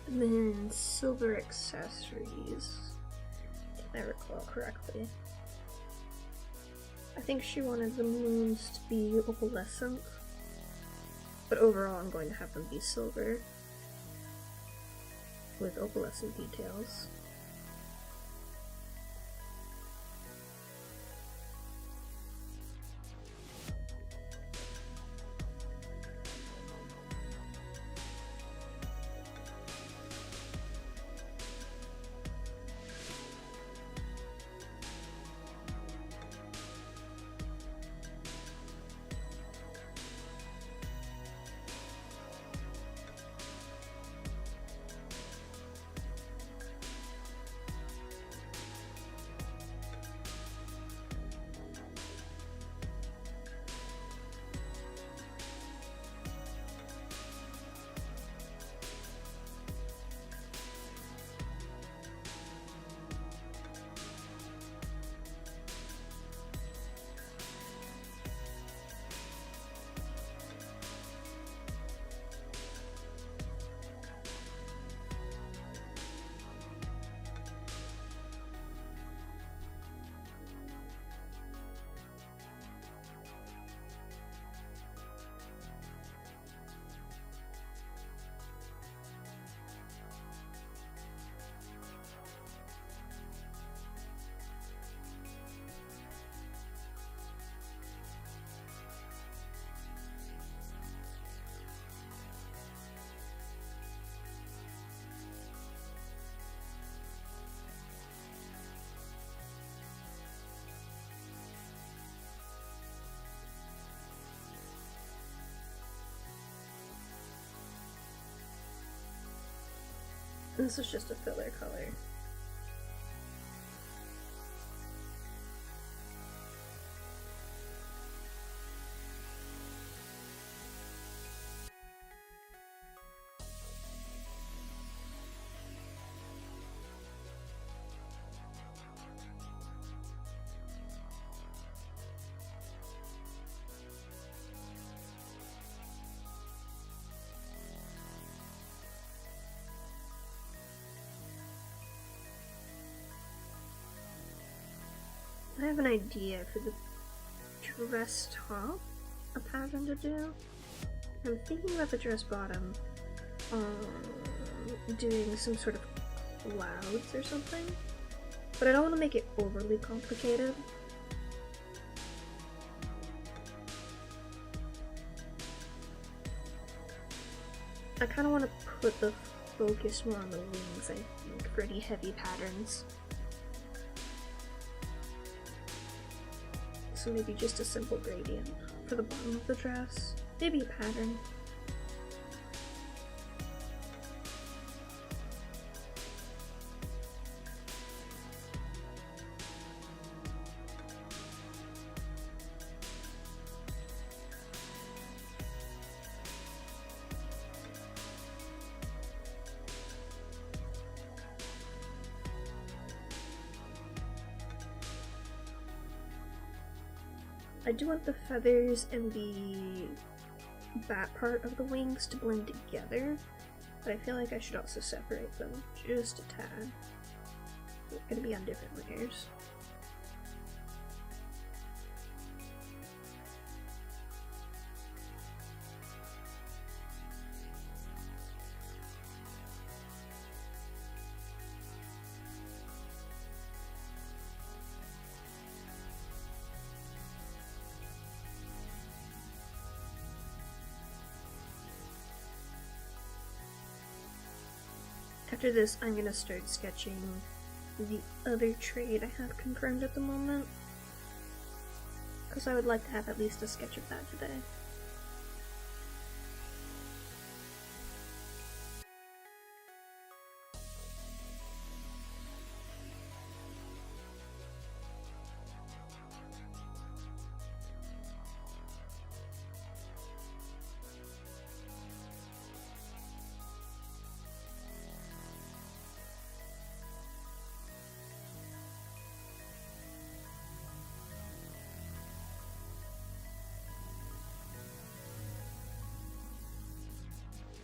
And then silver accessories, if I recall correctly. I think she wanted the moons to be opalescent, but overall I'm going to have them be silver with opalescent details. This is just a filler color. I have an idea for the dress top, a pattern to do. I'm thinking about the dress bottom, doing some sort of clouds or something, but I don't want to make it overly complicated. I kind of want to put the focus more on the wings, I think, for any heavy patterns. So maybe just a simple gradient for the bottom of the dress. Maybe a pattern. I do want the feathers and the bat part of the wings to blend together, but I feel like I should also separate them just a tad. They're gonna be on different layers. After this, I'm gonna start sketching the other trade I have confirmed at the moment, because I would like to have at least a sketch of that today.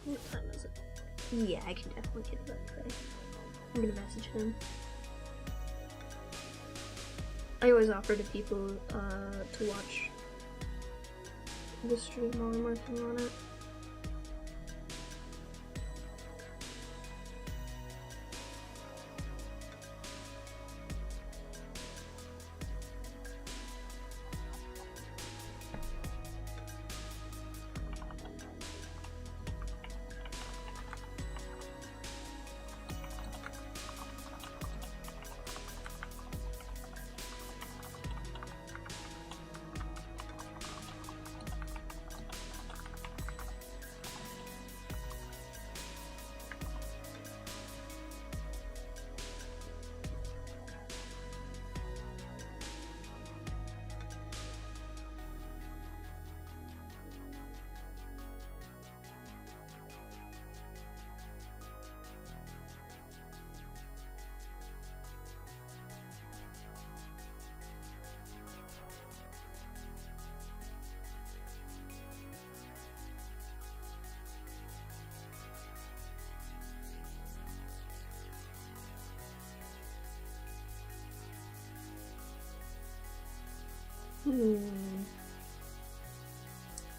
What time is it? Yeah, I can definitely get that today. I'm gonna message him. I always offer to people to watch the stream while I'm working on it.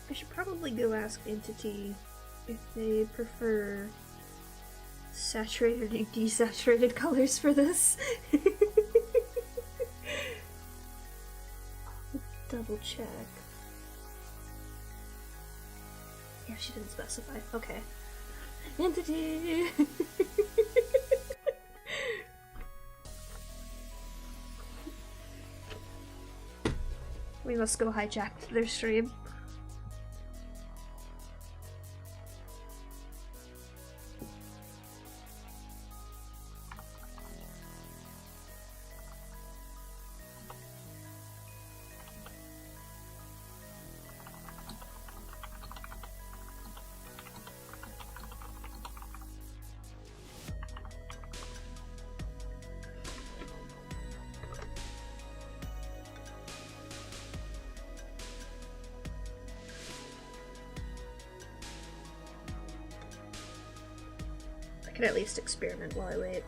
I should probably go ask Entity if they prefer saturated or desaturated colors for this. Double check. Yeah, she didn't specify. Okay. Entity! We must go hijack their stream. I can at least experiment while I wait.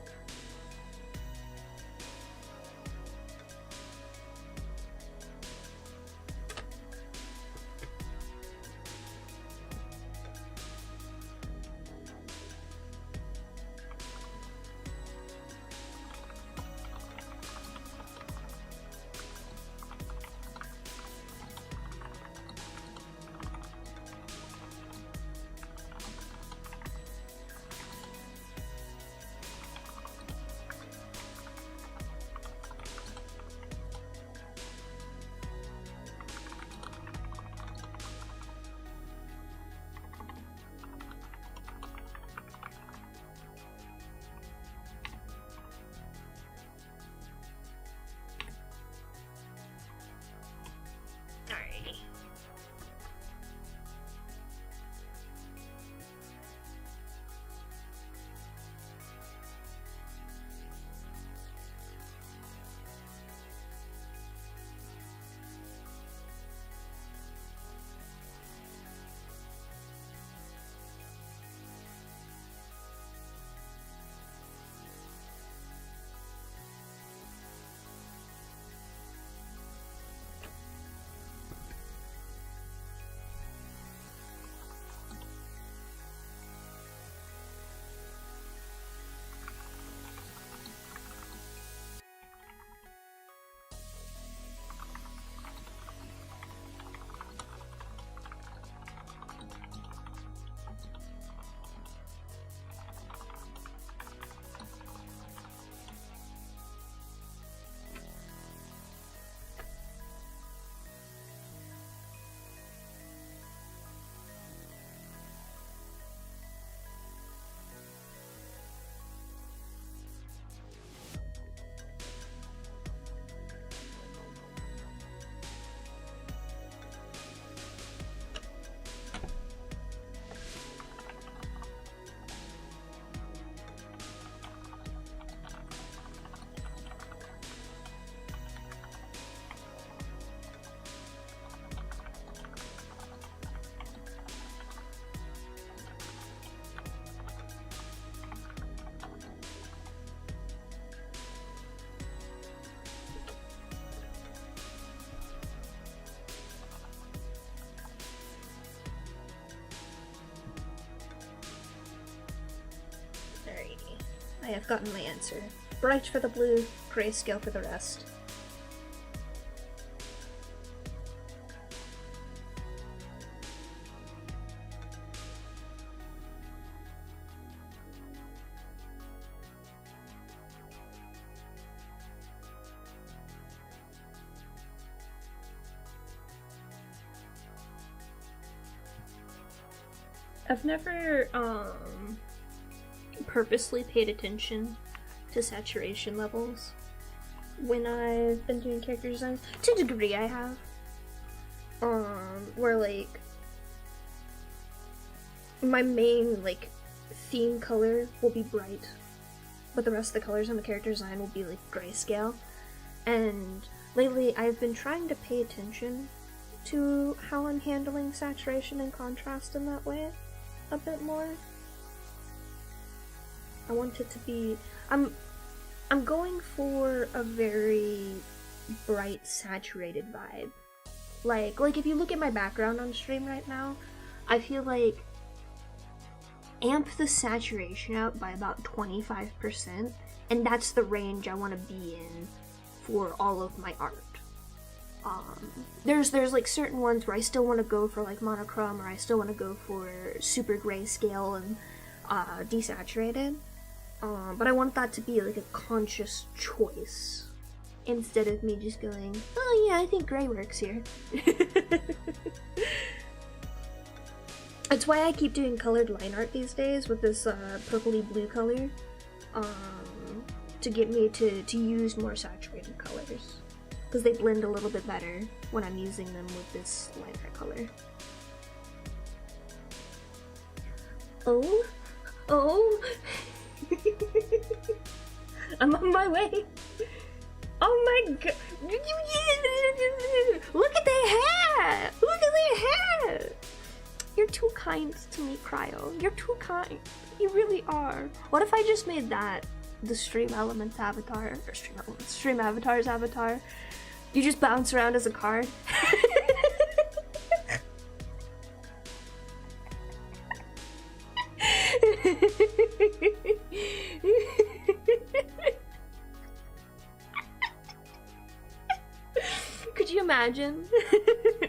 I have gotten my answer. Bright for the blue, grayscale for the rest. I've never, purposely paid attention to saturation levels when I've been doing character designs. To a degree I have. Where like my main like theme color will be bright, but the rest of the colors on the character design will be like grayscale. And lately I've been trying to pay attention to how I'm handling saturation and contrast in that way a bit more. I want it to be... I'm going for a very bright, saturated vibe. Like if you look at my background on stream right now, I feel like amp the saturation out by about 25%, and that's the range I want to be in for all of my art. There's like certain ones where I still want to go for like monochrome, or I still want to go for super grayscale and desaturated. But I want that to be like a conscious choice, instead of me just going, oh yeah, I think gray works here. That's why I keep doing colored line art these days with this purpley blue color, to get me to use more saturated colors, because they blend a little bit better when I'm using them with this line art color. Oh! I'm on my way. Oh my god! Look at their hair! Look at their hair! You're too kind to me, Cryo. You're too kind. You really are. What if I just made that the Stream Elements avatar? Or Stream Avatar's avatar? You just bounce around as a card? Could you imagine?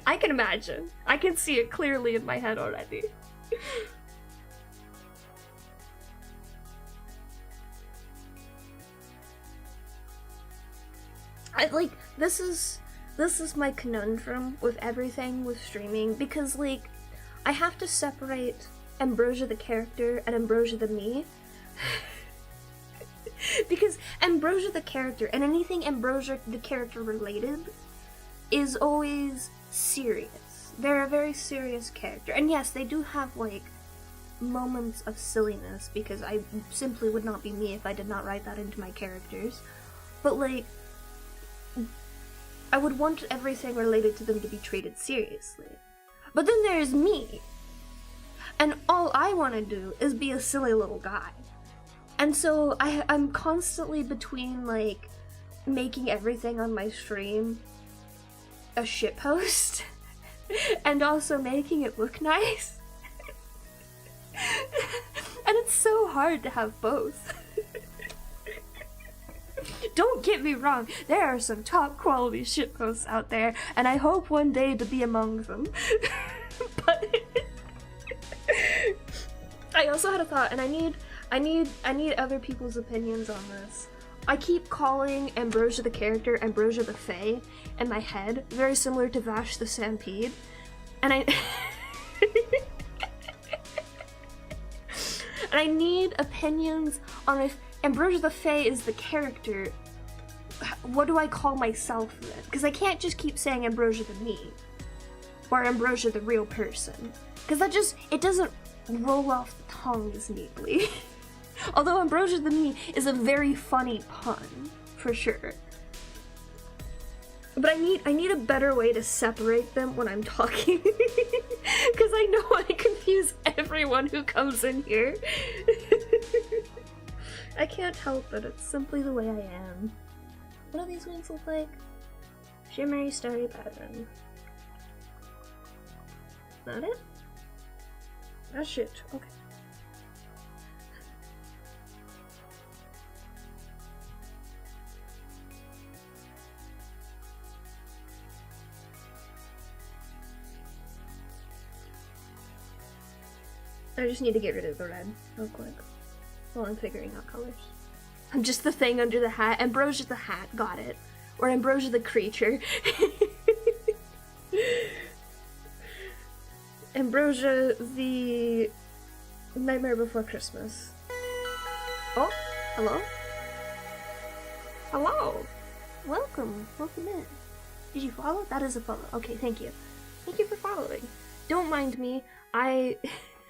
I can imagine. I can see it clearly in my head already. This is my conundrum with everything with streaming, because like I have to separate Ambrosia the character and Ambrosia the me. Because Ambrosia the character and anything Ambrosia the character related is always serious. They're a very serious character. And yes, they do have like moments of silliness, because I simply would not be me if I did not write that into my characters. But like, I would want everything related to them to be treated seriously. But then there's me. And all I want to do is be a silly little guy. And so I'm constantly between like making everything on my stream a shitpost and also making it look nice. And it's so hard to have both. Don't get me wrong, there are some top quality shitposts out there, and I hope one day to be among them. But I also had a thought, and I need other people's opinions on this. I keep calling Ambrosia the character Ambrosia the Fae in my head, very similar to Vash the Stampede, and I need opinions on if Ambrosia the Fae is the character. What do I call myself then? Because I can't just keep saying Ambrosia the me, or Ambrosia the real person, because it doesn't roll off the tongue as neatly. Although Ambrosia the me is a very funny pun, for sure. But I need a better way to separate them when I'm talking, because I know I confuse everyone who comes in here. I can't help it, it's simply the way I am. What do these wings look like? Shimmery, starry pattern. That it? That's it, okay. I just need to get rid of the red real quick while I'm figuring out colors. I'm just the thing under the hat. Ambrosia the hat, got it. Or Ambrosia the creature. Ambrosia the Nightmare Before Christmas. Oh, hello? Hello! Welcome in. Did you follow? That is a follow. Okay, thank you. Thank you for following. Don't mind me. I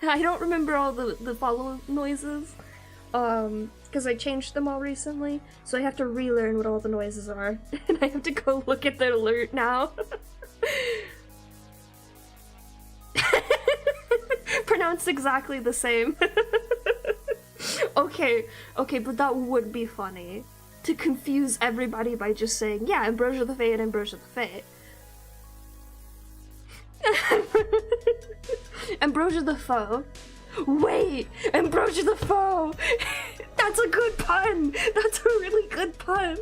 don't remember all the follow noises, because I changed them all recently, so I have to relearn what all the noises are, and I have to go look at the alert now. Pronounced exactly the same. Okay, but that would be funny, to confuse everybody by just saying, yeah, Ambrosia the Fae and Ambrosia the Fae. Ambrosia the Foe. Wait! Ambrosia the Foe! That's a good pun! That's a really good pun!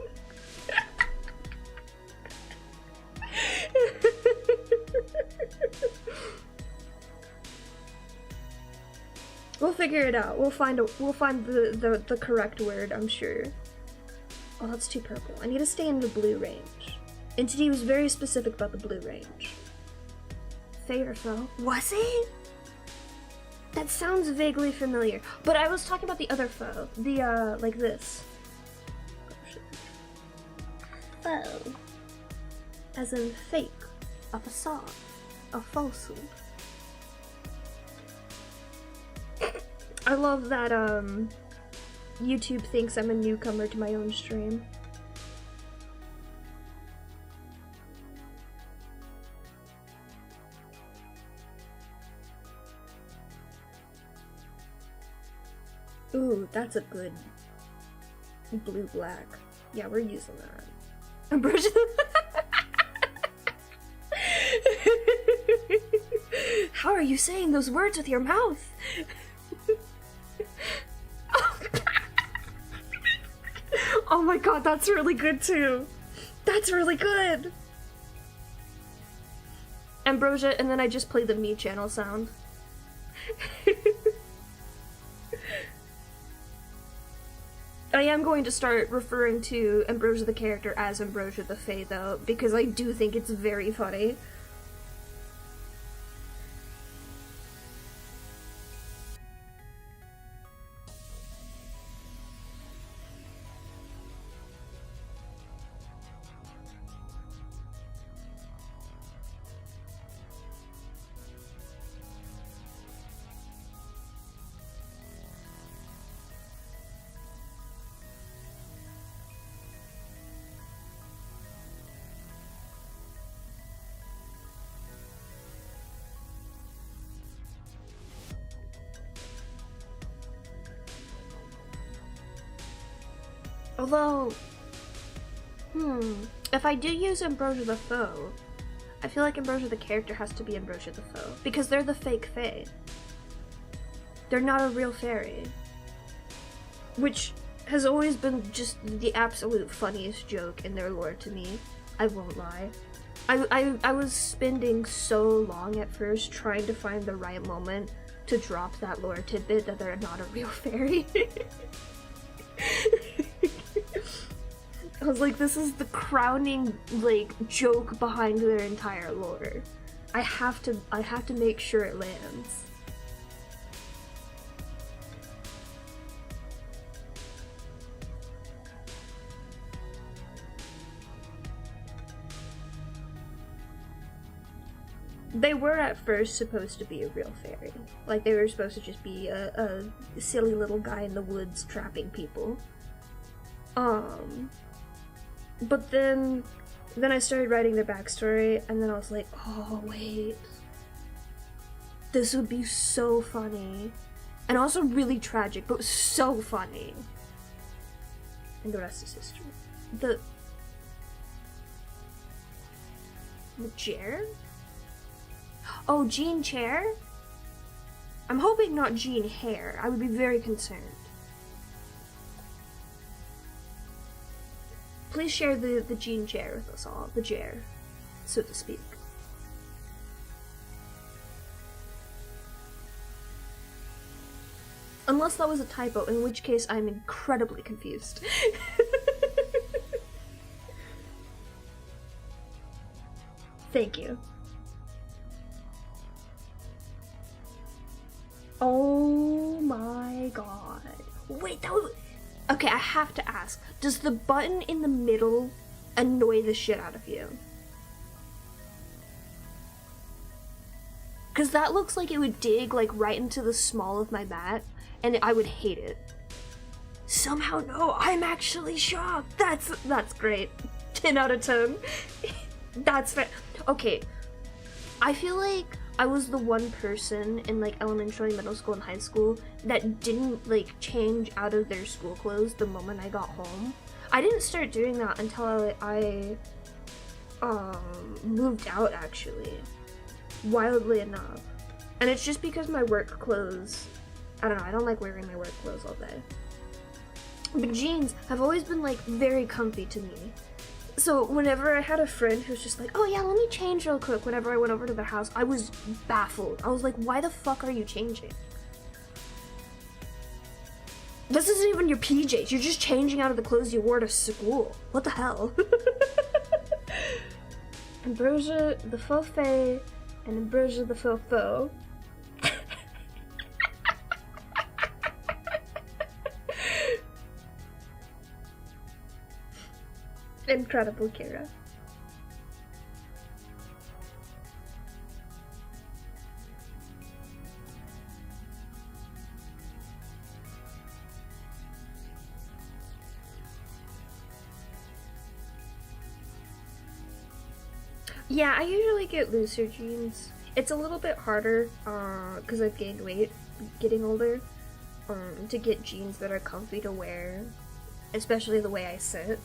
We'll figure it out. We'll find the correct word, I'm sure. Oh, that's too purple. I need to stay in the blue range. Entity was very specific about the blue range. Fae or foe? Was it? That sounds vaguely familiar, but I was talking about the other foe. The, like this. Foe. As in fake. A facade. A falsehood. I love that, YouTube thinks I'm a newcomer to my own stream. Ooh, that's a good blue-black. Yeah, we're using that. Ambrosia. How are you saying those words with your mouth? Oh my god, that's really good too. That's really good. Ambrosia, and then I just play the me channel sound. I am going to start referring to Ambrosia the character as Ambrosia the Fae, though, because I do think it's very funny. Although, if I do use Ambrosia the Foe, I feel like Ambrosia the character has to be Ambrosia the Foe, because they're the fake fae. They're not a real fairy. Which has always been just the absolute funniest joke in their lore to me. I won't lie. I was spending so long at first trying to find the right moment to drop that lore tidbit that they're not a real fairy. I was like, this is the crowning, like, joke behind their entire lore. I have to make sure it lands. They were at first supposed to be a real fairy. Like, they were supposed to just be a silly little guy in the woods trapping people. But then I started writing their backstory, and then I was like, oh wait, this would be so funny, and also really tragic, but so funny. And the rest is history. The chair? Oh, Jean Chair? I'm hoping not Jean Hair. I would be very concerned. Please share the Jean Chair with us all. The chair, so to speak. Unless that was a typo, in which case I'm incredibly confused. Thank you. Oh my god. Wait, that was... Okay, I have to ask. Does the button in the middle annoy the shit out of you? Because that looks like it would dig, like, right into the small of my mat, and I would hate it. Somehow, no, I'm actually shocked. That's great. 10 out of 10. That's fair. Okay, I feel like I was the one person in, like, elementary, middle school, and high school that didn't, like, change out of their school clothes the moment I got home. I didn't start doing that until I moved out, actually. Wildly enough. And it's just because my work clothes, I don't know, I don't like wearing my work clothes all day. But jeans have always been, like, very comfy to me. So whenever I had a friend who was just like, oh yeah, let me change real quick, whenever I went over to their house, I was baffled. I was like, why the fuck are you changing? This isn't even your PJs, you're just changing out of the clothes you wore to school. What the hell? Ambrosia the faux fae and Ambrosia the faux faux. Incredible, Kira. Yeah, I usually get looser jeans. It's a little bit harder, because I've gained weight getting older. to get jeans that are comfy to wear, especially the way I sit.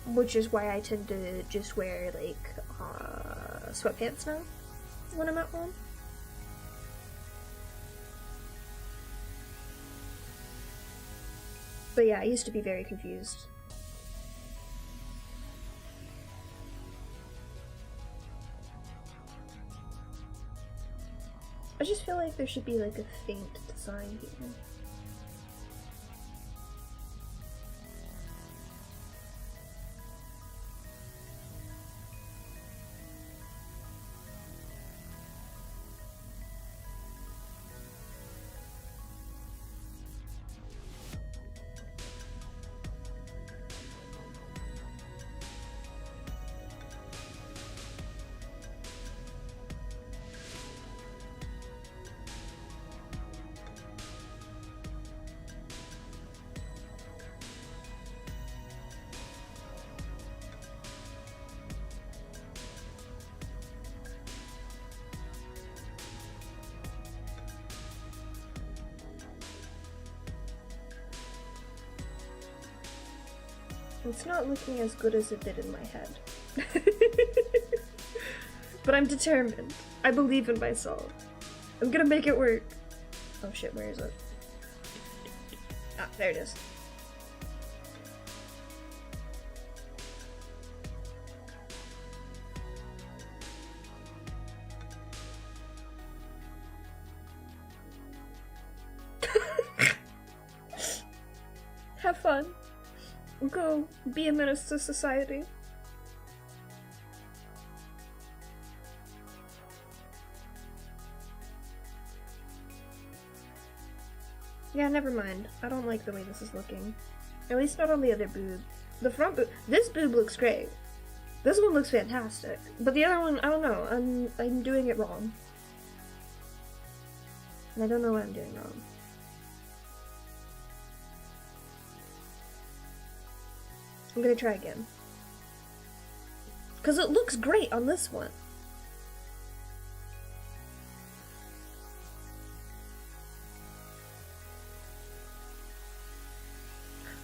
Which is why I tend to just wear like sweatpants now when I'm at home. But yeah, I used to be very confused. I just feel like there should be like a faint design here. It's not looking as good as it did in my head. But I'm determined. I believe in myself. I'm gonna make it work. Oh shit, where is it? Ah, there it is. Have fun. Go be a menace to society. Yeah, never mind. I don't like the way this is looking. At least not on the other boob. The front boob. This boob looks great. This one looks fantastic. But the other one, I don't know. I'm doing it wrong. And I don't know what I'm doing wrong. I'm gonna try again. Because it looks great on this one.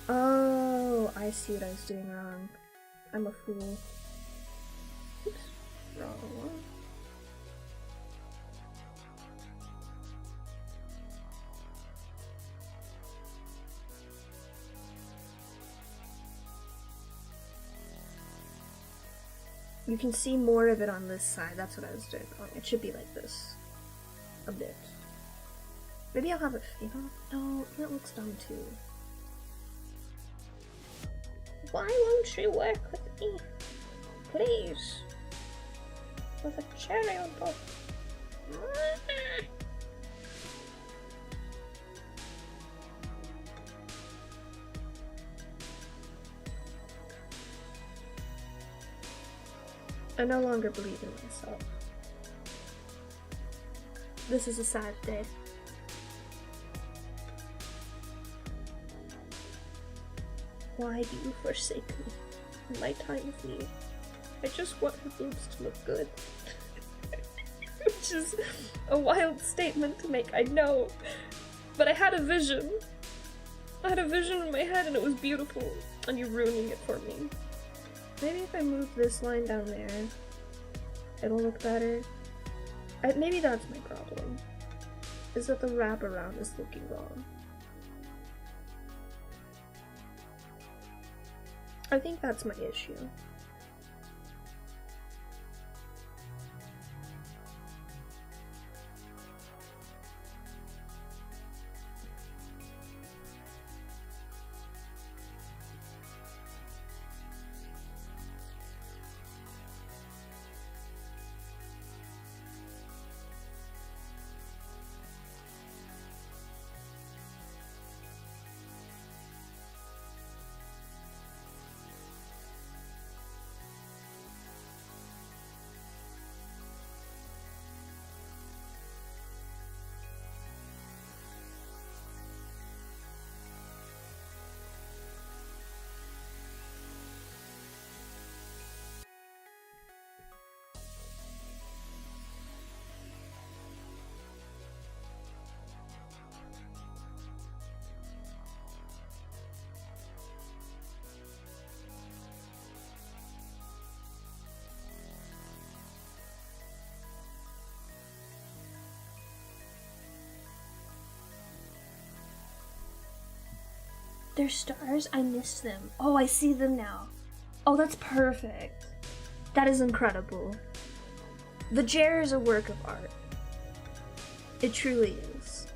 Oh, I see what I was doing wrong. I'm a fool. Oops, wrong one. You can see more of it on this side. That's what I was doing wrong. It should be like this. A bit. Maybe I'll have it fade off. No, that looks dumb too. Why won't you work with me? Please. With a cherry on top. I no longer believe in myself. This is a sad day. Why do you forsake me in my time of need? I just want her boobs to look good. Which is a wild statement to make, I know. But I had a vision. I had a vision in my head and it was beautiful. And you're ruining it for me. Maybe if I move this line down there, it'll look better. Maybe that's my problem. Is that the wraparound is looking wrong. I think that's my issue. They're stars? I missed them. Oh, I see them now. Oh, that's perfect. That is incredible. The chair is a work of art. It truly is.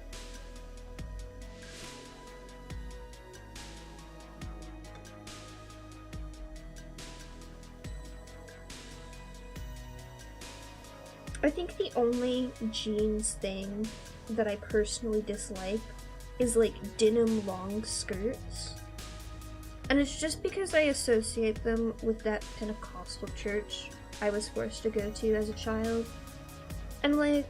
I think the only jeans thing that I personally dislike is like denim long skirts. And it's just because I associate them with that Pentecostal church I was forced to go to as a child. And like,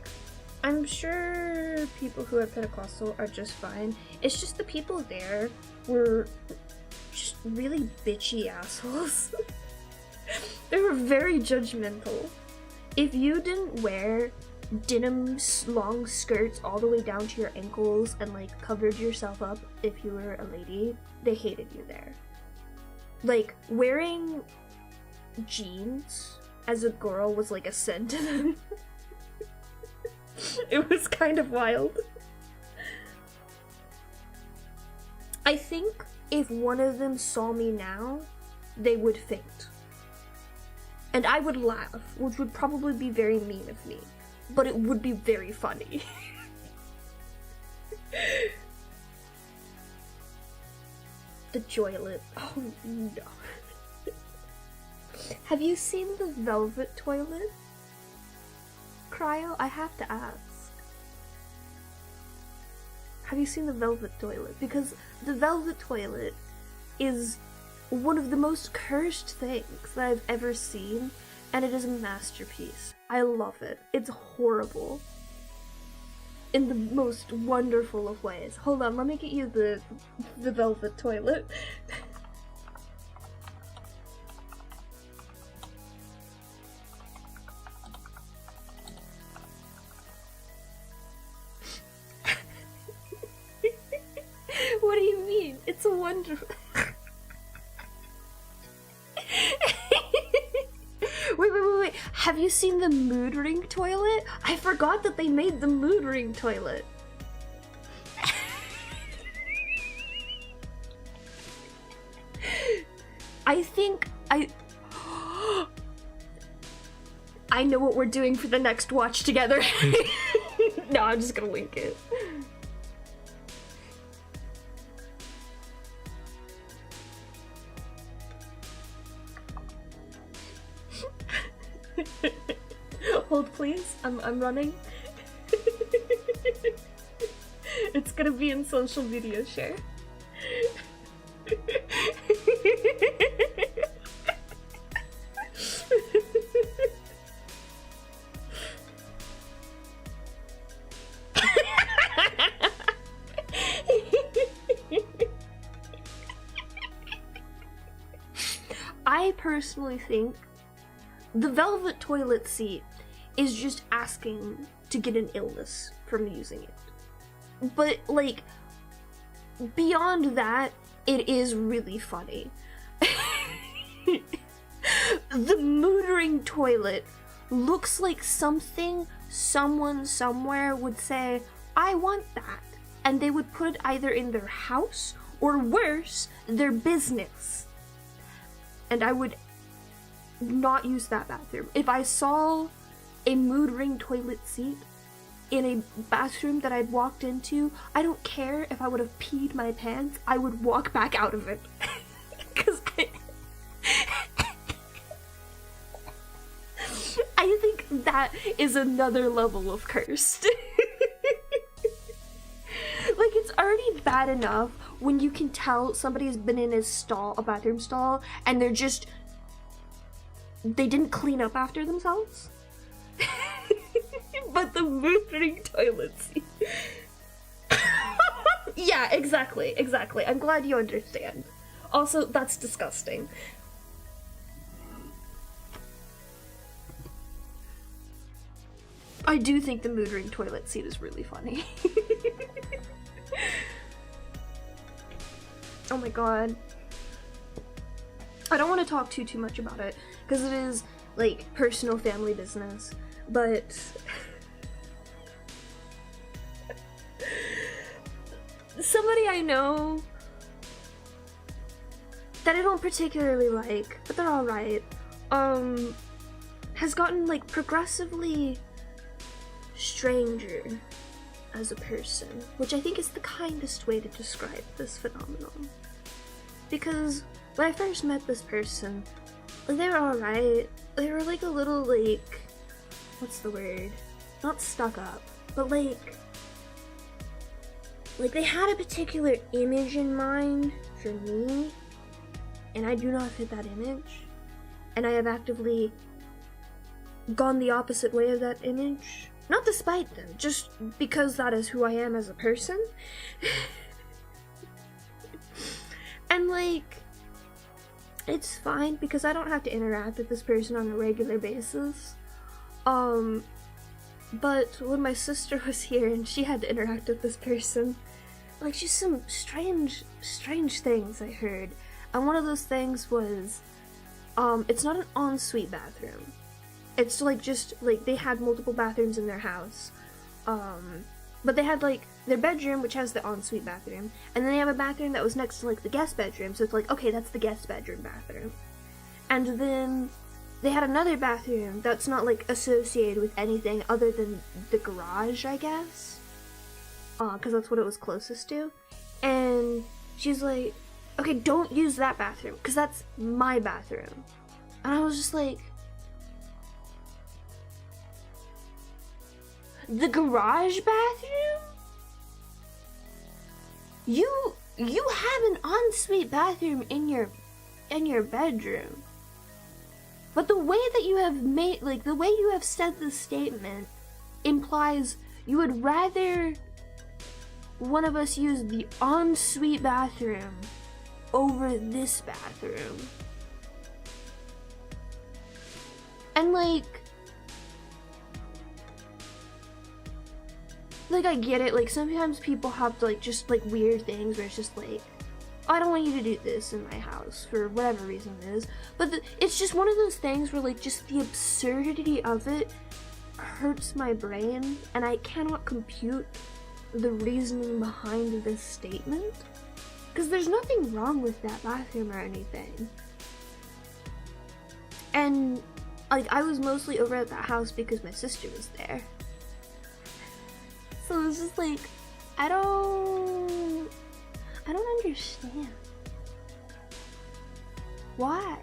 I'm sure people who are Pentecostal are just fine. It's just the people there were just really bitchy assholes. They were very judgmental. If you didn't wear denim long skirts all the way down to your ankles and like covered yourself up if you were a lady, they hated you there. Like, wearing jeans as a girl was like a sin to them. It was kind of wild. I think if one of them saw me now, they would faint. And I would laugh, which would probably be very mean of me, but it would be very funny. The joylet. Oh no. Have you seen the velvet toilet? Cryo, I have to ask. Have you seen the velvet toilet? Because the velvet toilet is one of the most cursed things that I've ever seen, and it is a masterpiece. I love it. It's horrible. In the most wonderful of ways. Hold on, let me get you the velvet toilet. What do you mean? It's a wonderful... Wait. Have you seen the mood ring toilet? I forgot that they made the mood ring toilet. I know what we're doing for the next watch together. No, I'm just gonna link it. Hold please, I'm running. It's gonna be in social media share. I personally think the velvet toilet seat is just asking to get an illness from using it. But, like, beyond that, it is really funny. The mood ring toilet looks like something someone somewhere would say, I want that. And they would put it either in their house, or worse, their business. And I would not use that bathroom. If I saw a mood ring toilet seat in a bathroom that I'd walked into, I don't care if I would have peed my pants, I would walk back out of it. Because I think that is another level of cursed. Like, it's already bad enough when you can tell somebody's been in a bathroom stall, and they didn't clean up after themselves. But the mood ring toilet seat. Yeah, exactly. I'm glad you understand. Also, that's disgusting. I do think the mood ring toilet seat is really funny. Oh my god. I don't want to talk too much about it, because it is, like, personal family business, but... Somebody I know that I don't particularly like, but they're alright, has gotten like progressively stranger as a person, which I think is the kindest way to describe this phenomenon. Because when I first met this person, they were alright. They were like a little like, what's the word? Not stuck up, but like they had a particular image in mind for me, and I do not fit that image, and I have actively gone the opposite way of that image. Not despite them, just because that is who I am as a person. And like, it's fine because I don't have to interact with this person on a regular basis. But when my sister was here and she had to interact with this person, like, just some strange things I heard. And one of those things was, it's not an ensuite bathroom. It's like just like they had multiple bathrooms in their house. But they had like their bedroom, which has the ensuite bathroom, and then they have a bathroom that was next to like the guest bedroom, so it's like, okay, that's the guest bedroom bathroom. And then they had another bathroom that's not like associated with anything other than the garage, I guess, because that's what it was closest to. And she's like, okay, don't use that bathroom because that's my bathroom. And I was just like, the garage bathroom? You have an ensuite bathroom in your bedroom. But the way that you have made, like, the way you have said this statement implies you would rather one of us use the ensuite bathroom over this bathroom. And like I get it, like, sometimes people have, like, just, like, weird things where it's just, like, I don't want you to do this in my house, for whatever reason it is, but it's just one of those things where, like, just the absurdity of it hurts my brain, and I cannot compute the reasoning behind this statement, because there's nothing wrong with that bathroom or anything. And, like, I was mostly over at that house because my sister was there. So it was just like, I don't understand. Why?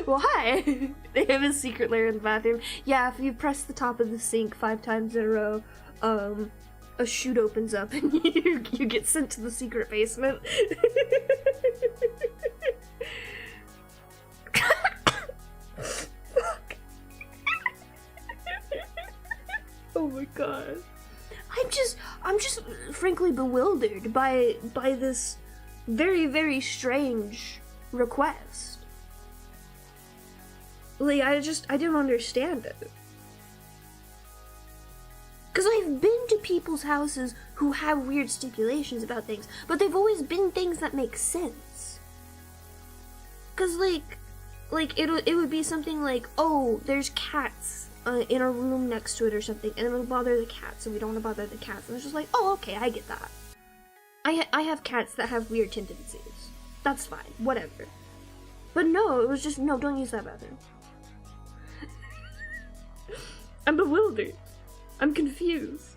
Why? They have a secret lair in the bathroom. Yeah, if you press the top of the sink 5 times in a row, a chute opens up and you get sent to the secret basement. Oh my god. I'm just frankly bewildered by this very, very strange request. Like, I don't understand it. Because I've been to people's houses who have weird stipulations about things, but they've always been things that make sense. Because, like, it would be something like, oh, there's cats in a room next to it or something, and it would bother the cats, and we don't want to bother the cats. And it's just like, oh, okay, I get that. I have cats that have weird tendencies. That's fine, whatever. But no, it was just, no, don't use that bathroom. I'm bewildered. I'm confused.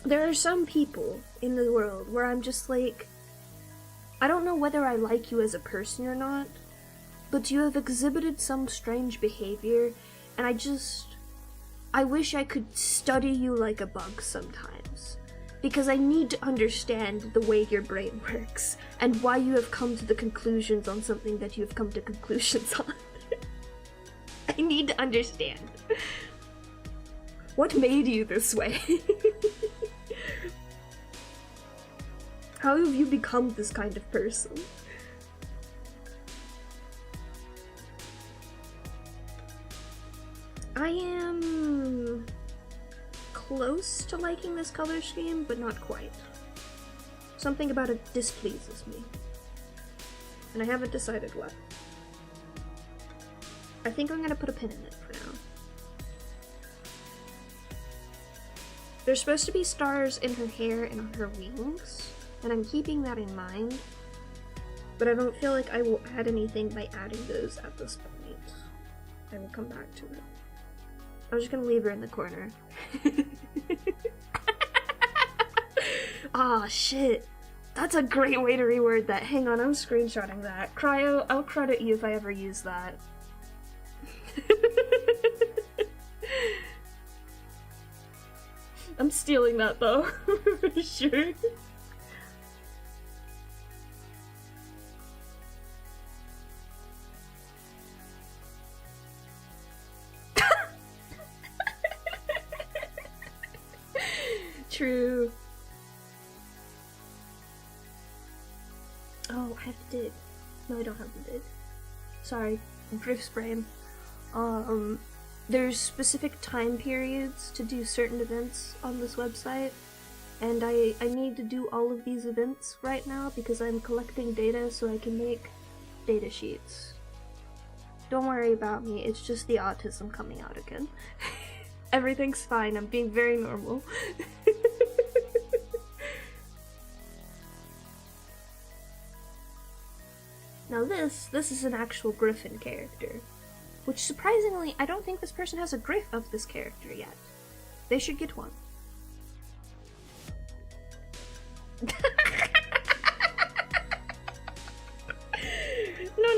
There are some people in the world where I'm just like, I don't know whether I like you as a person or not, but you have exhibited some strange behavior, and I wish I could study you like a bug sometimes. Because I need to understand the way your brain works, and why you have come to the conclusions on something that you have come to conclusions on. I need to understand. What made you this way? How have you become this kind of person? I am close to liking this color scheme, but not quite. Something about it displeases me. And I haven't decided what. I think I'm gonna put a pin in it for There's supposed to be stars in her hair and on her wings, and I'm keeping that in mind. But I don't feel like I will add anything by adding those at this point. I will come back to it. I'm just gonna leave her in the corner. Ah, shit. That's a great way to reword that. Hang on, I'm screenshotting that. Cryo, I'll credit you if I ever use that. I'm stealing that though, for sure. True. Oh, I have to dig. No, I don't have to dig. Sorry, drift's brain. There's specific time periods to do certain events on this website, and I need to do all of these events right now because I'm collecting data so I can make data sheets. Don't worry about me, it's just the autism coming out again. Everything's fine, I'm being very normal. Now this is an actual Griffin character. Which, surprisingly, I don't think this person has a griff of this character yet. They should get one. No.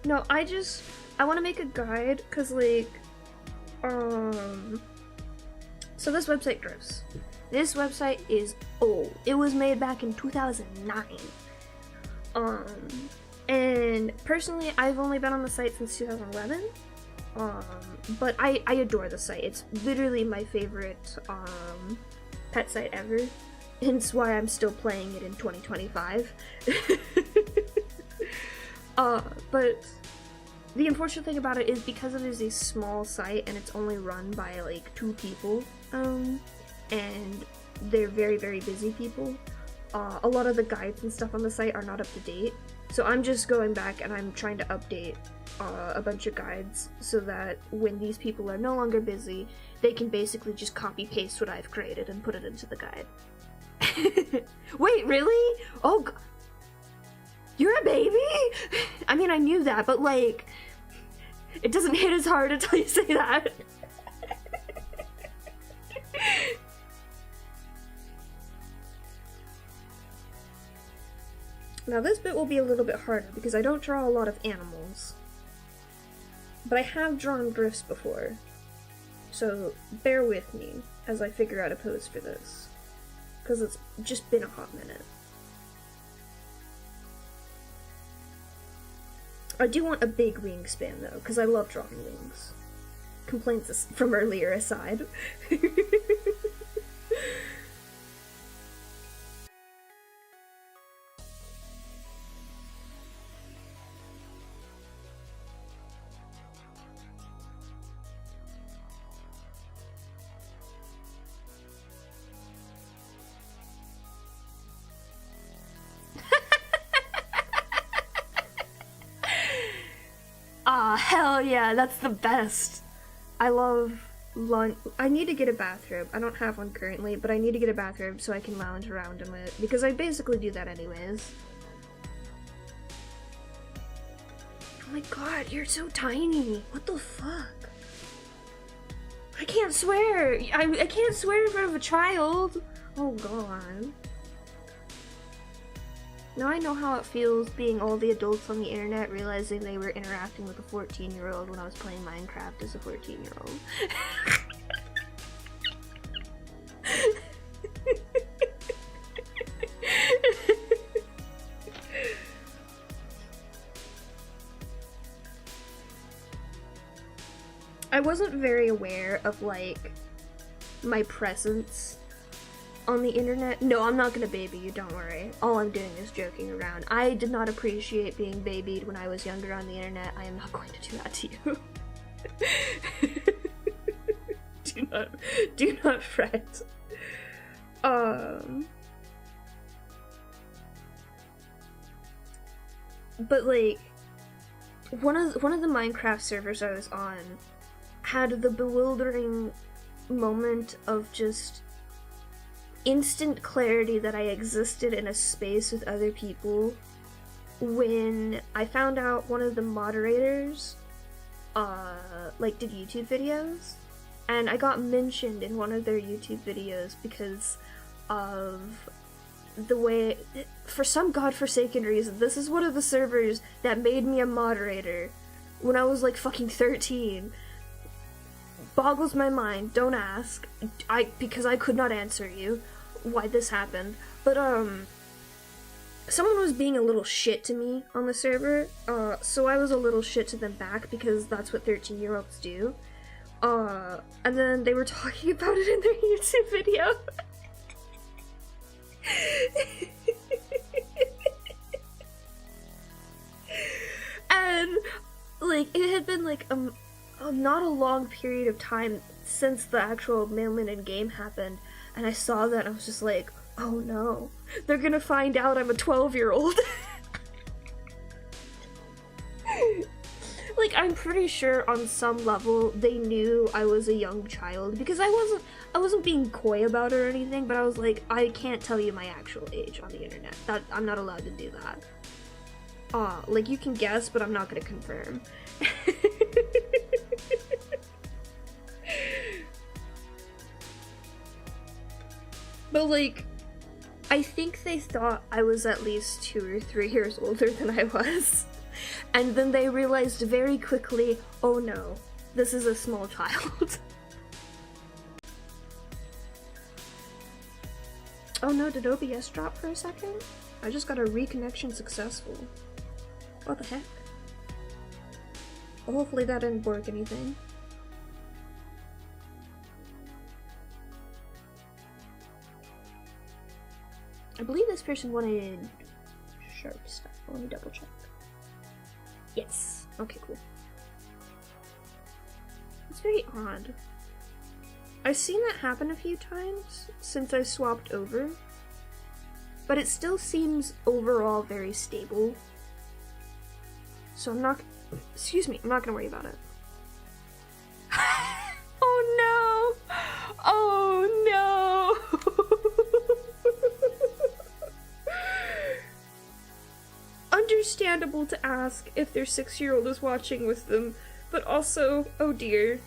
No, I want to make a guide, cause like, so this website drifts. This website is old. It was made back in 2009. And personally, I've only been on the site since 2011, but I adore the site. It's literally my favorite, pet site ever, hence why I'm still playing it in 2025. But the unfortunate thing about it is because it is a small site and it's only run by, like, 2 people, and they're very, very busy people, a lot of the guides and stuff on the site are not up to date. So I'm just going back and I'm trying to update a bunch of guides so that when these people are no longer busy, they can basically just copy paste what I've created and put it into the guide. Wait, really? Oh, you're a baby? I mean, I knew that, but like, it doesn't hit as hard until you say that. Now this bit will be a little bit harder because I don't draw a lot of animals. But I have drawn drifts before. So bear with me as I figure out a pose for this. Because it's just been a hot minute. I do want a big wingspan though, because I love drawing wings. Complaints from earlier aside. Ah, hell yeah, that's the best. I love lunch. I need to get a bathrobe. I don't have one currently, but I need to get a bathrobe so I can lounge around in it, because I basically do that anyways. Oh my god, you're so tiny. What the fuck? I can't swear. I can't swear in front of a child. Oh god. Now I know how it feels being all the adults on the internet realizing they were interacting with a 14-year-old when I was playing Minecraft as a 14-year-old. I wasn't very aware of, like, my presence on the internet. No, I'm not gonna baby you, don't worry. All I'm doing is joking around. I did not appreciate being babied when I was younger on the internet. I am not going to do that to you. do not fret. But like, one of the Minecraft servers I was on had the bewildering moment of just instant clarity that I existed in a space with other people when I found out one of the moderators like did YouTube videos, and I got mentioned in one of their YouTube videos because of the way, for some godforsaken reason, this is one of the servers that made me a moderator when I was like fucking 13. Boggles my mind, don't ask. Because I could not answer you why this happened. But someone was being a little shit to me on the server, so I was a little shit to them back because that's what 13-year-olds do. And then they were talking about it in their YouTube video. And like it had been like not a long period of time since the actual mailman in game happened, and I saw that and I was just like, oh no, they're gonna find out I'm a 12-year-old. Like, I'm pretty sure on some level they knew I was a young child, because I wasn't being coy about it or anything, but I was like, I can't tell you my actual age on the internet. That I'm not allowed to do that. Like, you can guess, but I'm not gonna confirm. But like, I think they thought I was at least 2 or 3 years older than I was. And then they realized very quickly, oh no, this is a small child. Oh no, did OBS drop for a second? I just got a reconnection successful. What the heck? Well, hopefully that didn't bork anything. I believe this person wanted sharp stuff. Let me double check. Yes. Okay, cool. It's very odd. I've seen that happen a few times since I swapped over, but it still seems overall very stable. So I'm not gonna worry about it. Oh no! Oh no! Understandable to ask if their 6-year-old is watching with them, but also, oh dear.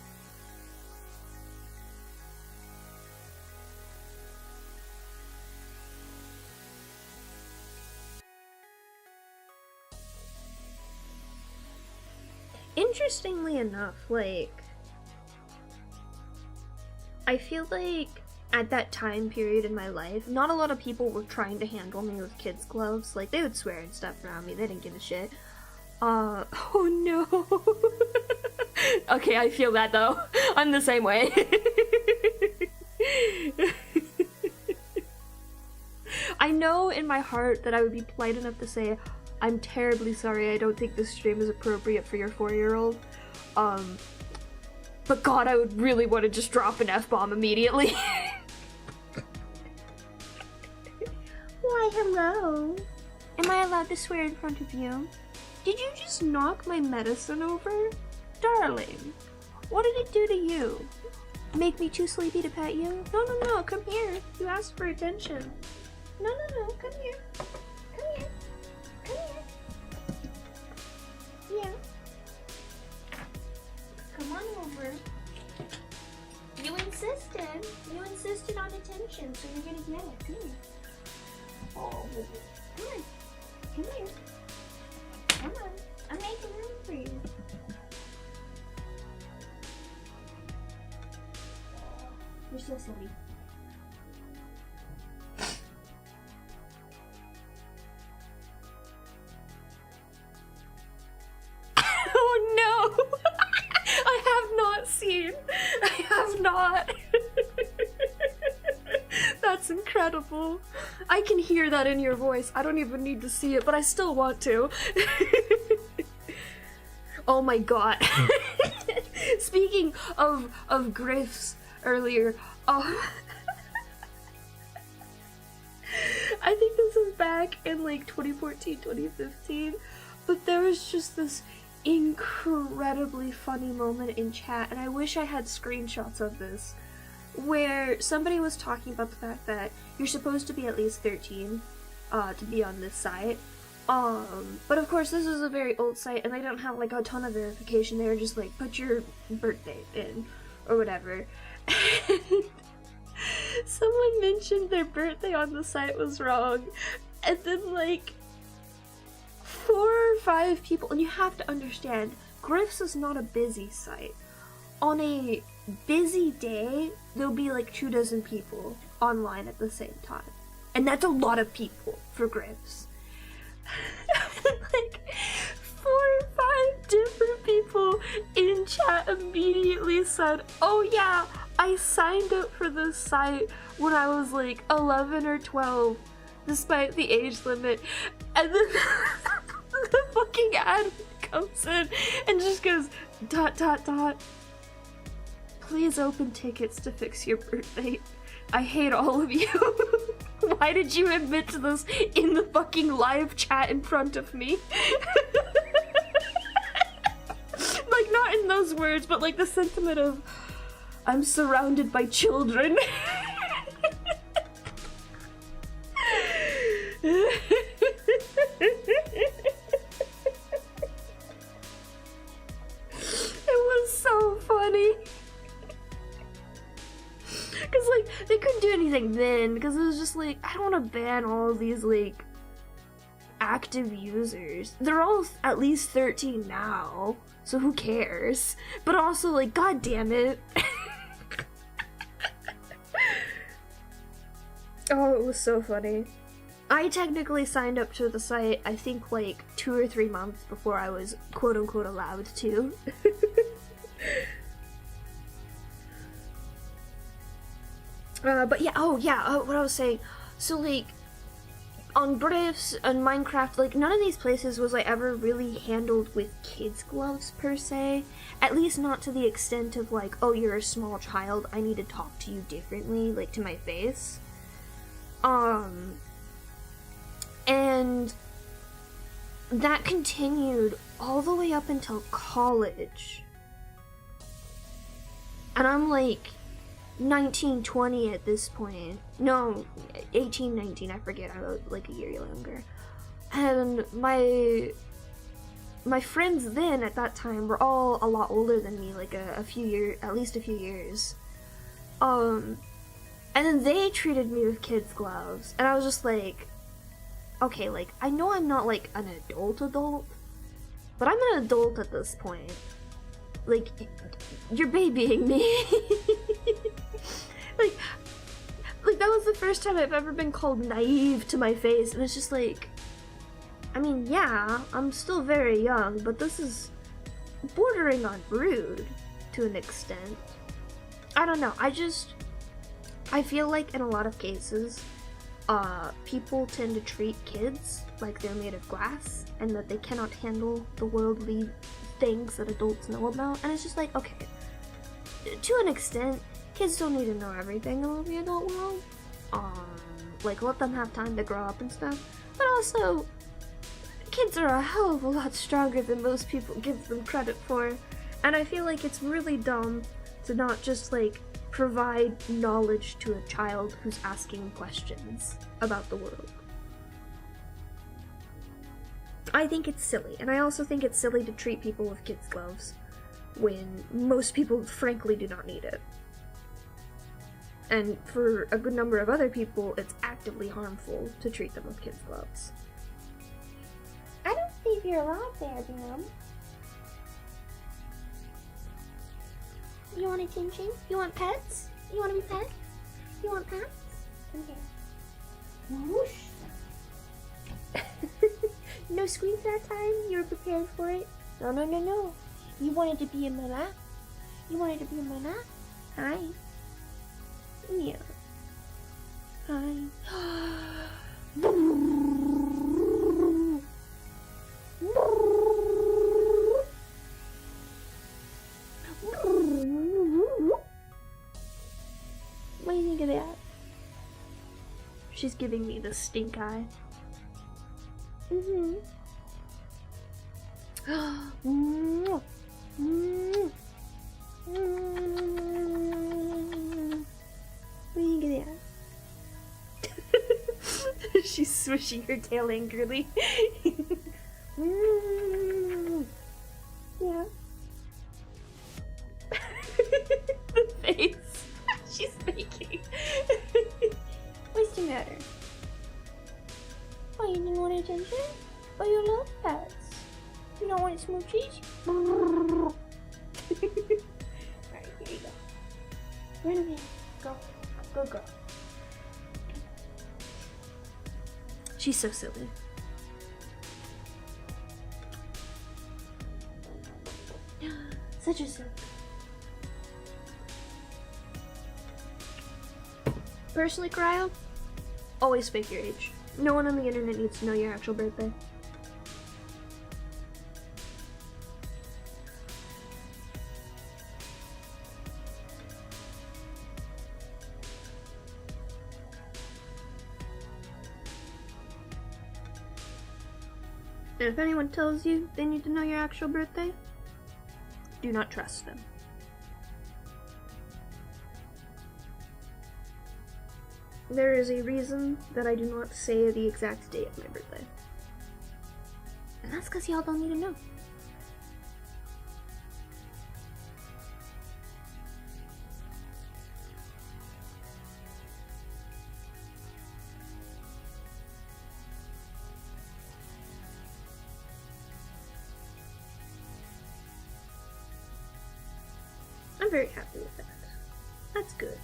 Interestingly enough, like, I feel like at that time period in my life, not a lot of people were trying to handle me with kids' gloves. Like, they would swear and stuff around me, they didn't give a shit. Oh no. Okay, I feel that though. I'm the same way. I know in my heart that I would be polite enough to say, I'm terribly sorry, I don't think this stream is appropriate for your 4-year-old. But God, I would really want to just drop an F-bomb immediately. Why, hello. Am I allowed to swear in front of you? Did you just knock my medicine over? Darling, what did it do to you? Make me too sleepy to pet you? No, come here. You asked for attention. No, come here. Come here. Come here. Yeah. Come on over. You insisted on attention, so you're gonna get it. Come here. Oh. Come on. Come here. Come on. I'm making room for you. You're so silly. Oh no! I have not. That's incredible. I can hear that in your voice. I don't even need to see it, but I still want to. Oh my god. Speaking of grifts earlier, I think this was back in like 2014, 2015, but there was just this incredibly funny moment in chat, and I wish I had screenshots of this. where somebody was talking about the fact that you're supposed to be at least 13 to be on this site. But of course this is a very old site and they don't have like a ton of verification. They were just like, put your birthday in or whatever. Someone mentioned their birthday on the site was wrong, and then like 4 or 5 people, and you have to understand, Griff's is not a busy site. On a busy day, there'll be like 24 people online at the same time. And that's a lot of people for Griff's. Like 4 or 5 different people in chat immediately said, oh yeah, I signed up for this site when I was like 11 or 12, despite the age limit. And then the fucking ad comes in and just goes, ... Please open tickets to fix your birthday. I hate all of you. Why did you admit to this in the fucking live chat in front of me? Like, not in those words, but like the sentiment of, I'm surrounded by children. It was so funny. Because, like, they couldn't do anything then, because it was just like, I don't want to ban all of these, like, active users. They're all at least 13 now, so who cares? But also, like, god damn it. Oh, it was so funny. I technically signed up to the site, I think, like, 2 or 3 months before I was quote-unquote allowed to. But yeah, what I was saying, so like, on Briffs and Minecraft, like, none of these places was like ever really handled with kids' gloves per se, at least not to the extent of like, oh, you're a small child, I need to talk to you differently, like, to my face. And that continued all the way up until college. And I'm like 19, 20 at this point. No, 18, 19, I forget, I was like a year younger. And my friends then at that time were all a lot older than me, like a few years, at least a few years. And then they treated me with kids' gloves, and I was just like, okay, like, I know I'm not like an adult, but I'm an adult at this point. Like, you're babying me. like that was the first time I've ever been called naive to my face, and it's just like, I mean, yeah, I'm still very young, but this is bordering on rude to an extent. I don't know, I feel like in a lot of cases, people tend to treat kids like they're made of glass, and that they cannot handle the worldly things that adults know about, and it's just like, okay, to an extent, kids don't need to know everything about the adult world. Like, let them have time to grow up and stuff, but also, kids are a hell of a lot stronger than most people give them credit for, and I feel like it's really dumb to not just, like, provide knowledge to a child who's asking questions about the world. I think it's silly, and I also think it's silly to treat people with kids' gloves when most people frankly do not need it. And for a good number of other people, it's actively harmful to treat them with kids' gloves. I don't think you're allowed there, Mom. You want attention? You want pets? You want to be pets? You want pets? Come here. Whoosh. No screams that time? You were prepared for it? No. You wanted to be a mama? You wanted to be a mama? Hi. Yeah. Hi. What do you think of that? She's giving me the stink eye. Mm-hmm. swishing her tail angrily. Yeah. The face she's making. What's the matter? Oh, you didn't want attention? Oh, you love pets. You don't want smoochies? Alright, here you go. Run away. Go. Go, go. She's so silly. Such a silly. Personally, Cryo, always fake your age. No one on the internet needs to know your actual birthday. And if anyone tells you they need to know your actual birthday, do not trust them. There is a reason that I do not say the exact date of my birthday. And that's because y'all don't need to know. I'm very happy with that. That's good.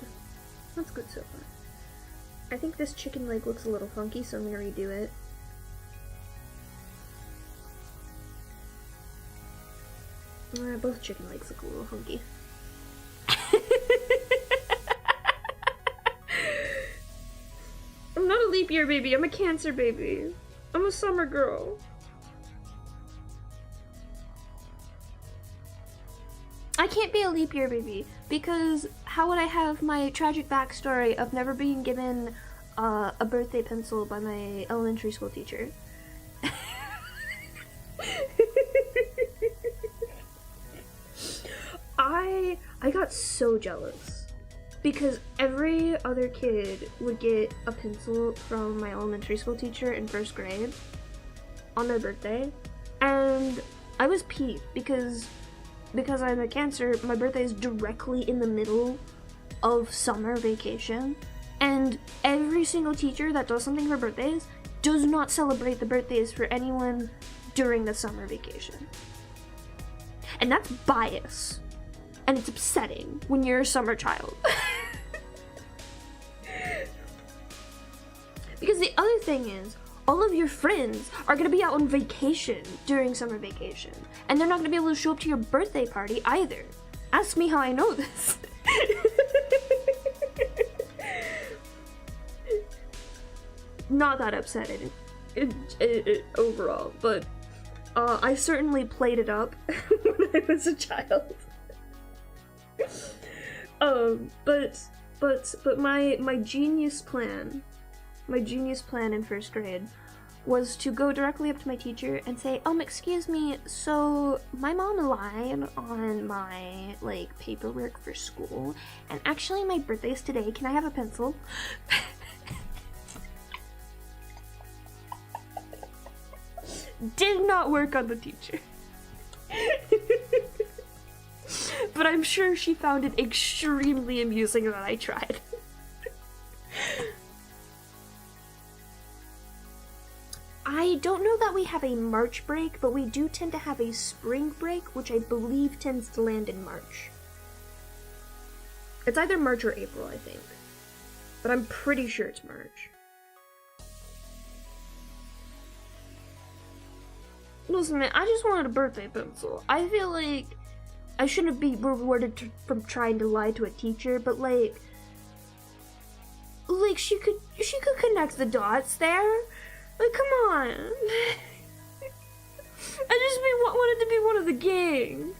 That's good so far. I think this chicken leg looks a little funky, so I'm gonna redo it. Both chicken legs look a little funky. I'm not a leap year baby, I'm a Cancer baby. I'm a summer girl. I can't be a leap year baby, because how would I have my tragic backstory of never being given a birthday pencil by my elementary school teacher? I got so jealous because every other kid would get a pencil from my elementary school teacher in 1st grade on their birthday, and I was peeved because I'm a Cancer, my birthday is directly in the middle of summer vacation, and every single teacher that does something for birthdays does not celebrate the birthdays for anyone during the summer vacation. And that's bias. And it's upsetting when you're a summer child. Because the other thing is, all of your friends are gonna be out on vacation during summer vacation, and they're not gonna be able to show up to your birthday party either. Ask me how I know this. Not that upsetting overall, but I certainly played it up when I was a child. But my genius plan in 1st grade was to go directly up to my teacher and say, excuse me, so my mom lied on my, paperwork for school, and actually my birthday's today, can I have a pencil? Did not work on the teacher. But I'm sure she found it extremely amusing that I tried. I don't know that we have a March break, but we do tend to have a spring break, which I believe tends to land in March. It's either March or April, I think. But I'm pretty sure it's March. Listen, man, I just wanted a birthday pencil. I feel like I shouldn't be rewarded from trying to lie to a teacher, but she could connect the dots there. Come on. I just wanted to be one of the gang.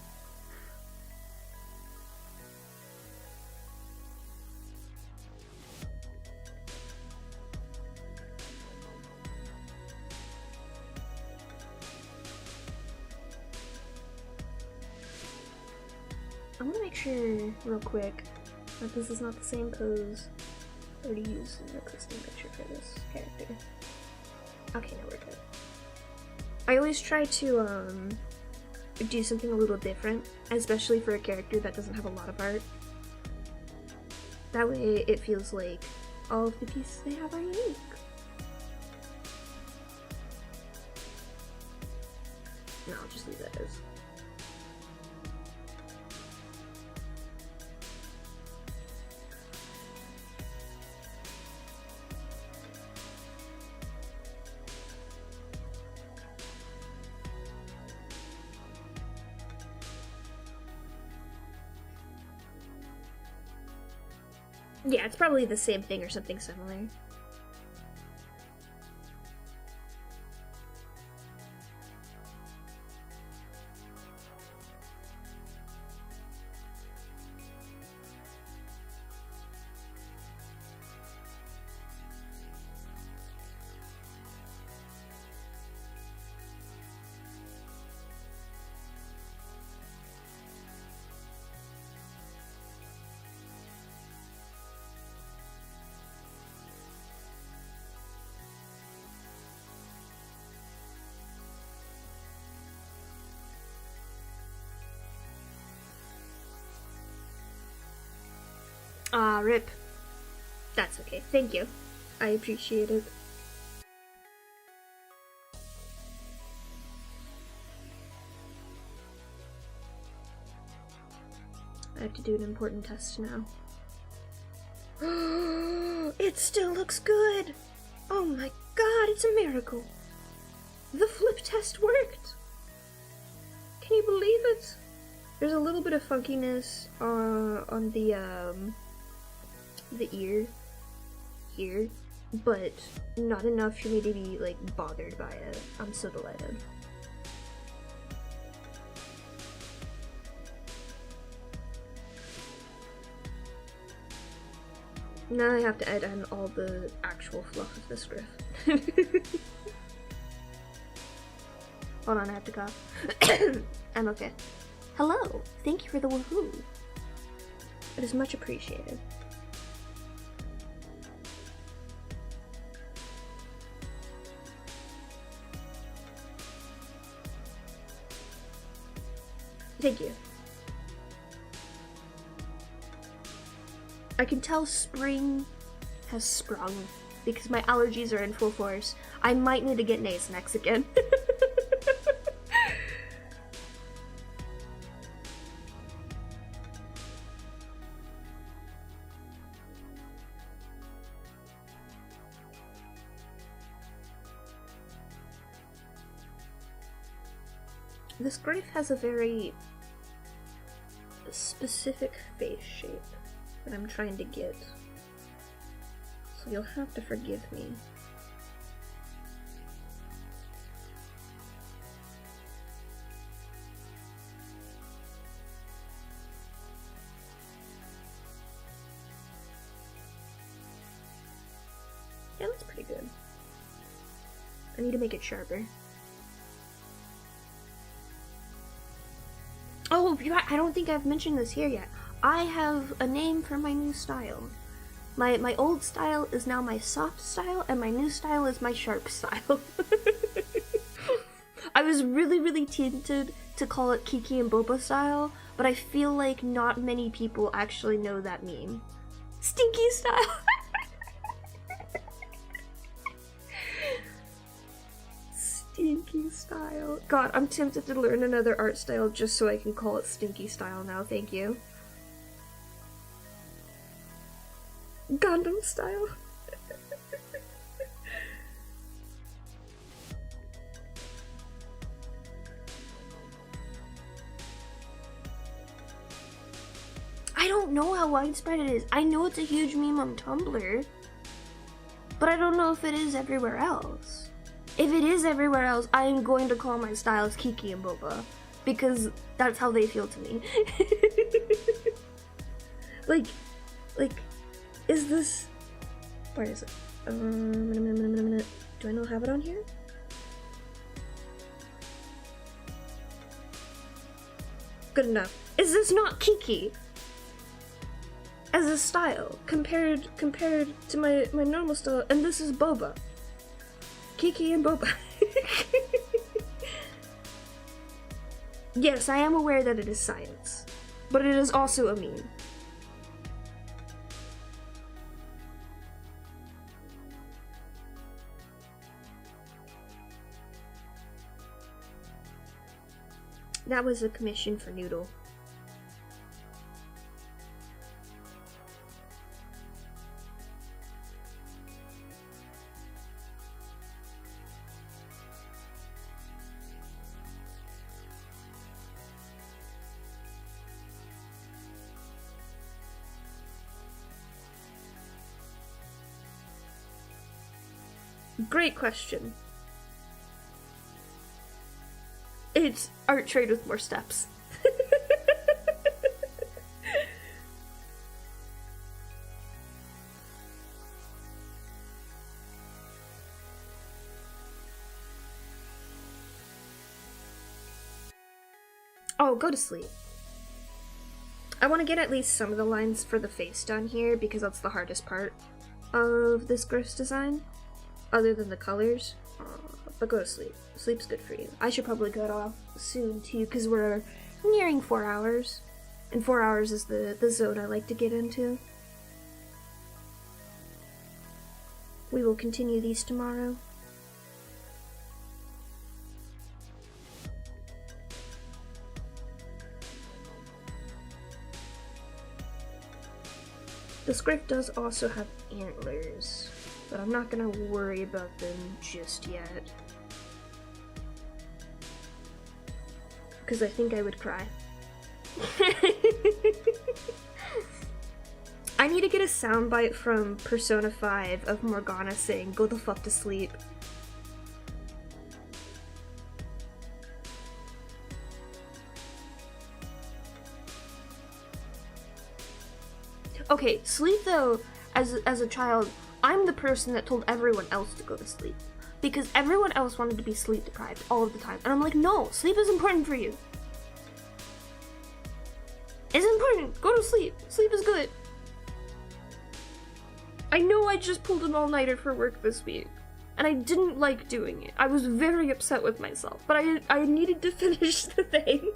I want to make sure real quick that this is not the same pose I already used in the custom picture for this character. Okay, now we're good. I always try to do something a little different, especially for a character that doesn't have a lot of art. That way it feels like all of the pieces they have are unique. No, I'll just leave that as. Yeah, it's probably the same thing or something similar. Ah, rip. That's okay. Thank you. I appreciate it. I have to do an important test now. It still looks good! Oh my god, it's a miracle! The flip test worked! Can you believe it? There's a little bit of funkiness on the ear here, but not enough for me to be like bothered by it. I'm so delighted. Now I have to add in all the actual fluff of this griff. Hold on, I have to cough. I'm okay. Hello! Thank you for the woohoo! It is much appreciated. Thank you. I can tell spring has sprung because my allergies are in full force. I might need to get Nasonex again. This grape has a very specific face shape that I'm trying to get, so you'll have to forgive me. Yeah, that's pretty good. I need to make it sharper. Oh, I don't think I've mentioned this here yet. I have a name for my new style. My old style is now my soft style, and my new style is my sharp style. I was really tempted to call it Kiki and Boba style, but I feel like not many people actually know that meme. Stinky style! Stinky style. God, I'm tempted to learn another art style just so I can call it stinky style now, thank you. Gundam style. I don't know how widespread it is. I know it's a huge meme on Tumblr, but I don't know if it is everywhere else. If it is everywhere else, I am going to call my styles Kiki and Boba, because that's how they feel to me. like, is this... Where is it? Do I not have it on here? Good enough. Is this not Kiki? As a style, compared to my normal style, and this is Boba. Kiki and Boba. Yes, I am aware that it is science, but it is also a meme. That was a commission for Noodle. Great question. It's art trade with more steps. Oh, go to sleep. I want to get at least some of the lines for the face done here because that's the hardest part of this Griff's design, other than the colors. But go to sleep. Sleep's good for you. I should probably get off soon too because we're nearing 4 hours. And 4 hours is the zone I like to get into. We will continue these tomorrow. The script does also have antlers, but I'm not gonna worry about them just yet. Because I think I would cry. I need to get a soundbite from Persona 5 of Morgana saying, "Go the fuck to sleep." Okay, sleep though, as a child, I'm the person that told everyone else to go to sleep. Because everyone else wanted to be sleep deprived all of the time. And I'm like, no, sleep is important for you. It's important. Go to sleep. Sleep is good. I know I just pulled an all-nighter for work this week. And I didn't like doing it. I was very upset with myself. But I needed to finish the thing.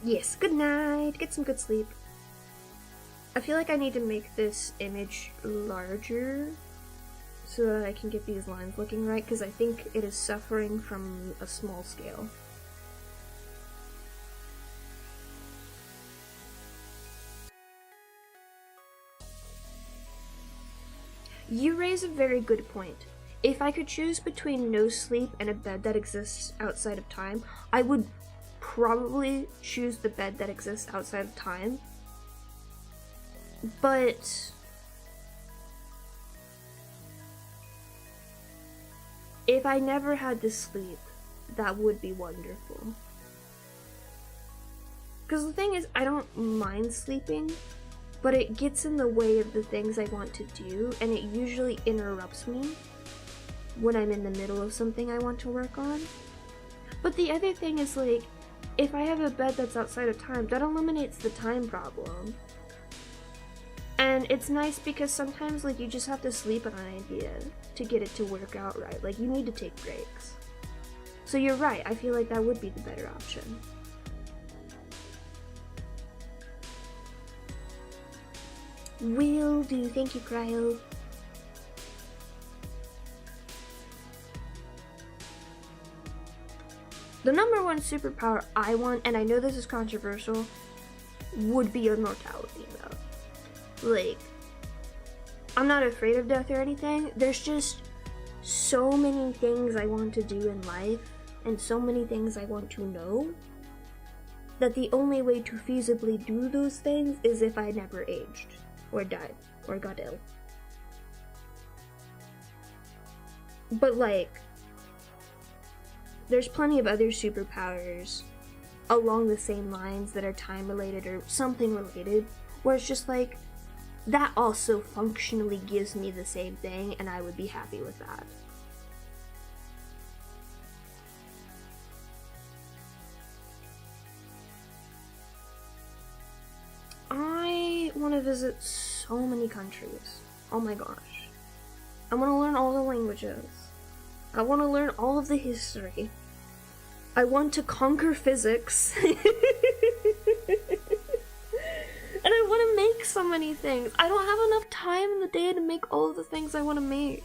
Yes, good night. Get some good sleep. I feel like I need to make this image larger so that I can get these lines looking right, because I think it is suffering from a small scale. You raise a very good point. If I could choose between no sleep and a bed that exists outside of time, I would probably choose the bed that exists outside of time. But if I never had to sleep, that would be wonderful. Because the thing is, I don't mind sleeping, but it gets in the way of the things I want to do, and it usually interrupts me when I'm in the middle of something I want to work on. But the other thing is, like, if I have a bed that's outside of time, that eliminates the time problem. And it's nice because sometimes, like, you just have to sleep on an idea to get it to work out right. Like, you need to take breaks. So you're right, I feel like that would be the better option. Will do. Thank you, Cryo. The number one superpower I want, and I know this is controversial, would be immortality, though. Like, I'm not afraid of death or anything. There's just so many things I want to do in life, and so many things I want to know, that the only way to feasibly do those things is if I never aged, or died, or got ill. But, like, there's plenty of other superpowers along the same lines that are time related or something related, where it's just like, that also functionally gives me the same thing, and I would be happy with that. I want to visit so many countries. Oh my gosh. I want to learn all the languages. I want to learn all of the history. I want to conquer physics. And I want to make so many things. I don't have enough time in the day to make all of the things I want to make.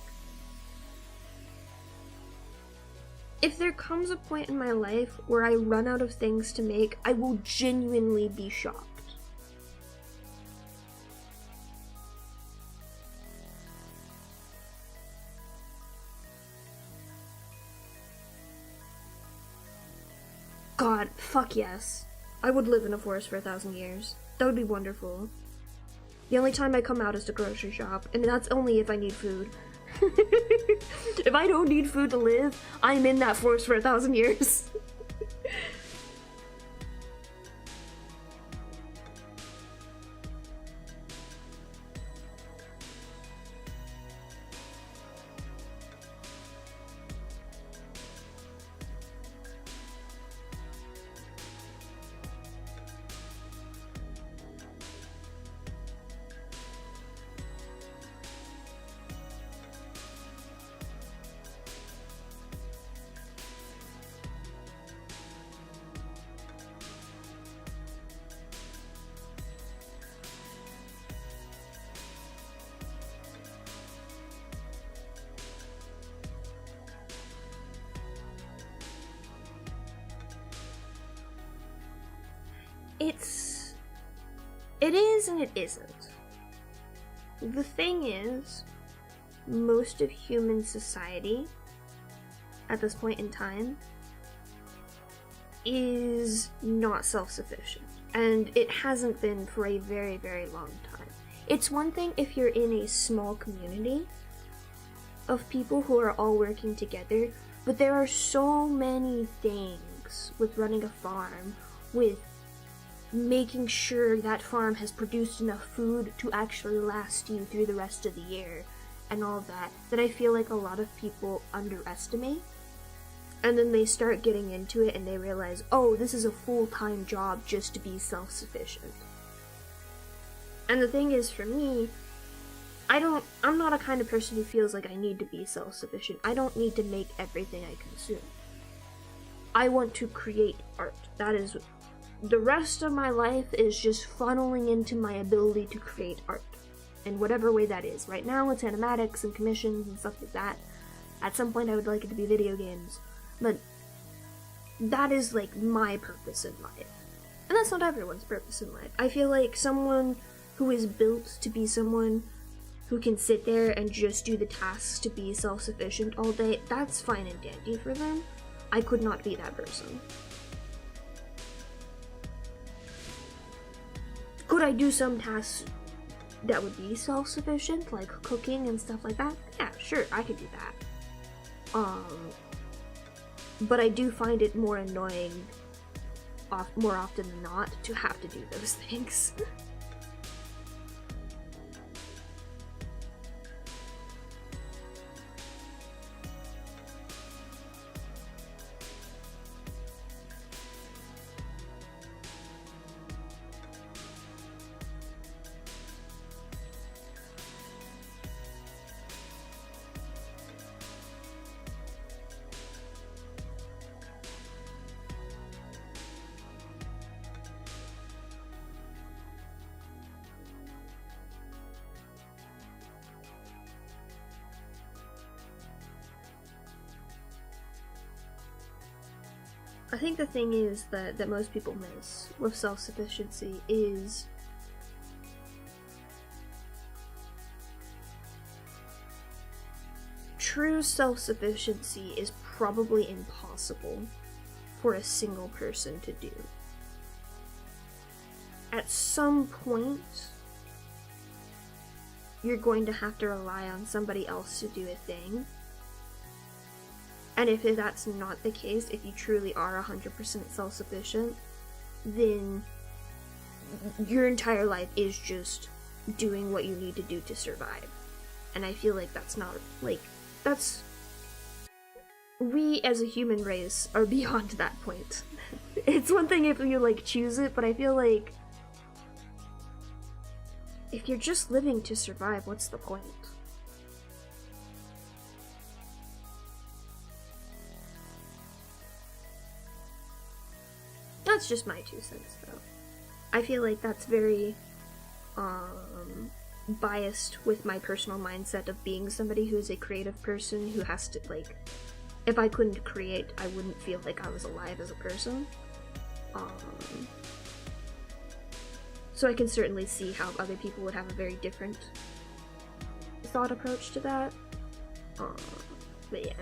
If there comes a point in my life where I run out of things to make, I will genuinely be shocked. God, fuck yes. I would live in a forest for 1,000 years. That would be wonderful. The only time I come out is to grocery shop, and that's only if I need food. If I don't need food to live, I'm in that forest for 1,000 years. It is and it isn't. The thing is, most of human society at this point in time is not self-sufficient, and it hasn't been for a very, very long time. It's one thing if you're in a small community of people who are all working together, but there are so many things with running a farm, with making sure that farm has produced enough food to actually last you through the rest of the year, and all of that, that I feel like a lot of people underestimate. And then they start getting into it and they realize, oh, this is a full-time job just to be self-sufficient. And the thing is, for me, I'm not a kind of person who feels like I need to be self-sufficient. I don't need to make everything I consume. I want to create art. That is, the rest of my life is just funneling into my ability to create art. In whatever way that is. Right now it's animatics and commissions and stuff like that. At some point I would like it to be video games. But that is like my purpose in life. And that's not everyone's purpose in life. I feel like someone who is built to be someone who can sit there and just do the tasks to be self-sufficient all day, that's fine and dandy for them. I could not be that person. Could I do some tasks that would be self-sufficient, like cooking and stuff like that? Yeah, sure, I could do that. But I do find it more annoying, more often than not, to have to do those things. I think the thing is that most people miss with self-sufficiency is true self-sufficiency is probably impossible for a single person to do. At some point, you're going to have to rely on somebody else to do a thing. And if that's not the case, if you truly are 100% self-sufficient, then your entire life is just doing what you need to do to survive. And I feel like that's not, like, that's... We, as a human race, are beyond that point. It's one thing if you, like, choose it, but I feel like... if you're just living to survive, what's the point? That's just my 2 cents, though. I feel like that's very, biased with my personal mindset of being somebody who's a creative person who has to, like, if I couldn't create, I wouldn't feel like I was alive as a person. So I can certainly see how other people would have a very different thought approach to that. But yeah.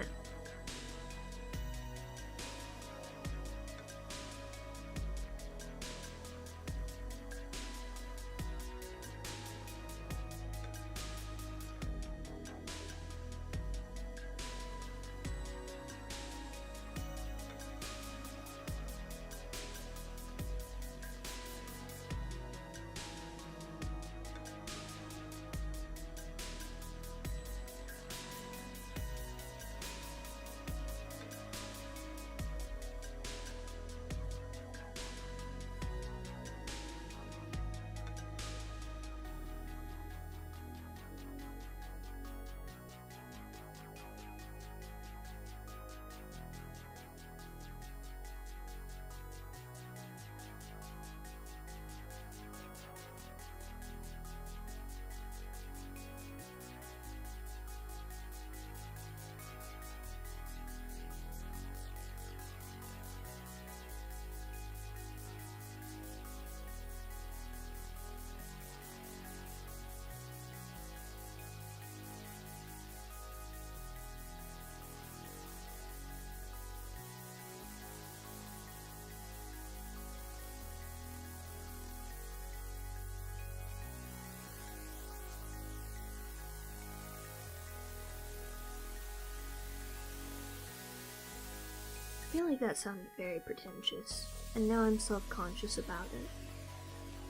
I feel like that sounded very pretentious, and now I'm self-conscious about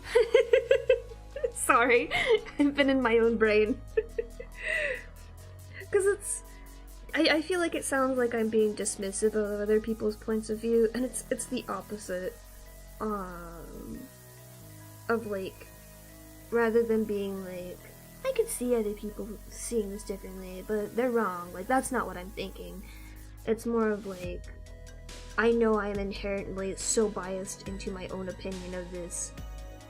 it. Sorry, I've been in my own brain. Because I feel like it sounds like I'm being dismissive of other people's points of view, and it's the opposite. Of like, rather than being like, I could see other people seeing this differently, but they're wrong, like that's not what I'm thinking. It's more of like, I know I'm inherently so biased into my own opinion of this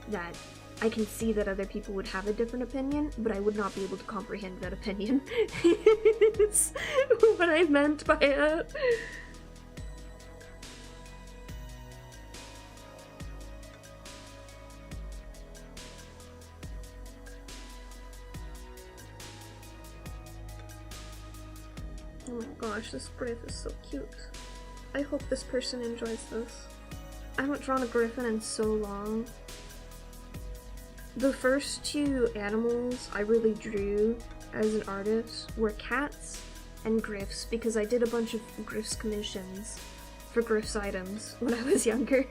that I can see that other people would have a different opinion, but I would not be able to comprehend that opinion. It's what I meant by it. Oh my gosh, this griff is so cute. I hope this person enjoys this. I haven't drawn a griffin in so long. The first 2 animals I really drew as an artist were cats and griffs, because I did a bunch of griffs commissions for griffs items when I was younger.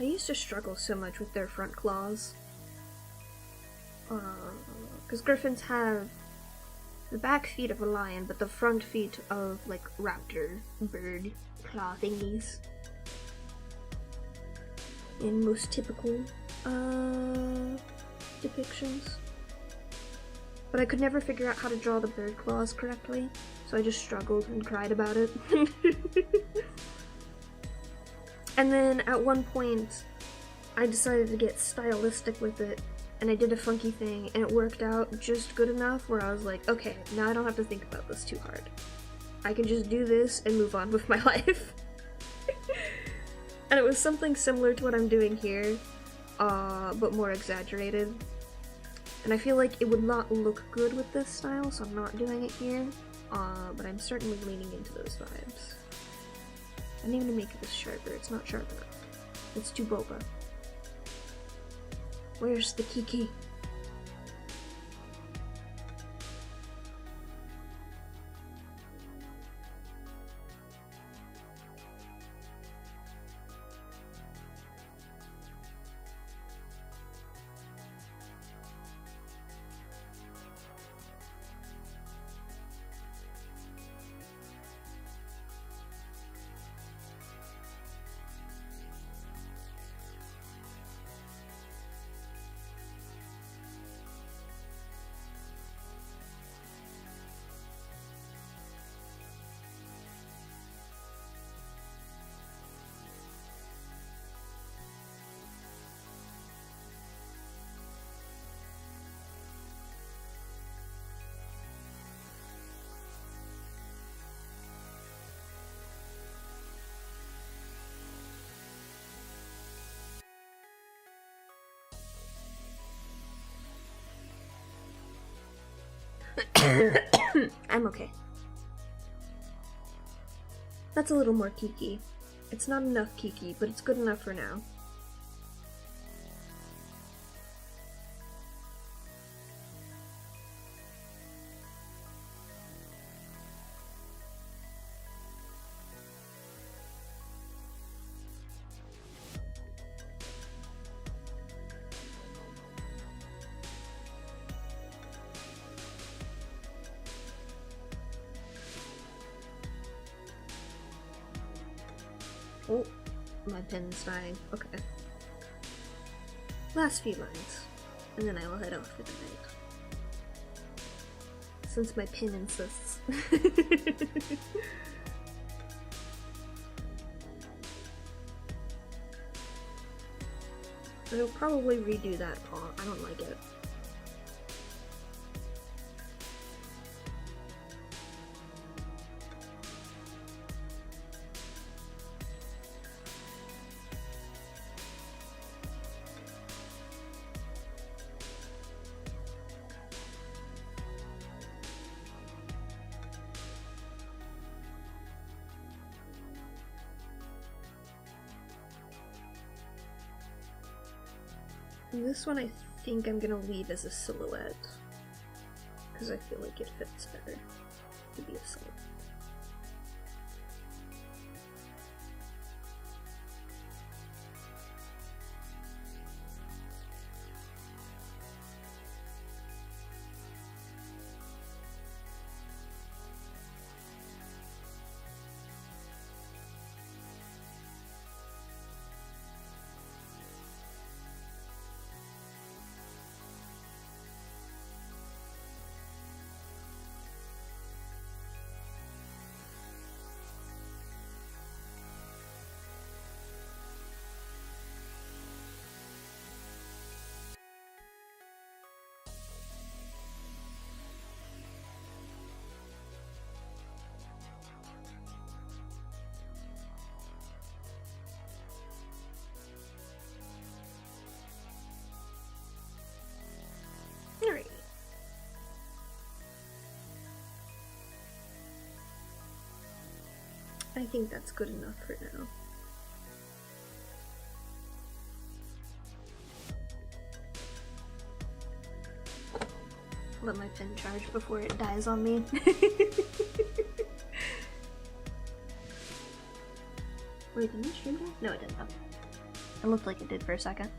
I used to struggle so much with their front claws. Because griffins have the back feet of a lion, but the front feet of, like, raptor, bird, claw thingies. In most typical, depictions. But I could never figure out how to draw the bird claws correctly, so I just struggled and cried about it. And then at one point, I decided to get stylistic with it, and I did a funky thing, and it worked out just good enough where I was like, okay, now I don't have to think about this too hard. I can just do this and move on with my life. And it was something similar to what I'm doing here, but more exaggerated. And I feel like it would not look good with this style, so I'm not doing it here, but I'm certainly leaning into those vibes. I need to make this sharper. It's not sharp enough. It's too boba. Where's the Kiki? I'm okay. That's a little more Kiki. It's not enough Kiki, but it's good enough for now. Oh, my pen's dying. Okay. Last few lines, and then I will head off for the night. Since my pen insists. I'll probably redo that paw. I don't like it. And this one I think I'm gonna leave as a silhouette, because I feel like it fits better to be a silhouette. Alright. I think that's good enough for now. Let my pen charge before it dies on me. Wait, didn't you stream that? No, it didn't. Okay. It looked like it did for a second.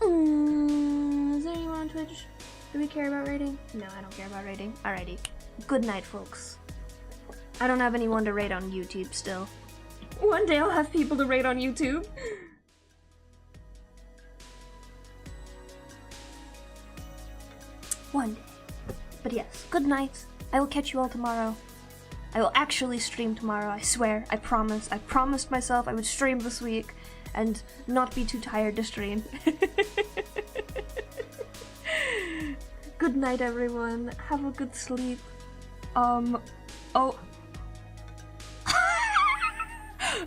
Is there anyone on Twitch? Do we care about rating? No, I don't care about rating. Alrighty. Good night, folks. I don't have anyone to rate on YouTube still. One day I'll have people to rate on YouTube. One day. But yes, good night. I will catch you all tomorrow. I will actually stream tomorrow, I swear. I promise. I promised myself I would stream this week and not be too tired to stream. Good night, everyone. Have a good sleep. Oh.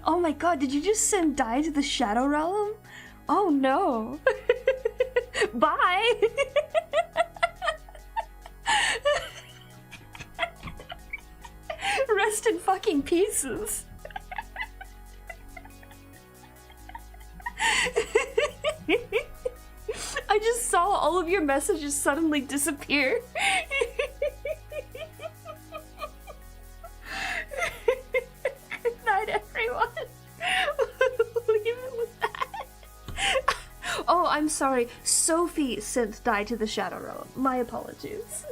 Oh my god, did you just send Die to the Shadow Realm? Oh no. Bye! Rest in fucking pieces. I just saw all of your messages suddenly disappear. Good night, everyone. Leave it with that. Oh, I'm sorry. Sophie sent Die to the Shadow Realm. My apologies.